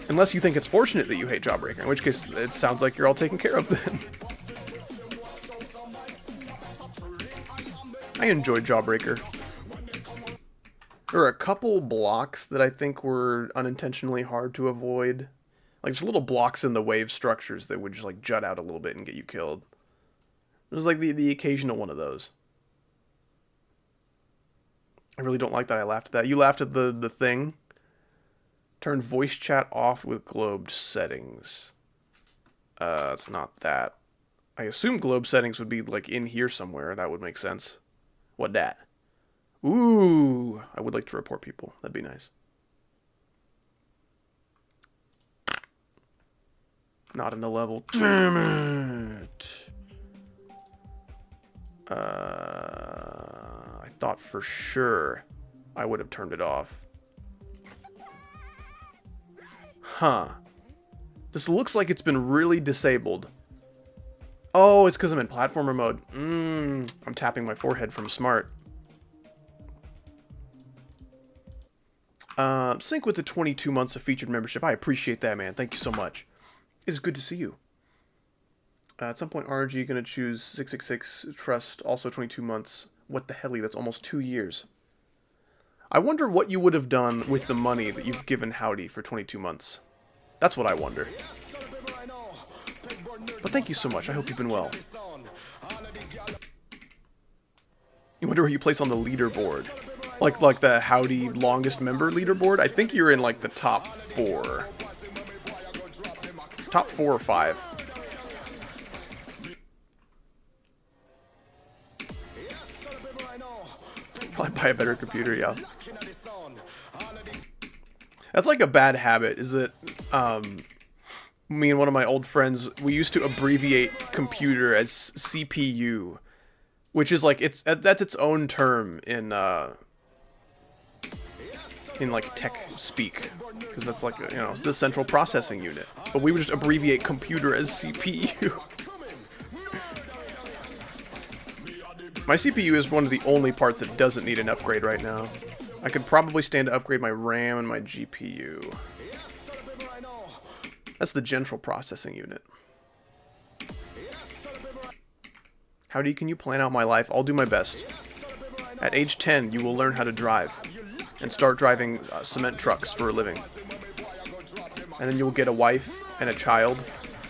Unless you think it's fortunate that you hate Jawbreaker, in which case it sounds like you're all taken care of then. I enjoyed Jawbreaker. There were a couple blocks that I think were unintentionally hard to avoid. Like, there's little blocks in the wave structures that would just, like, jut out a little bit and get you killed. It was like the occasional one of those. I really don't like that I laughed at that. You laughed at the thing? Turn voice chat off with globed settings. It's not that. I assume globe settings would be, like, in here somewhere. That would make sense. What dat? Ooh, I would like to report people. That'd be nice. Not in the level. Damn it. I thought for sure I would have turned it off. Huh. This looks like it's been really disabled. Oh, it's because I'm in platformer mode. I'm tapping my forehead from smart. Sync with the 22 months of featured membership. I appreciate that, man. Thank you so much. It is good to see you. At some point, RNG going to choose 666 Trust, also 22 months. What the helly, that's almost 2 years. I wonder what you would have done with the money that you've given Howdy for 22 months. That's what I wonder. But thank you so much. I hope you've been well. You wonder where you place on the leaderboard. Like the Howdy longest member leaderboard? I think you're in like the top 4. Top 4 or 5. Probably buy a better computer, yeah. That's like a bad habit, is that me and one of my old friends, we used to abbreviate computer as CPU, which is like, that's its own term in like tech speak, because that's like, you know, the central processing unit. But we would just abbreviate computer as CPU. My CPU is one of the only parts that doesn't need an upgrade right now. I could probably stand to upgrade my RAM and my GPU. That's the central processing unit. Howdy, can you plan out my life? I'll do my best. At age 10, you will learn how to drive and start driving cement trucks for a living. And then you'll get a wife and a child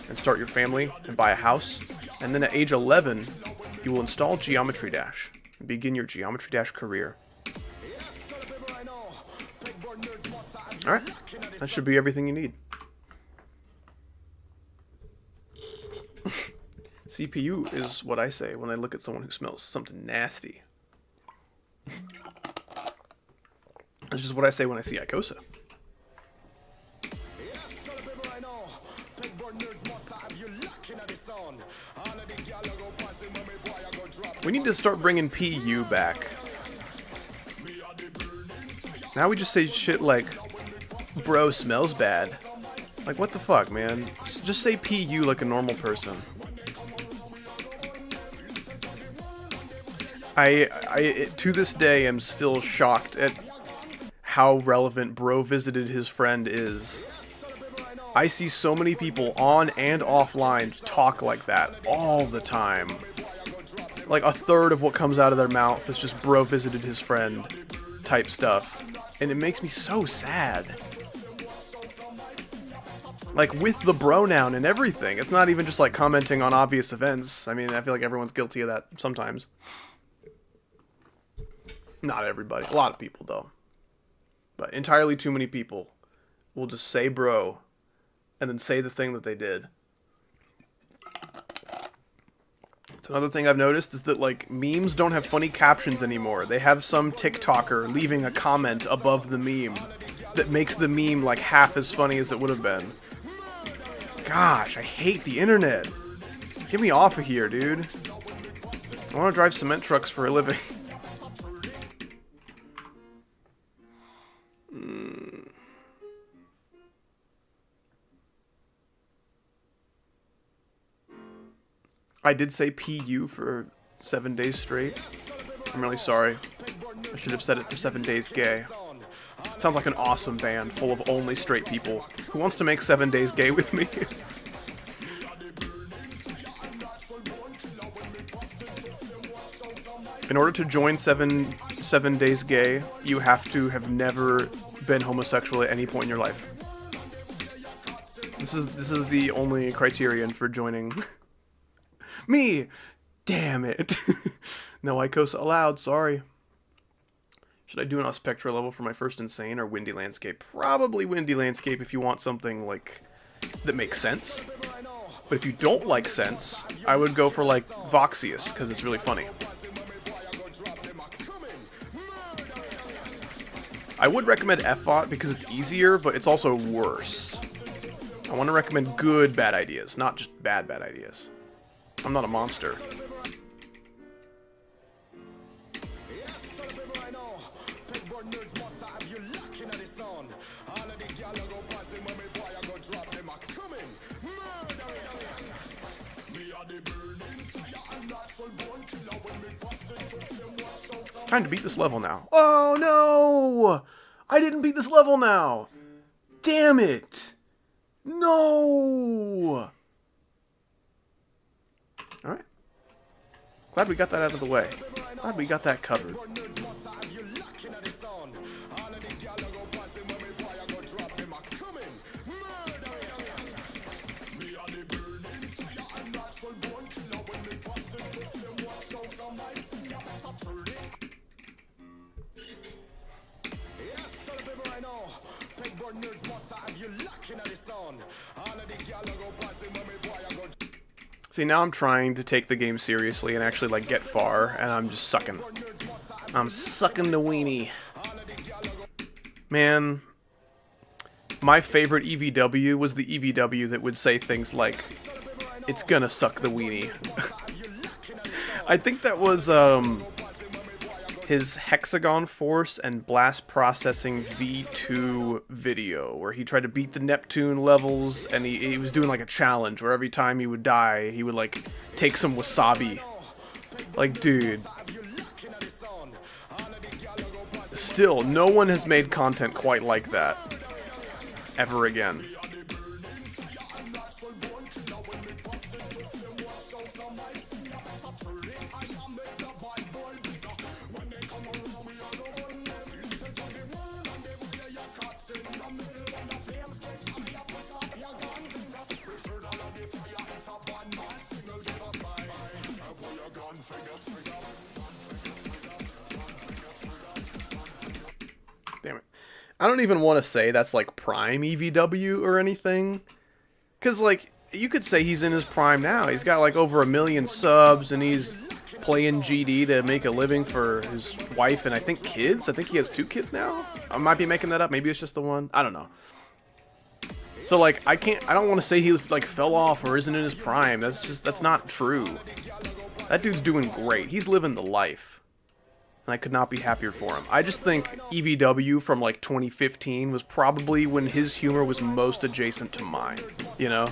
and start your family and buy a house. And then at age 11, you will install Geometry Dash and begin your Geometry Dash career. Alright, that should be everything you need. CPU is what I say when I look at someone who smells something nasty. That's just what I say when I see Icosa. We need to start bringing PU back. Now we just say shit like, bro smells bad. Like, what the fuck, man? Just say PU like a normal person. I to this day am still shocked at how relevant bro visited his friend is. I see so many people on and offline talk like that all the time. Like a third of what comes out of their mouth is just bro visited his friend type stuff. And it makes me so sad. Like with the pronoun and everything. It's not even just like commenting on obvious events. I mean, I feel like everyone's guilty of that sometimes. Not everybody. A lot of people though. But entirely too many people will just say bro and then say the thing that they did. It's another thing I've noticed is that like memes don't have funny captions anymore. They have some TikToker leaving a comment above the meme that makes the meme like half as funny as it would have been. Gosh, I hate the internet. Get me off of here, dude. I want to drive cement trucks for a living. I did say PU for 7 days straight. I'm really sorry. I should have said it for 7 days gay. It sounds like an awesome band full of only straight people. Who wants to make 7 days gay with me? In order to join seven days gay, you have to have never been homosexual at any point in your life. This is the only criterion for joining. Me! Damn it. No Icosa allowed, sorry. Should I do an Spectra level for my first Insane or Windy Landscape? Probably Windy Landscape if you want something, like, that makes sense. But if you don't like sense, I would go for, like, Voxius, because it's really funny. I would recommend FBot because it's easier, but it's also worse. I want to recommend good bad ideas, not just bad ideas. I'm not a monster. It's time to beat this level now. Oh no! I didn't beat this level now! Damn it! No! Alright. Glad we got that out of the way. Glad we got that covered. See, now I'm trying to take the game seriously and actually, like, get far, and I'm just sucking. I'm sucking the weenie. Man, my favorite EVW was the EVW that would say things like, "It's gonna suck the weenie." I think that was, his Hexagon Force and Blast Processing V2 video, where he tried to beat the Neptune levels, and he was doing like a challenge where every time he would die, he would like take some wasabi. Like, dude. Still, no one has made content quite like that ever again. Damn it. I don't even want to say that's like prime EVW or anything. Because, like, you could say he's in his prime now. He's got like over 1 million subs and he's playing GD to make a living for his wife and I think kids. I think he has 2 kids now. I might be making that up. Maybe it's just the one. I don't know. So, like, I don't want to say he, like, fell off or isn't in his prime. That's not true. That dude's doing great. He's living the life. And I could not be happier for him. I just think EVW from, like, 2015 was probably when his humor was most adjacent to mine. You know?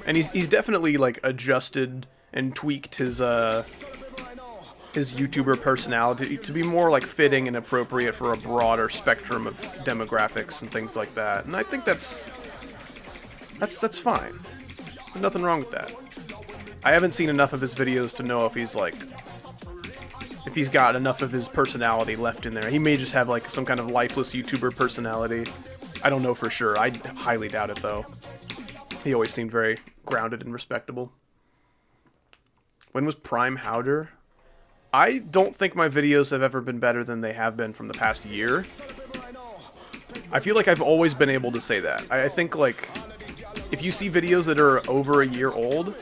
And he's definitely, like, adjusted and tweaked his YouTuber personality to be more, like, fitting and appropriate for a broader spectrum of demographics and things like that. And I think that's fine. There's nothing wrong with that. I haven't seen enough of his videos to know if he's, like, if he's got enough of his personality left in there. He may just have, like, some kind of lifeless YouTuber personality. I don't know for sure. I highly doubt it, though. He always seemed very grounded and respectable. When was Prime Howder? I don't think my videos have ever been better than they have been from the past year. I feel like I've always been able to say that. I think, like, if you see videos that are over a year old,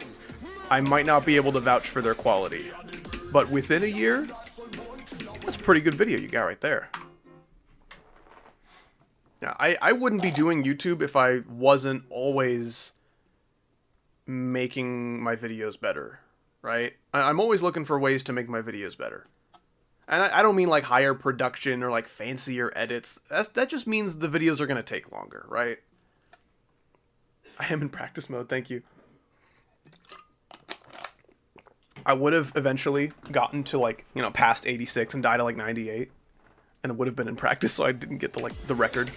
I might not be able to vouch for their quality. But within a year, that's a pretty good video you got right there. Yeah, I wouldn't be doing YouTube if I wasn't always making my videos better, right? I'm always looking for ways to make my videos better. And I don't mean like higher production or like fancier edits. That just means the videos are going to take longer, right? I am in practice mode, thank you. I would have eventually gotten to, like, you know, past 86 and died at like 98. And it would have been in practice, so I didn't get the record.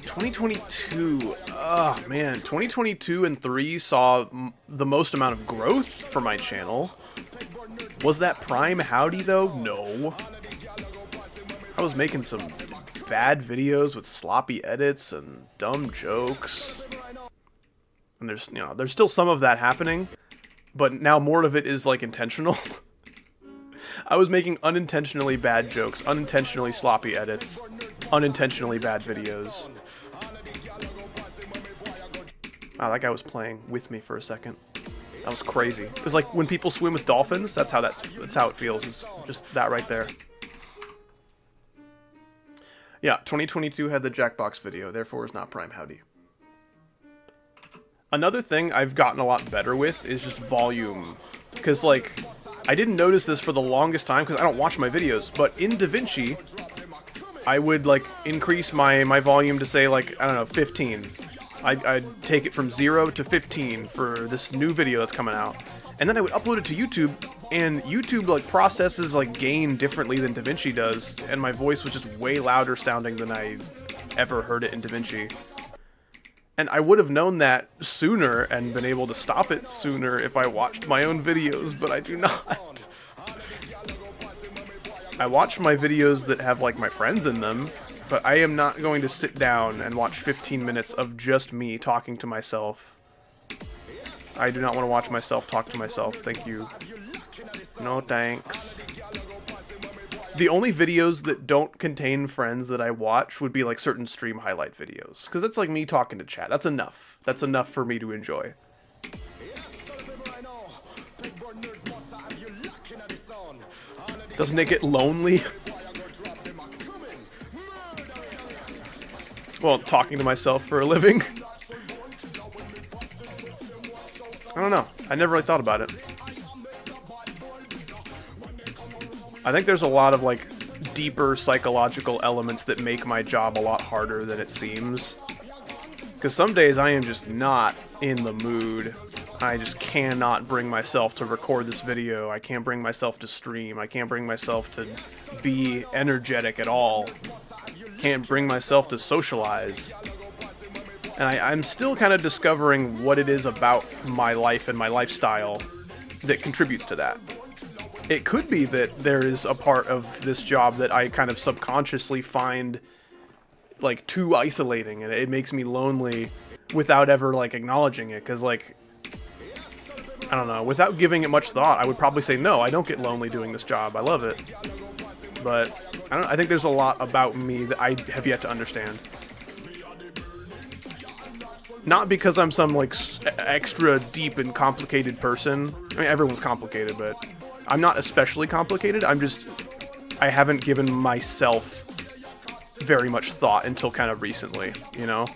2022. Oh, man. 2022 and 3 saw the most amount of growth for my channel. Was that Prime Howdy, though? No. I was making some bad videos with sloppy edits and dumb jokes. And there's, you know, there's still some of that happening, but now more of it is, like, intentional. I was making unintentionally bad jokes, unintentionally sloppy edits, unintentionally bad videos. Wow, that guy was playing with me for a second. That was crazy. It was like when people swim with dolphins, that's how it feels. It's just that right there. Yeah, 2022 had the Jackbox video, therefore is not Prime Howdy. Another thing I've gotten a lot better with is just volume. Because, like, I didn't notice this for the longest time because I don't watch my videos, but in Davinci, I would, like, increase my volume to, say, like, I don't know, 15. I'd take it from 0 to 15 for this new video that's coming out. and then I would upload it to YouTube, and YouTube like processes like gain differently than Davinci does, and my voice was just way louder sounding than I ever heard it in Davinci. And I would have known that sooner and been able to stop it sooner if I watched my own videos, but I do not. I watch my videos that have like my friends in them, but I am not going to sit down and watch 15 minutes of just me talking to myself. I do not want to watch myself talk to myself. Thank you. No thanks. The only videos that don't contain friends that I watch would be like certain stream highlight videos. Because that's like me talking to chat. That's enough. That's enough for me to enjoy. Doesn't it get lonely? Well, talking to myself for a living. I don't know. I never really thought about it. I think there's a lot of, like, deeper psychological elements that make my job a lot harder than it seems. Because some days I am just not in the mood. I just cannot bring myself to record this video. I can't bring myself to stream. I can't bring myself to be energetic at all. Can't bring myself to socialize. And I'm still kind of discovering what it is about my life and my lifestyle that contributes to that. It could be that there is a part of this job that I kind of subconsciously find, like, too isolating, and it makes me lonely without ever, like, acknowledging it, because, like, I don't know, without giving it much thought, I would probably say, no, I don't get lonely doing this job, I love it. But, I think there's a lot about me that I have yet to understand. Not because I'm some, like, extra deep and complicated person. I mean, everyone's complicated, but I'm not especially complicated. I haven't given myself very much thought until kind of recently, you know?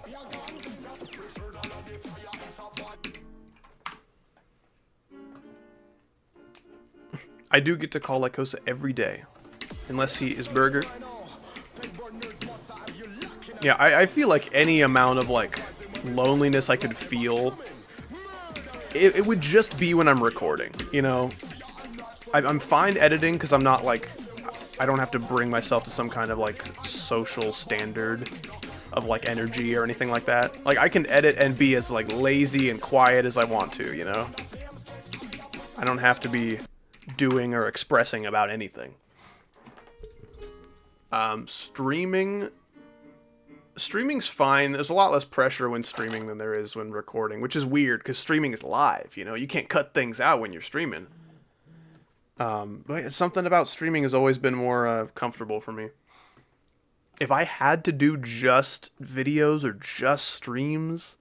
I do get to call Lycosa every day, unless he is Burger. Yeah, I feel like any amount of, like, loneliness I could feel, it would just be when I'm recording, you know? I'm fine editing because I'm not, like, I don't have to bring myself to some kind of, like, social standard of, like, energy or anything like that. Like, I can edit and be as, like, lazy and quiet as I want to, you know? I don't have to be doing or expressing about anything. Streaming's fine. There's a lot less pressure when streaming than there is when recording, which is weird because streaming is live, you know? You can't cut things out when you're streaming. But something about streaming has always been more comfortable for me. If I had to do just videos or just streams,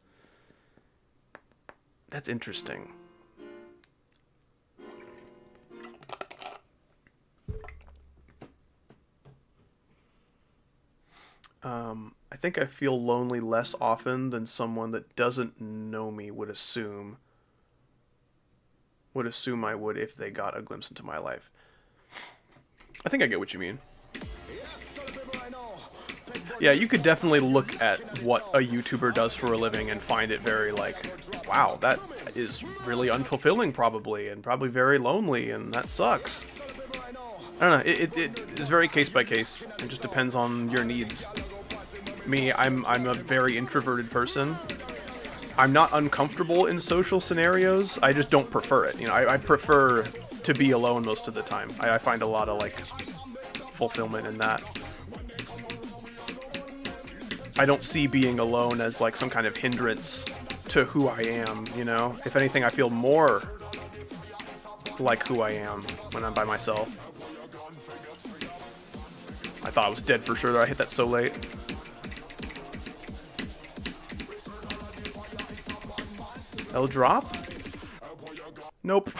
that's interesting. I think I feel lonely less often than someone that doesn't know me would assume I would if they got a glimpse into my life. I think I get what you mean. Yeah, you could definitely look at what a YouTuber does for a living and find it very, like, wow, that is really unfulfilling probably, and probably very lonely, and that sucks. I don't know, it is very case by case. It just depends on your needs. Me, I'm a very introverted person. I'm not uncomfortable in social scenarios, I just don't prefer it. You know, I prefer to be alone most of the time. I find a lot of, like, fulfillment in that. I don't see being alone as, like, some kind of hindrance to who I am, you know? If anything, I feel more like who I am when I'm by myself. I thought I was dead for sure, I hit that so late. L drop? Nope.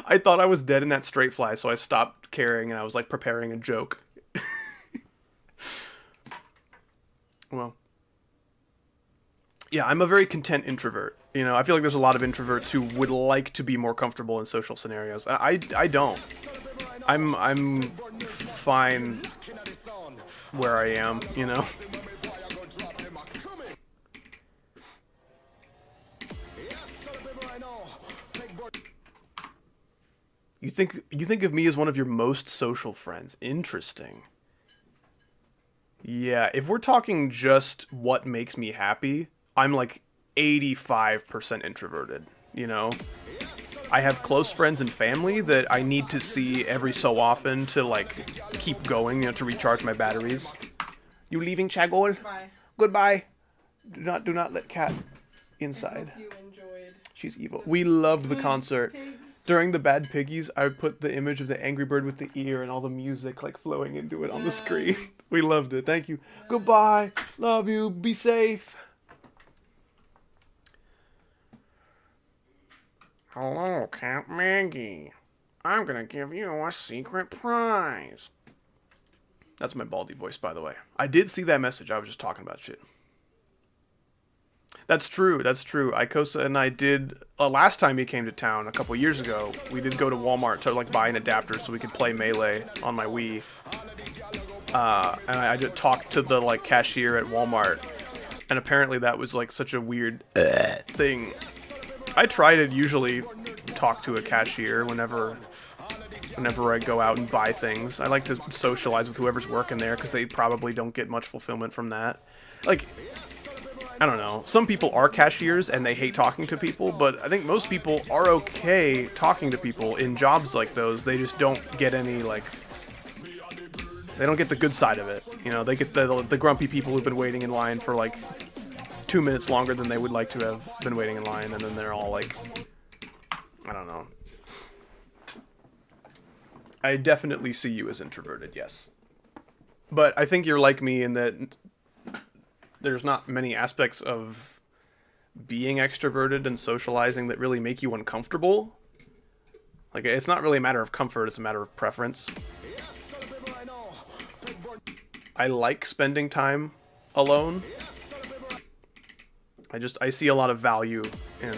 I thought I was dead in that straight fly, so I stopped caring and I was, like, preparing a joke. Well. Yeah, I'm a very content introvert. You know, I feel like there's a lot of introverts who would like to be more comfortable in social scenarios. I don't. I'm fine where I am, you know? You think of me as one of your most social friends. Interesting. Yeah, if we're talking just what makes me happy, I'm like 85% introverted, you know? I have close friends and family that I need to see every so often to, like, keep going, you know, to recharge my batteries. You leaving, Chagol? Bye. Goodbye. Do not let Cat inside. I hope you enjoyed. She's evil. We loved the concert. Pigs. During the Bad Piggies, I put the image of the Angry Bird with the ear and all the music, like, flowing into it on the screen. We loved it. Thank you. Goodbye. Love you. Be safe. Hello, Cat Maggie. I'm gonna give you a secret prize. That's my Baldy voice, by the way. I did see that message. I was just talking about shit. That's true. That's true. Ikosa and I did, last time he came to town, a couple years ago, we did go to Walmart to, like, buy an adapter so we could play Melee on my Wii. And I just talked to the, like, cashier at Walmart. And apparently that was, like, such a weird thing. I try to usually talk to a cashier whenever I go out and buy things. I like to socialize with whoever's working there because they probably don't get much fulfillment from that. Like, I don't know. Some people are cashiers and they hate talking to people, but I think most people are okay talking to people in jobs like those. They just don't get any, like, they don't get the good side of it. You know, they get the grumpy people who've been waiting in line for, like, 2 minutes longer than they would like to have been waiting in line, and then they're all like, I don't know. I definitely see you as introverted, yes. But I think you're like me in that there's not many aspects of being extroverted and socializing that really make you uncomfortable. Like, it's not really a matter of comfort, it's a matter of preference. I like spending time alone. I see a lot of value in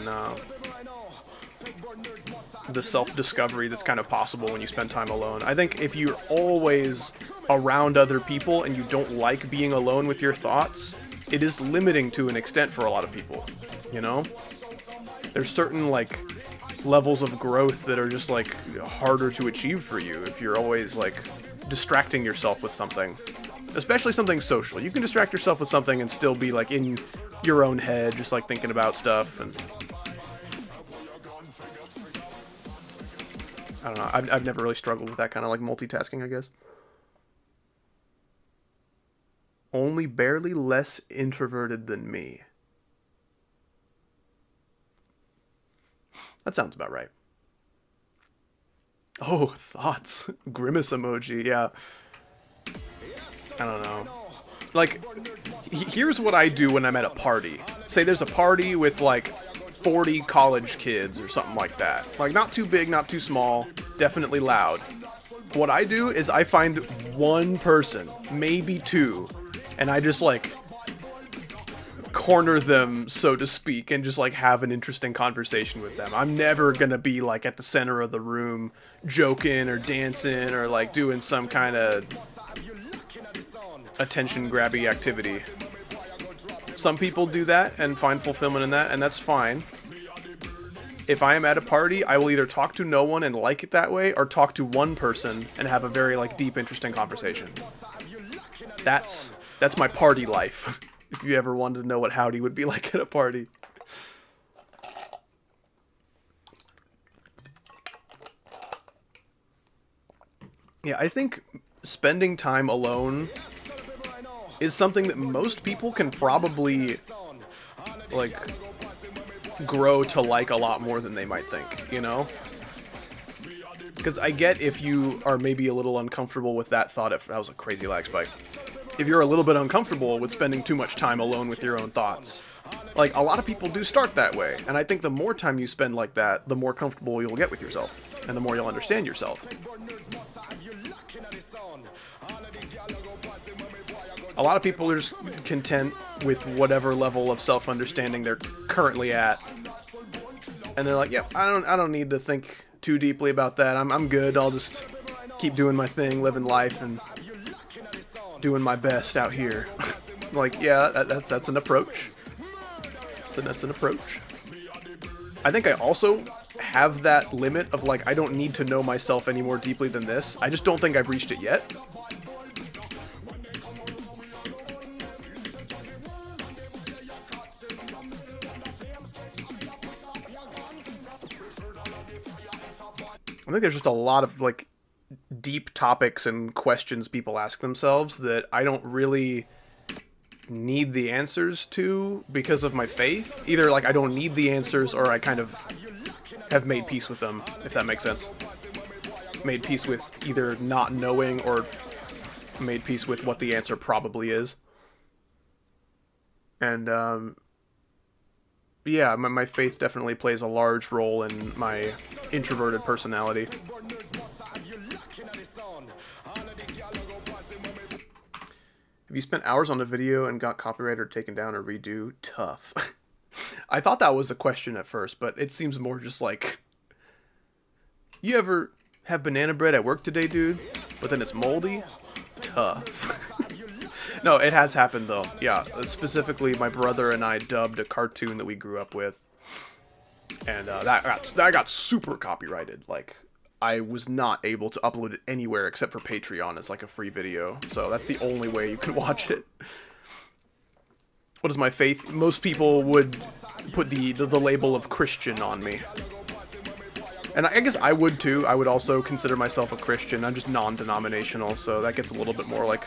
the self-discovery that's kind of possible when you spend time alone. I think if you're always around other people and you don't like being alone with your thoughts, it is limiting to an extent for a lot of people, you know? There's certain, like, levels of growth that are just, like, harder to achieve for you if you're always, like, distracting yourself with something. Especially something social. You can distract yourself with something and still be, like, in your own head, just, like, thinking about stuff. And I don't know. I've never really struggled with that kind of, like, multitasking, I guess. Only barely less introverted than me. That sounds about right. Oh, thoughts. Grimace emoji, yeah. I don't know. Like, here's what I do when I'm at a party. Say there's a party with, like, 40 college kids or something like that. Like, not too big, not too small, definitely loud. What I do is I find one person, maybe two, and I just, like, corner them, so to speak, and just, like, have an interesting conversation with them. I'm never gonna be, like, at the center of the room joking or dancing or, like, doing some kind of attention-grabby activity. Some people do that and find fulfillment in that, and that's fine. If I am at a party, I will either talk to no one and like it that way, or talk to one person and have a very, like, deep, interesting conversation. That's my party life. If you ever wanted to know what howdy would be like at a party. Yeah, I think spending time alone is something that most people can probably, like, grow to like a lot more than they might think, you know? Because I get if you are maybe a little uncomfortable with that thought. If that was a crazy lag spike. If you're a little bit uncomfortable with spending too much time alone with your own thoughts. Like, a lot of people do start that way. And I think the more time you spend like that, the more comfortable you'll get with yourself. And the more you'll understand yourself. A lot of people are just content with whatever level of self-understanding they're currently at. And they're like, yep, I don't need to think too deeply about that. I'm good. I'll just keep doing my thing, living life, and doing my best out here. Like, yeah, that's an approach. So that's an approach. I think I also have that limit of like, I don't need to know myself any more deeply than this. I just don't think I've reached it yet. I think there's just a lot of like deep topics and questions people ask themselves that I don't really need the answers to because of my faith. Either like I don't need the answers, or I kind of have made peace with them, if that makes sense. Made peace with either not knowing, or made peace with what the answer probably is. And yeah, my faith definitely plays a large role in my introverted personality. Have you spent hours on a video and got copyrighted or taken down or redo? Tough. I thought that was a question at first, but it seems more just like, you ever have banana bread at work today, dude? But then it's moldy? Tough. No, it has happened though. Yeah, specifically my brother and I dubbed a cartoon that we grew up with. And that got super copyrighted. Like, I was not able to upload it anywhere except for Patreon as like a free video. So that's the only way you can watch it. What is my faith? Most people would put the label of Christian on me. And I guess I would too. I would also consider myself a Christian. I'm just non-denominational, so that gets a little bit more like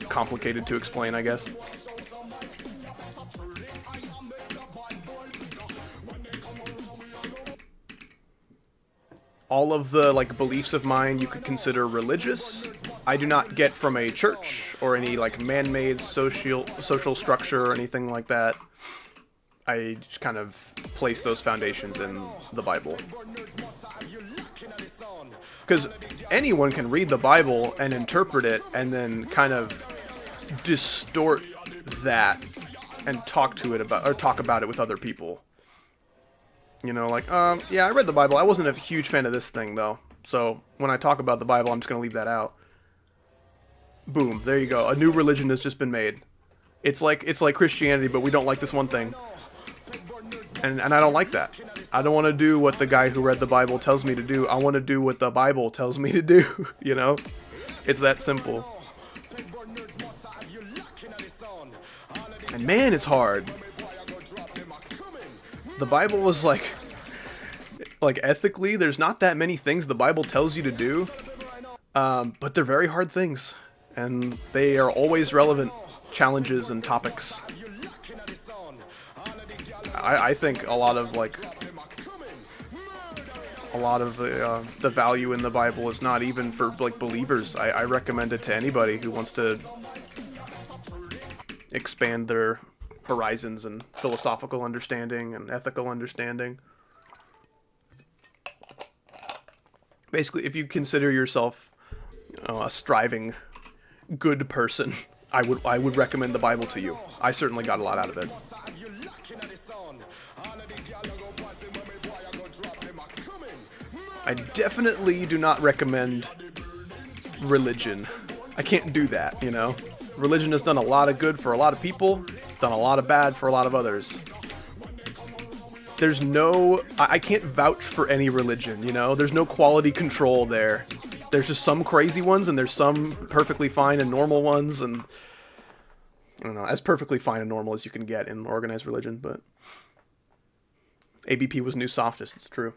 complicated to explain, I guess. All of the like beliefs of mine you could consider religious. I do not get from a church or any like man-made social structure or anything like that. I just kind of place those foundations in the Bible. Because anyone can read the Bible and interpret it and then kind of distort that and talk about it with other people. You know, like, yeah, I read the Bible. I wasn't a huge fan of this thing, though. So when I talk about the Bible, I'm just going to leave that out. Boom, there you go. A new religion has just been made. It's like Christianity, but we don't like this one thing. And I don't like that. I don't want to do what the guy who read the Bible tells me to do. I want to do what the Bible tells me to do, you know? It's that simple. And man, it's hard. The Bible is like ethically, there's not that many things the Bible tells you to do, but they're very hard things, and they are always relevant challenges and topics. I think a lot of the value in the Bible is not even for like believers. I recommend it to anybody who wants to expand their horizons and philosophical understanding and ethical understanding. Basically, if you consider yourself, a striving good person, I would recommend the Bible to you. I certainly got a lot out of it. I definitely do not recommend religion. I can't do that, you know? Religion has done a lot of good for a lot of people. It's done a lot of bad for a lot of others. There's no... I can't vouch for any religion, you know? There's no quality control there. There's just some crazy ones, and there's some perfectly fine and normal ones, and... I don't know, as perfectly fine and normal as you can get in organized religion, but... ABP was new softest, it's true.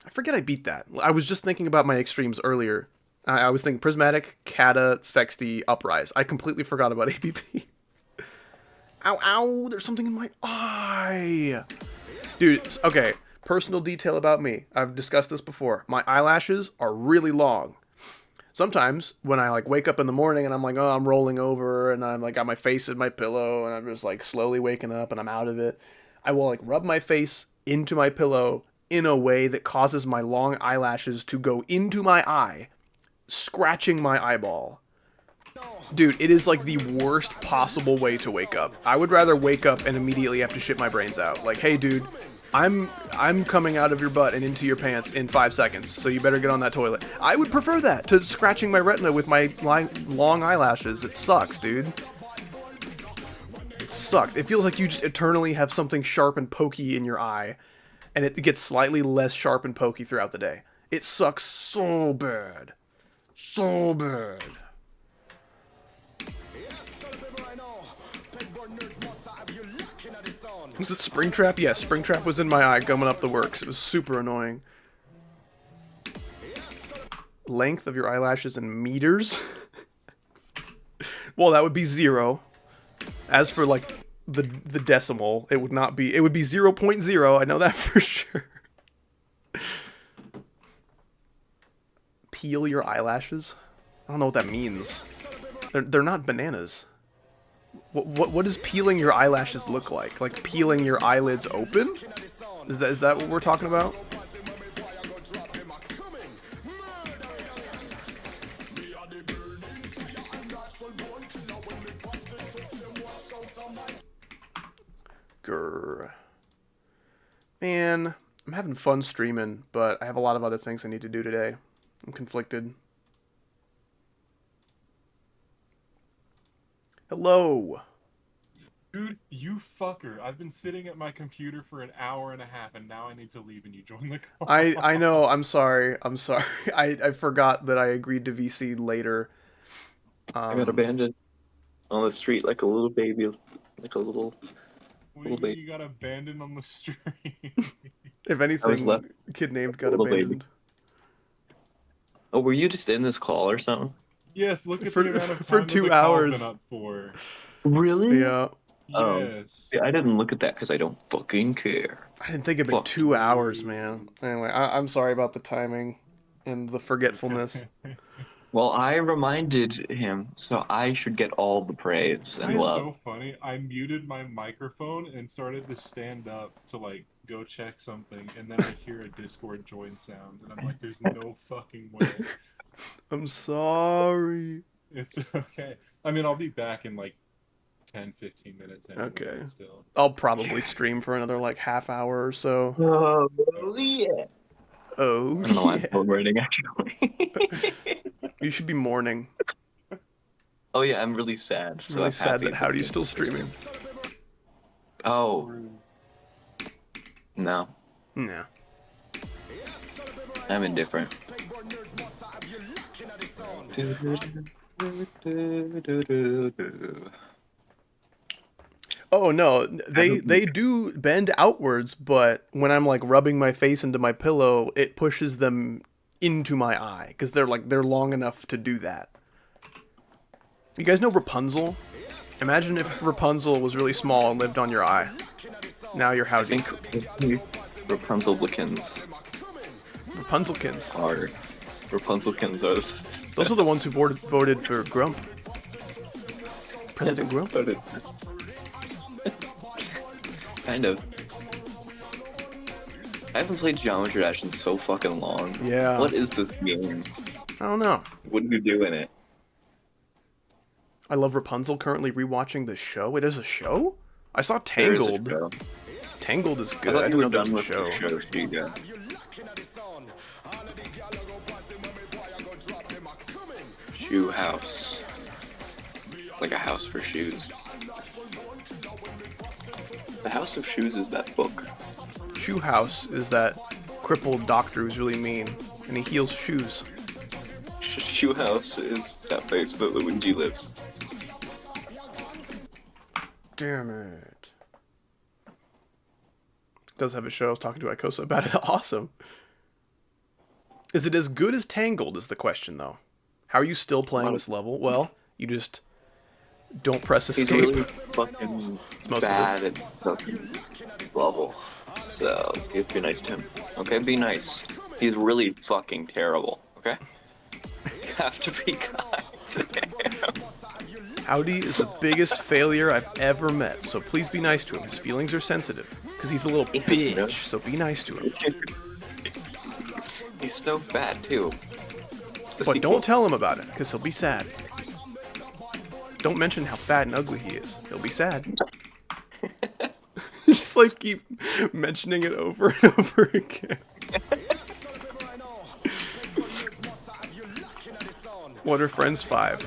I forget I beat that. I was just thinking about my extremes earlier. I was thinking Prismatic, Kata, Fexty, Uprise. I completely forgot about ABP. Ow, ow, there's something in my eye. Dude, okay, personal detail about me. I've discussed this before. My eyelashes are really long. Sometimes when I like wake up in the morning and I'm like, oh, I'm rolling over and I'm like got my face in my pillow and I'm just like slowly waking up and I'm out of it, I will like rub my face into my pillow in a way that causes my long eyelashes to go into my eye, scratching my eyeball. Dude, it is like the worst possible way to wake up. I would rather wake up and immediately have to shit my brains out. Like, hey dude, I'm coming out of your butt and into your pants in 5 seconds, so you better get on that toilet. I would prefer that to scratching my retina with my long eyelashes. It sucks, dude. It sucks. It feels like you just eternally have something sharp and pokey in your eye. and it gets slightly less sharp and pokey throughout the day. It sucks so bad. So bad. Was it Springtrap? Yes, Springtrap was in my eye gumming up the works. It was super annoying. Length of your eyelashes in meters? Well, that would be 0. As for, like, the decimal, it would not be... It would be 0.0, I know that for sure. Peel your eyelashes? I don't know what that means. They're not bananas. What does peeling your eyelashes look like? Like peeling your eyelids open? Is that what we're talking about? Grr. Man, I'm having fun streaming, but I have a lot of other things I need to do today. I'm conflicted. Hello. Dude, you fucker. I've been sitting at my computer for an hour and a half, and now I need to leave, and you join the call. I know. I'm sorry. I'm sorry. I forgot that I agreed to VC later. I got abandoned on the street like a little baby, like a little baby. You got abandoned on the street. If anything, a kid named got abandoned. Baby. Oh, were you just in this call or something? Yes, look at For- the amount of time for that 2 the call's hours. been up for. Really? Yeah. Yes. I didn't look at that because I don't fucking care. I didn't think it'd been Fuck 2 hours, man. Anyway, I'm sorry about the timing and the forgetfulness. Well, I reminded him, so I should get all the praise and It's love. so funny. I muted my microphone and started to stand up to like go check something, and then I hear a Discord join sound, and I'm like, "There's no fucking way." I'm sorry. It's okay. I mean, I'll be back in like 10, 15 minutes anyway. Okay. Still. I'll probably stream for another like half hour or so. Oh, yeah. Oh, I don't know why I'm yeah. celebrating, actually. You should be mourning. Oh, yeah, I'm really sad. So I'm really I'm sad happy that Howdy's it's still streaming. Oh, no. Yeah. I'm indifferent. Oh no, they do bend outwards, but when I'm like rubbing my face into my pillow, it pushes them into my eye because they're long enough to do that. You guys know Rapunzel? Imagine if Rapunzel was really small and lived on your eye. Now you're I Howdy. think Rapunzelkins Rapunzelkins. are Those are the ones who voted for Grump. President Grump? Kind of. I haven't played Geometry Dash in so fucking long. Yeah. What is this game? I don't know. What do you do in it? I love Rapunzel. Currently rewatching the show. Wait, there's a show? I saw There is a Tangled. show. Tangled is I good. thought I you didn't were know there done was with a the show. show, Stiga. Shoe House. It's like a house for shoes. The House of Shoes is that book. Shoe House is that crippled doctor who's really mean, and he heals shoes. Shoe House is that place that Luigi lives. Damn it. Does have a show. I was talking to Ikosa about it. Awesome. Is it as good as Tangled is the question, though. How are you still playing this level? Well, you just don't press He's escape. really fucking most of it. bad at fucking level. So, you have to be nice to him. Okay, be nice. He's really fucking terrible, okay? You have to be kind to him. Howdy is the biggest failure I've ever met, so please be nice to him. His feelings are sensitive, because he's a little Yes, bitch, no. so be nice to him. He's so fat, too. But don't tell him about it, because he'll be sad. Don't mention how fat and ugly he is. He'll be sad. Just like keep mentioning it over and over again. What are Friends 5?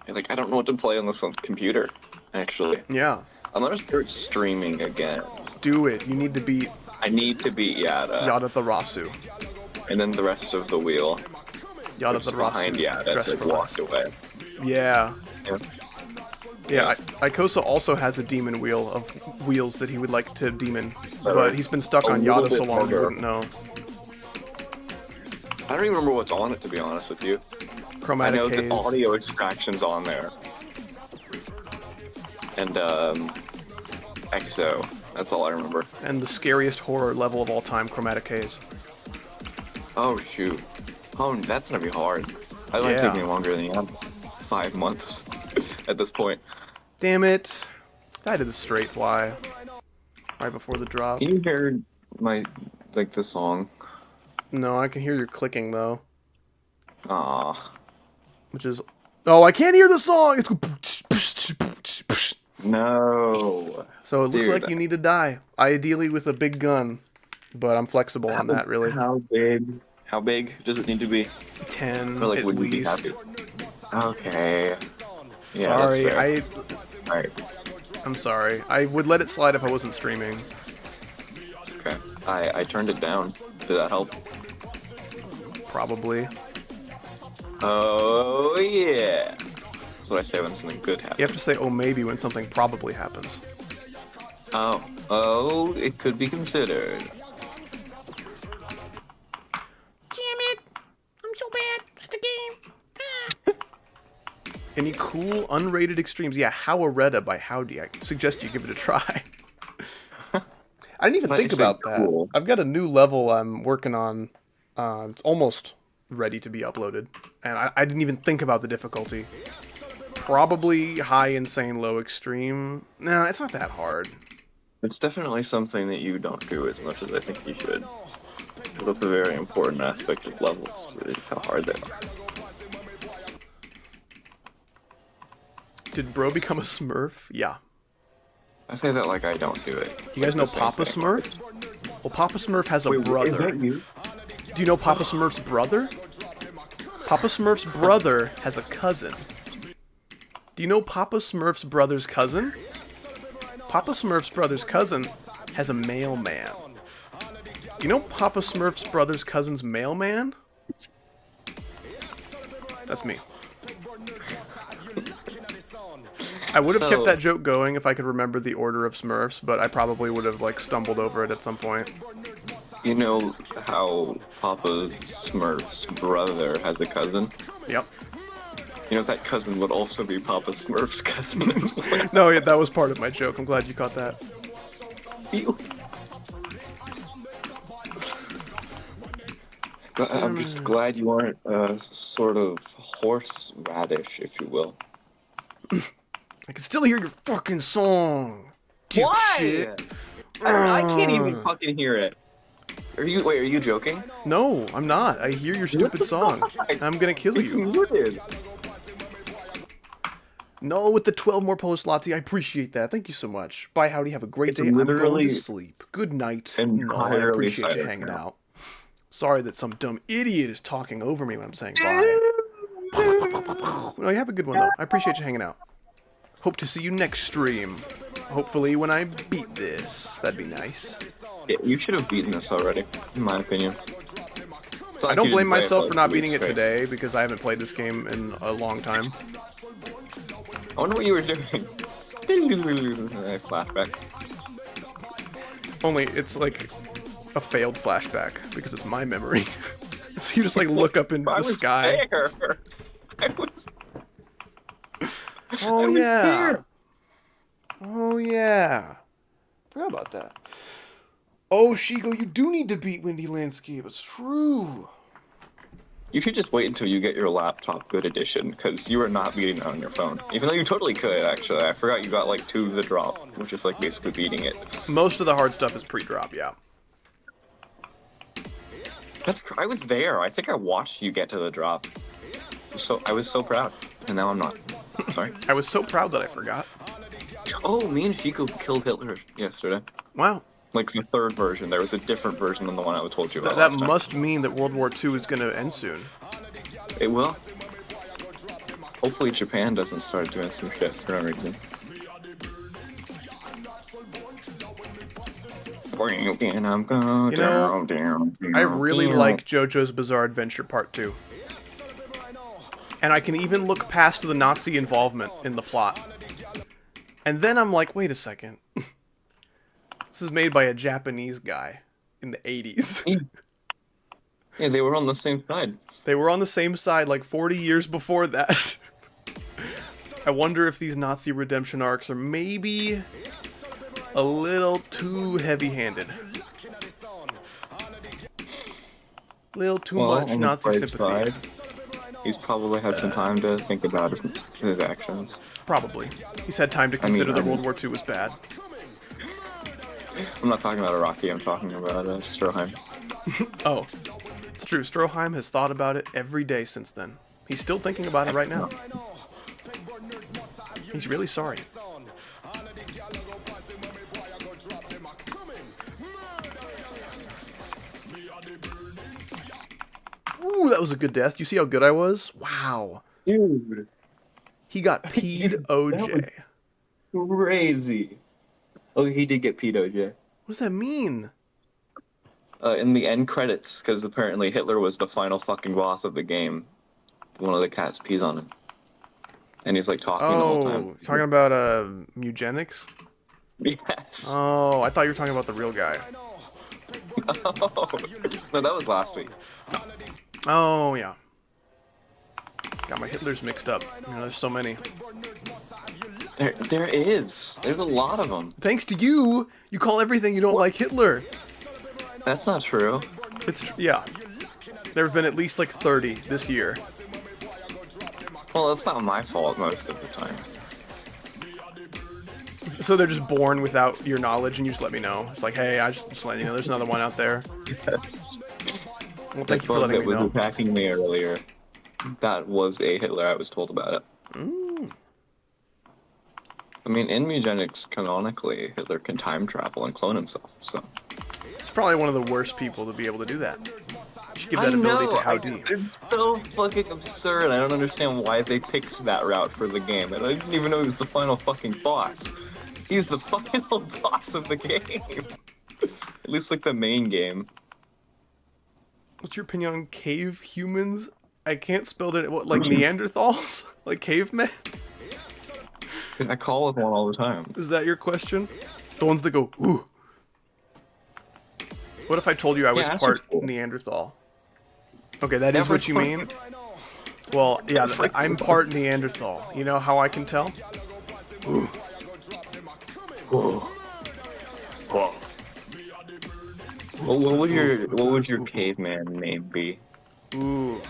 Like, I don't know what to play on this computer, actually. Yeah. I'm gonna start streaming again. Do it. You need to beat I need to beat Yada, Yada the Rasu. and then the rest of the wheel. Yada Just the behind Rasu. Yada, Dress so for it walked less. away. Yeah. Yeah. Yeah, Ikosa also has a demon wheel of wheels that he would like to demon, but he's been stuck A on Yada little so bit long you harder. wouldn't know. I don't even remember what's on it, to be honest with you. I Chromatic know Haze. the audio extraction's on there. And, EXO. That's all I remember. And the scariest horror level of all time, Chromatic Haze. Oh, shoot. Oh, that's gonna be hard. That might Yeah. take me longer than 5 months at this point. Damn it. I did the straight fly. Right before the drop. Can you hear the song? No, I can hear your clicking though. Aw. Which is... Oh, I can't hear the song! It's... No. So it looks Dude. like you need to die. Ideally with a big gun. But I'm flexible on that, really. How big? How big does it need to be? 10 Or, at would you be least. happy? Okay. Yeah, Sorry, that's fair. Alright, I'm sorry. I would let it slide if I wasn't streaming. it's okay. I turned it down. Did that help? Probably. Oh, yeah. That's what I say when something good happens. You have to say, oh, maybe when something probably happens. Oh, it could be considered. Damn it! I'm so bad at the game. Any cool, unrated extremes? Yeah, Howaretta by Howdy. I suggest you give it a try. I didn't even But think it's about cool. that. I've got a new level I'm working on. It's almost ready to be uploaded. And I didn't even think about the difficulty. Probably high, insane, low, extreme. Nah, it's not that hard. It's definitely something that you don't do as much as I think you should. That's a very important aspect of levels, is how hard they are. Did bro become a Smurf? Yeah. I say that like I don't do it. You guys know The same Papa thing. Smurf? Well, Papa Smurf has a Wait, brother. is that you? Do you know Papa Smurf's brother? Papa Smurf's brother has a cousin. Do you know Papa Smurf's brother's cousin? Papa Smurf's brother's cousin has a mailman. Do you know Papa Smurf's brother's cousin's mailman? That's me. I would have kept So- that joke going if I could remember the order of Smurfs, but I probably would have like stumbled over it at some point. You know how Papa Smurf's brother has a cousin? Yep. You know that cousin would also be Papa Smurf's cousin as well. No, yeah, that was part of my joke. I'm glad you caught that. You- I'm just glad you aren't sort of horseradish, if you will. I can still hear your fucking song. Dipshit. I can't even fucking hear it. Are you joking? No, I'm not. I hear your stupid song. I'm gonna kill It's you. muted. No, with the 12 more Polish latte. I appreciate that. Thank you so much. Bye, howdy. Have a great It's day. I'm going literally to sleep. Good night. No, I entirely appreciate you silent hanging now. out. Sorry that some dumb idiot is talking over me when I'm saying bye. No, you have a good one, though. I appreciate you hanging out. Hope to see you next stream. Hopefully when I beat this. That'd be nice. Yeah, you should have beaten this already, in my opinion. I don't blame myself for not beating it today, because I haven't played this game in a long time. I wonder what you were doing. Flashback. Only it's like a failed flashback, because it's my memory. So you just like look up into I the was sky. there. I was. Oh I was yeah. there. Oh yeah. Forgot about that. Oh Shigo, you do need to beat Windy Landscape. It's true. You should just wait until you get your laptop good edition, because you are not beating it on your phone. Even though you totally could, actually. I forgot you got like 2 to the drop, which is like basically beating it. Most of the hard stuff is pre-drop, yeah. I was there. I think I watched you get to the drop. So I was so proud, and now I'm not. Sorry. I was so proud that I forgot. Oh, me and Chico killed Hitler yesterday. Wow. Like the 3rd version. There was a different version than the one I told you about That last time. must mean that World War II is going to end soon. It will. Hopefully Japan doesn't start doing some shit for no reason. And I'm going You know, down. I really like JoJo's Bizarre Adventure Part 2. And I can even look past the Nazi involvement in the plot. And then I'm like, wait a second. This is made by a Japanese guy in the 80s. Yeah, they were on the same side. They were on the same side like 40 years before that. I wonder if these Nazi redemption arcs are maybe a little too heavy-handed. A little too much on the Nazi bright sympathy. side, he's probably had some time to think about his actions. Probably. He's had time to consider that World War II was bad. I'm not talking about Iraqi, I'm talking about Stroheim. Oh, it's true. Stroheim has thought about it every day since then. He's still thinking about it right now. He's really sorry. Ooh, that was a good death. You see how good I was? Wow. Dude. He got peed OJ. That was crazy. Oh, he did get peed OJ. What does that mean? In the end credits, because apparently Hitler was the final fucking boss of the game. One of the cats pees on him. And he's like talking the whole time. Oh, talking about eugenics? Yes. Oh, I thought you were talking about the real guy. No, that was last week. Oh, yeah. Got my Hitlers mixed up. You know, there's so many. There is. There's a lot of them. Thanks to you, you call everything you don't like Hitler. That's not true. Yeah. There have been at least like 30 this year. Well, that's not my fault most of the time. So they're just born without your knowledge, and you just let me know. It's like, hey, I just let you know. There's another one out there. Yes. Well, thank you for letting that me was know. attacking me earlier. That was a Hitler. I was told about it. I mean, in eugenics, canonically, Hitler can time travel and clone himself. So It's probably one of the worst people to be able to do that. You should give that ability to Howdy. It's so fucking absurd. I don't understand why they picked that route for the game. And I didn't even know he was the final fucking boss. He's the final boss of the game. At least like the main game. What's your opinion on cave humans? I can't spell it. What, like Neanderthals? Like cavemen? I call with one all the time. Is that your question? The ones that go, ooh. What if I told you I was Yeah, that's part cool. Neanderthal? Okay, that is Never what you mean? Well, yeah, I'm part Neanderthal. You know how I can tell? Ooh. Whoa. Whoa. What would your caveman name be? Ooh.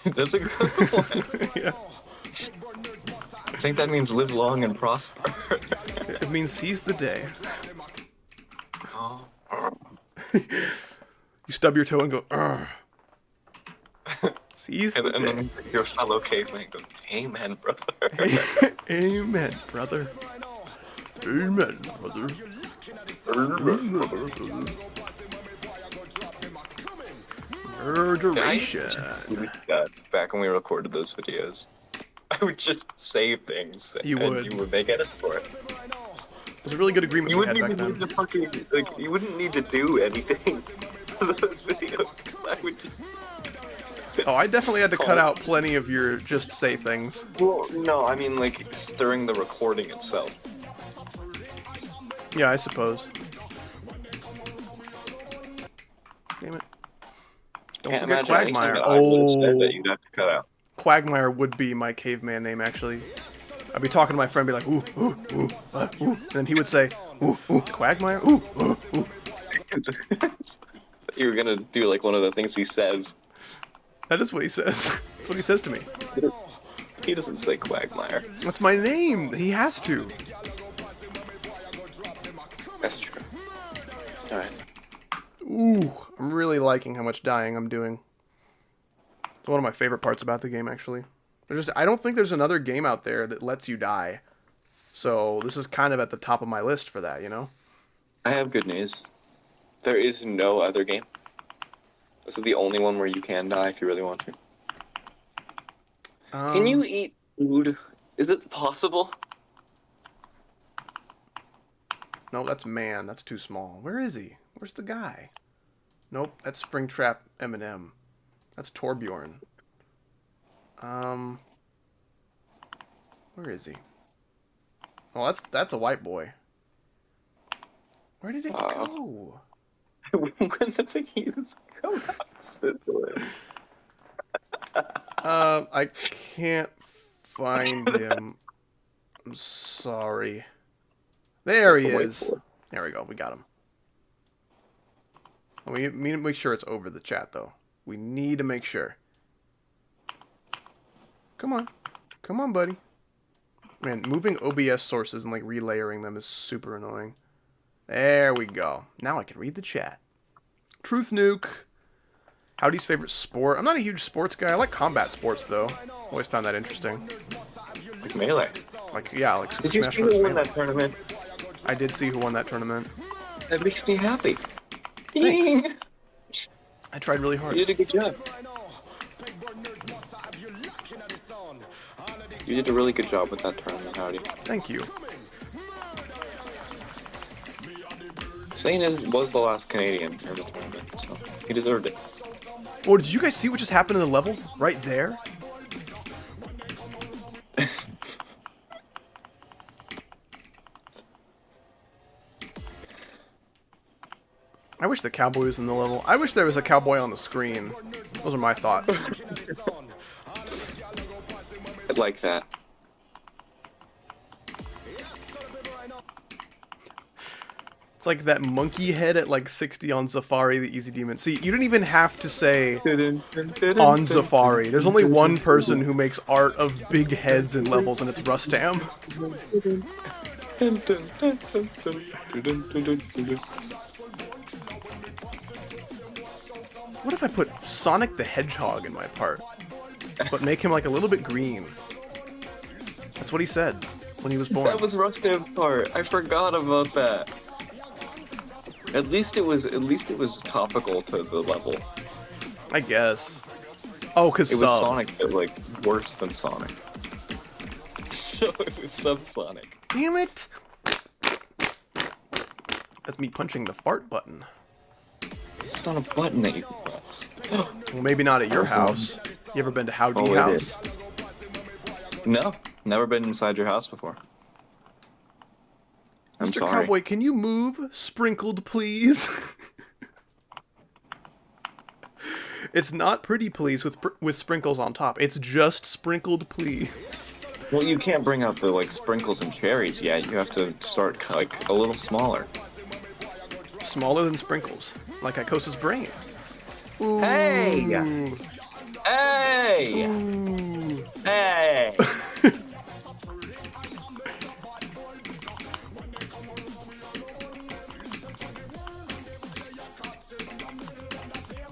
That's a good one. Yeah. I think that means live long and prosper. It means seize the day. Oh. You stub your toe and go, Urgh. Seize the And day. then your fellow caveman goes, amen, brother. Amen, brother. Amen, brother. Murderation. Back when we recorded those videos, I would just say things You and would. you would make edits for it. It was a really good agreement You we had wouldn't back even then. need to fucking, like, you wouldn't need to do anything for those videos, because I would just... Oh, I definitely had to cut out plenty of your just say things. Well, no, I mean, like, during the recording itself. Yeah, I suppose. Damn it. Don't Can't forget imagine anything Quagmire. that I would have said Oh, that you'd have to cut out. Quagmire would be my caveman name, actually. I'd be talking to my friend, be like, ooh, ooh, ooh, ooh. And then he would say, ooh, ooh, Quagmire, ooh, ooh, ooh. You were gonna do, like, one of the things he says. That is what he says. That's what he says to me. He doesn't say Quagmire. That's my name. He has to. That's true. Alright. Ooh, I'm really liking how much dying I'm doing. It's one of my favorite parts about the game, actually. I don't think there's another game out there that lets you die. So this is kind of at the top of my list for that, you know? I have good news. There is no other game. This is the only one where you can die if you really want to. Can you eat food? Is it possible? No, that's man. That's too small. Where is he? Where's the guy? Nope, that's Springtrap Eminem. That's Torbjorn. Where is he? Oh, that's a white boy. Where did it go? When the thingies come out. I can't find him. I'm sorry. There he is. There we go. We got him. We need to make sure it's over the chat, though. We need to make sure. Come on. Come on, buddy. Man, moving OBS sources and, like, relayering them is super annoying. There we go. Now I can read the chat. Truth Nuke. Howdy's favorite sport? I'm not a huge sports guy. I like combat sports, though. Always found that interesting. Like Melee. Like, yeah, like Super Did you Smash see Bros. who won Melee. that tournament? I did see who won that tournament. That makes me happy. Thanks. I tried really hard. You did a good job. You did a really good job with that tournament, Howdy. Thank you. Zane was the last Canadian in the tournament, so he deserved it. Oh, did you guys see what just happened in the level? Right there? I wish the cowboy was in the level. I wish there was a cowboy on the screen. Those are my thoughts. I'd like that. It's like that monkey head at like 60 on Safari, the Easy Demon. See, you didn't even have to say on Safari. There's only one person who makes art of big heads in levels, and it's Rustam. What if I put Sonic the Hedgehog in my part, but make him like a little bit green? That's what he said when he was born. That was Rustam's part. I forgot about that. At least it was topical to the level. I guess. Oh, cause It was sub. Sonic, but like worse than Sonic. So it was Sonic. Damn it! That's me punching the fart button. It's not a button that you can press. Well, maybe not at your house. You ever been to Howdy Oh, it House? No, never been inside your house before. I'm Mr. sorry. Cowboy, can you move? Sprinkled, please. It's not pretty please with sprinkles on top. It's just sprinkled, please. Well, you can't bring out the like sprinkles and cherries yet. You have to start like a little smaller. Smaller than sprinkles, like Ikosa's brain. Ooh. Hey! Hey! Ooh. Hey!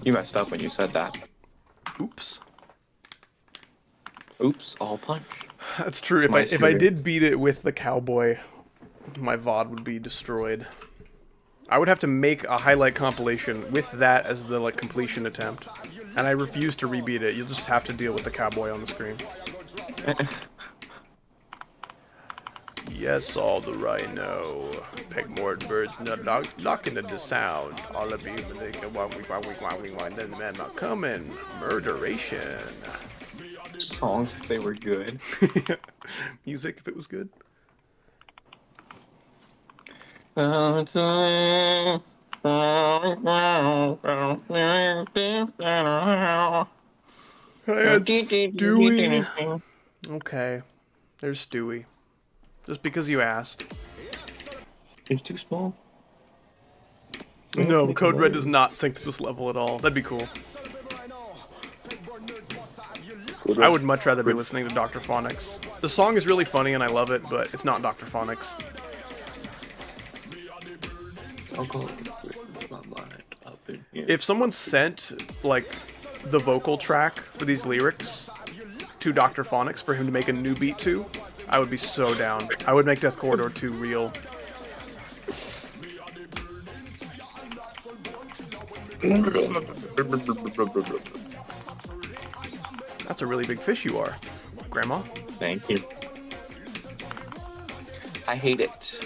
You messed up when you said that. Oops. Oops, all punch. That's true. If Nice I shooting. did beat it with the cowboy, my VOD would be destroyed. I would have to make a highlight compilation with that as the like completion attempt, and I refuse to rebeat it. You'll just have to deal with the cowboy on the screen. Yes, all the rhino. Pegboard birds knocking at the sound. All of you, they go one week, then the men not coming. Murderation. Songs if they were good. Music if it was good. Stewie. Okay. There's Stewie. Just because you asked. It's too small. No, Code Red does not sync to this level at all. That'd be cool. I would much rather be listening to Dr. Phonics. The song is really funny and I love it, but it's not Dr. Phonics. I'll go with my mind up in here. If someone sent, like, the vocal track for these lyrics to Dr. Phonics for him to make a new beat to, I would be so down. I would make Death Corridor 2 real. That's a really big fish you are, Grandma. Thank you. I hate it.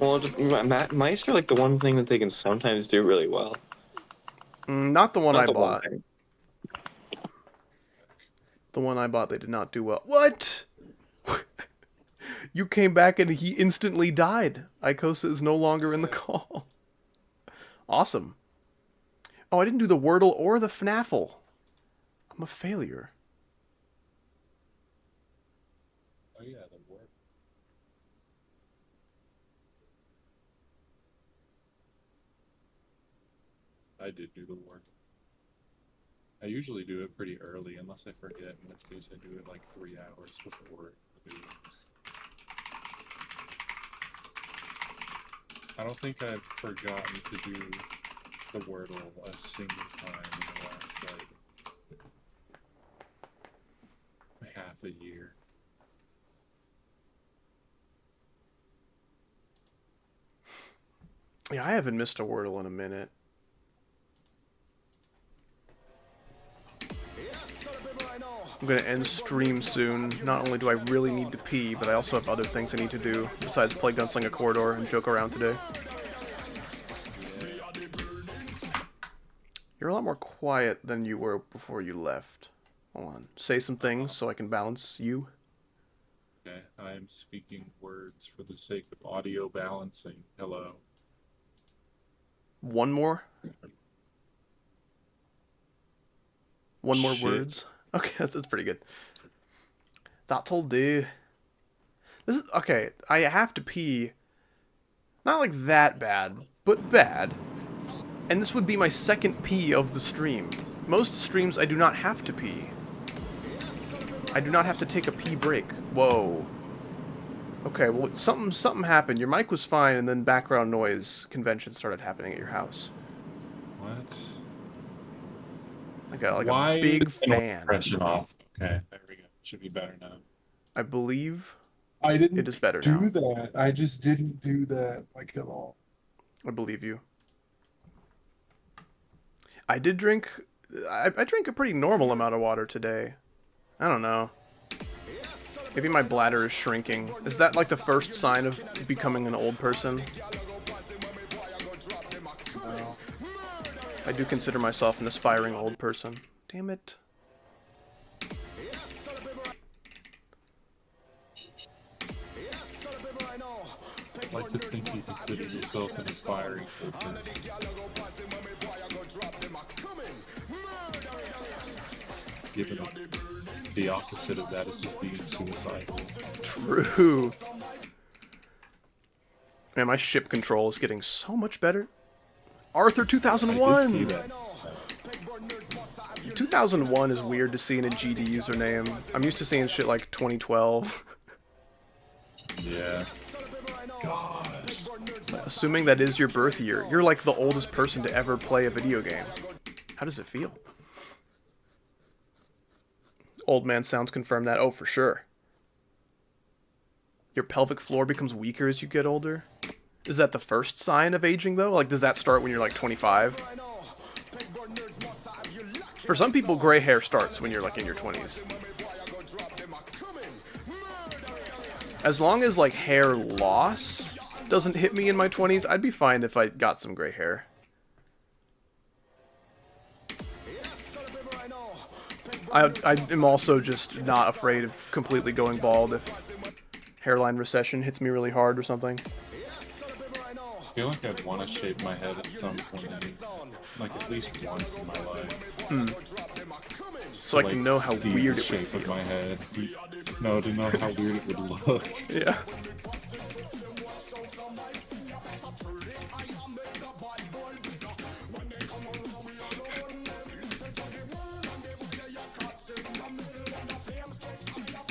Well, mice are like the one thing that they can sometimes do really well. Not the one Not I the one bought. thing. The one I bought, they did not do well. What? You came back and he instantly died. Icosa is no longer in the call. Awesome. Oh, I didn't do the Wordle or the FNAFL. I'm a failure. Oh yeah, the word. I did do the work. I usually do it pretty early, unless I forget, in which case I do it like 3 hours before the video. I don't think I've forgotten to do the Wordle a single time in the last, like, half a year. Yeah, I haven't missed a Wordle in a minute. I'm gonna end stream soon. Not only do I really need to pee, but I also have other things I need to do besides play Gunslinga Corridor and joke around today. You're a lot more quiet than you were before you left. Hold on. Say some things so I can balance you. Okay, I'm speaking words for the sake of audio balancing. Hello. One more? One more Shit. words? Okay, that's pretty good. That'll do. This is okay. I have to pee. Not like that bad, but bad. And this would be my second pee of the stream. Most streams I do not have to pee. I do not have to take a pee break. Whoa. Okay, well something happened. Your mic was fine, and then background noise convention started happening at your house. What? Like a Why big is the noise fan. suppression off? Okay, there we go. Should be better now. I believe I didn't it is better do now. that. I just didn't do that like at all. I believe you. I did drink... I drank a pretty normal amount of water today. I don't know. Maybe my bladder is shrinking. Is that like the first sign of becoming an old person? No. I do consider myself an aspiring old person. Damn it. I'd like to think you consider yourself an aspiring old person. Given the opposite of that is just being suicidal. True. Man, my ship control is getting so much better. Arthur I did see 2001! that. 2001 is weird to see in a GD username. I'm used to seeing shit like 2012. Yeah. Assuming that is your birth year, you're like the oldest person to ever play a video game. How does it feel? Old man sounds confirm that. Oh, for sure. Your pelvic floor becomes weaker as you get older? Is that the first sign of aging, though? Like, does that start when you're like 25? For some people, gray hair starts when you're like in your 20s. As long as like hair loss doesn't hit me in my 20s, I'd be fine if I got some gray hair. I am also just not afraid of completely going bald if hairline recession hits me really hard or something. I feel like I'd want to shave my head at some point, like at least once in my life. So I can know how see weird the it would shape of feel. my head. No, to know how weird it would look. Yeah.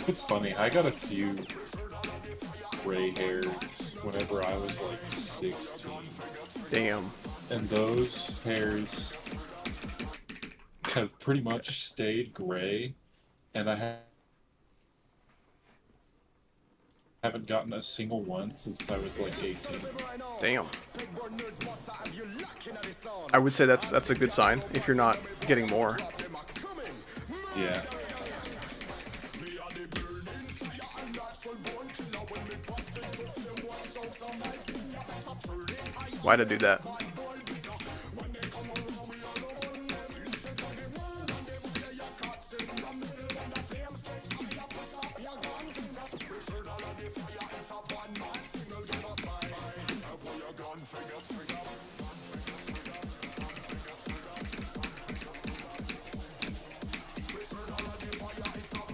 It's funny, I got a few gray hairs whenever I was like 16. Damn. And those hairs have pretty much stayed gray, and I haven't gotten a single one since I was like 18. Damn. I would say that's a good sign if you're not getting more. Yeah. Why'd I do that?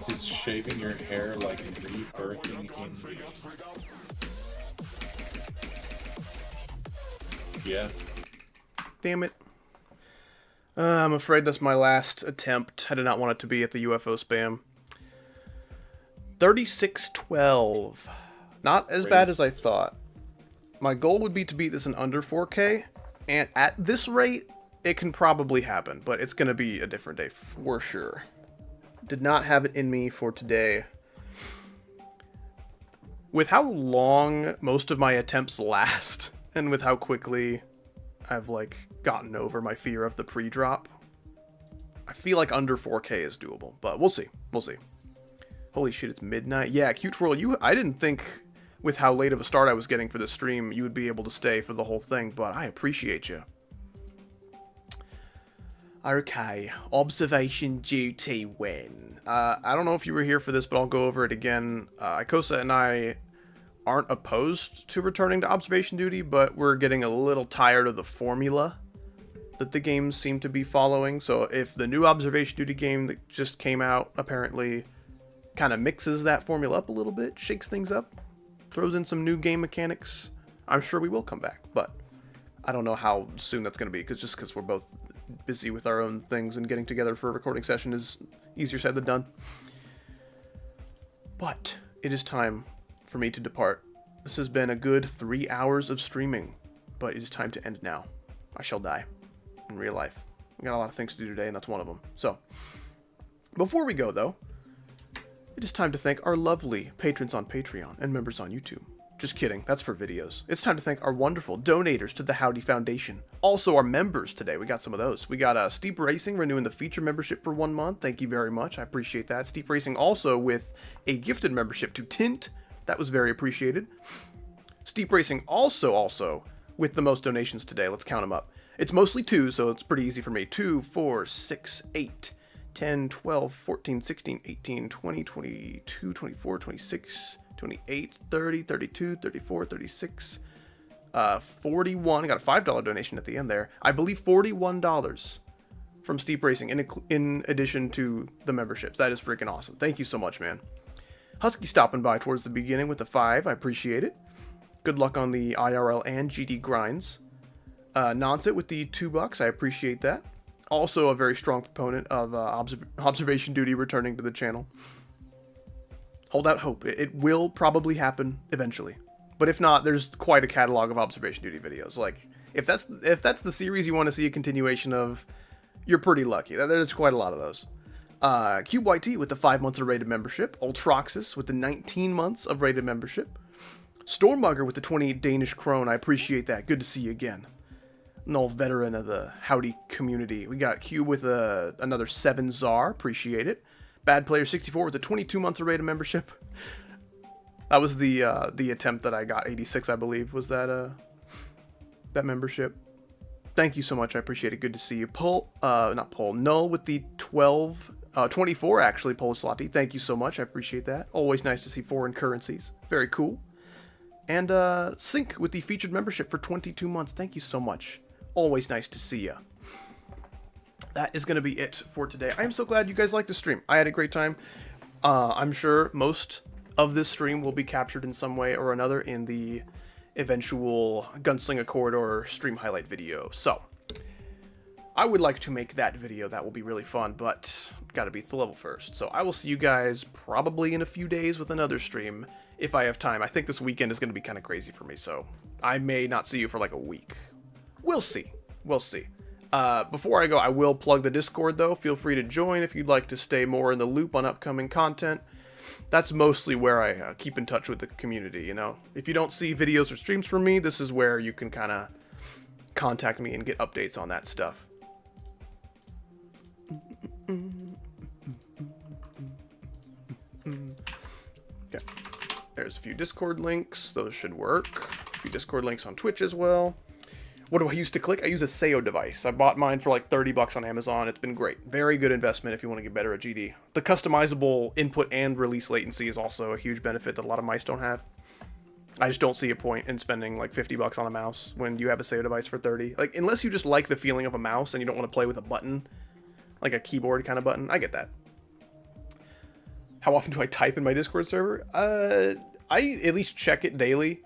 Is shaving your hair like rebirthing in me? Yeah. Damn it. I'm afraid that's my last attempt. I did not want it to be at the UFO spam. 3612. Not as bad as I thought. My goal would be to beat this in under 4K, and at this rate, it can probably happen, but it's going to be a different day for sure. Did not have it in me for today. With how long most of my attempts last, and with how quickly I've, like, gotten over my fear of the pre-drop, I feel like under 4K is doable, but we'll see. We'll see. Holy shit, it's midnight. Yeah, Cute Twirl, I didn't think with how late of a start I was getting for this stream, you would be able to stay for the whole thing, but I appreciate you. Okay, observation duty when? I don't know if you were here for this, but I'll go over it again. Ikosa and I aren't opposed to returning to observation duty, but we're getting a little tired of the formula that the games seem to be following. So if the new observation duty game that just came out apparently kind of mixes that formula up a little bit, shakes things up, throws in some new game mechanics, I'm sure we will come back. But I don't know how soon that's going to be, because we're both busy with our own things, and getting together for a recording session is easier said than done. But it is time for me to depart. This has been a good 3 hours of streaming, but it is time to end now. I shall die in real life. We got a lot of things to do today, and that's one of them. So, before we go, though, it is time to thank our lovely patrons on Patreon and members on YouTube. Just kidding, that's for videos. It's time to thank our wonderful donators to the Howdy Foundation. Also our members today, we got some of those. We got Steep Racing renewing the feature membership for 1 month. Thank you very much, I appreciate that. Steep Racing also with a gifted membership to Tint. That was very appreciated. Steep Racing also with the most donations today. Let's count them up. It's mostly 2, so it's pretty easy for me. 2, 4, 6, 8, 10, 12, 14, 16, 18, 20, 22, 24, 26... 28, 30, 32, 34, 36, 41. I got a $5 donation at the end there. I believe $41 from Steep Racing in addition to the memberships. That is freaking awesome. Thank you so much, man. Husky stopping by towards the beginning with the 5. I appreciate it. Good luck on the IRL and GD grinds. Nonset with the $2. I appreciate that. Also a very strong proponent of observation duty returning to the channel. Hold out hope. It will probably happen eventually. But if not, there's quite a catalog of observation duty videos. Like, if that's the series you want to see a continuation of, you're pretty lucky. There's quite a lot of those. CubeYT with the 5 months of rated membership. Ultraxis with the 19 months of rated membership. Stormbugger with the 20 Danish krone. I appreciate that. Good to see you again. An old veteran of the Howdy community. We got Cube with another 7 Czar. Appreciate it. Bad Player 64 with the 22 months of rated membership. That was the attempt that I got. 86, I believe, was that membership. Thank you so much. I appreciate it. Good to see you. Null with the 24 actually, Polislati. Thank you so much. I appreciate that. Always nice to see foreign currencies. Very cool. And Sync with the featured membership for 22 months. Thank you so much. Always nice to see you. That is going to be it for today. I am so glad you guys liked the stream. I had a great time. I'm sure most of this stream will be captured in some way or another in the eventual Gunslinga Corridor stream highlight video. So, I would like to make that video. That will be really fun, but gotta beat the level first. So I will see you guys probably in a few days with another stream if I have time. I think this weekend is going to be kind of crazy for me, so I may not see you for like a week. We'll see. We'll see. Before I go, I will plug the Discord, though. Feel free to join if you'd like to stay more in the loop on upcoming content. That's mostly where I keep in touch with the community, you know? If you don't see videos or streams from me, this is where you can kind of contact me and get updates on that stuff. Okay. There's a few Discord links. Those should work. few Discord links on Twitch as well. What do I use to click? I use a SEO device. I bought mine for like $30 on Amazon. It's been great. Very good investment if you want to get better at GD. The customizable input and release latency is also a huge benefit that a lot of mice don't have. I just don't see a point in spending like $50 on a mouse when you have a SEO device for 30. Like, unless you just like the feeling of a mouse and you don't want to play with a button, like a keyboard kind of button. I get that. How often do I type in my Discord server? I at least check it daily.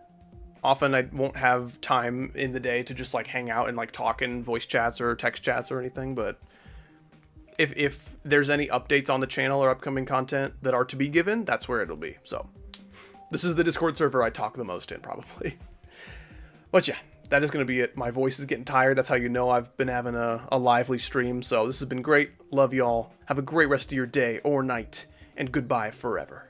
Often I won't have time in the day to just like hang out and like talk in voice chats or text chats or anything, but if there's any updates on the channel or upcoming content that are to be given, that's where it'll be. So this is the Discord server I talk the most in, probably. But yeah, that is going to be it. My voice is getting tired. That's how you know I've been having a lively stream. So this has been great. Love y'all. Have a great rest of your day or night, and goodbye forever.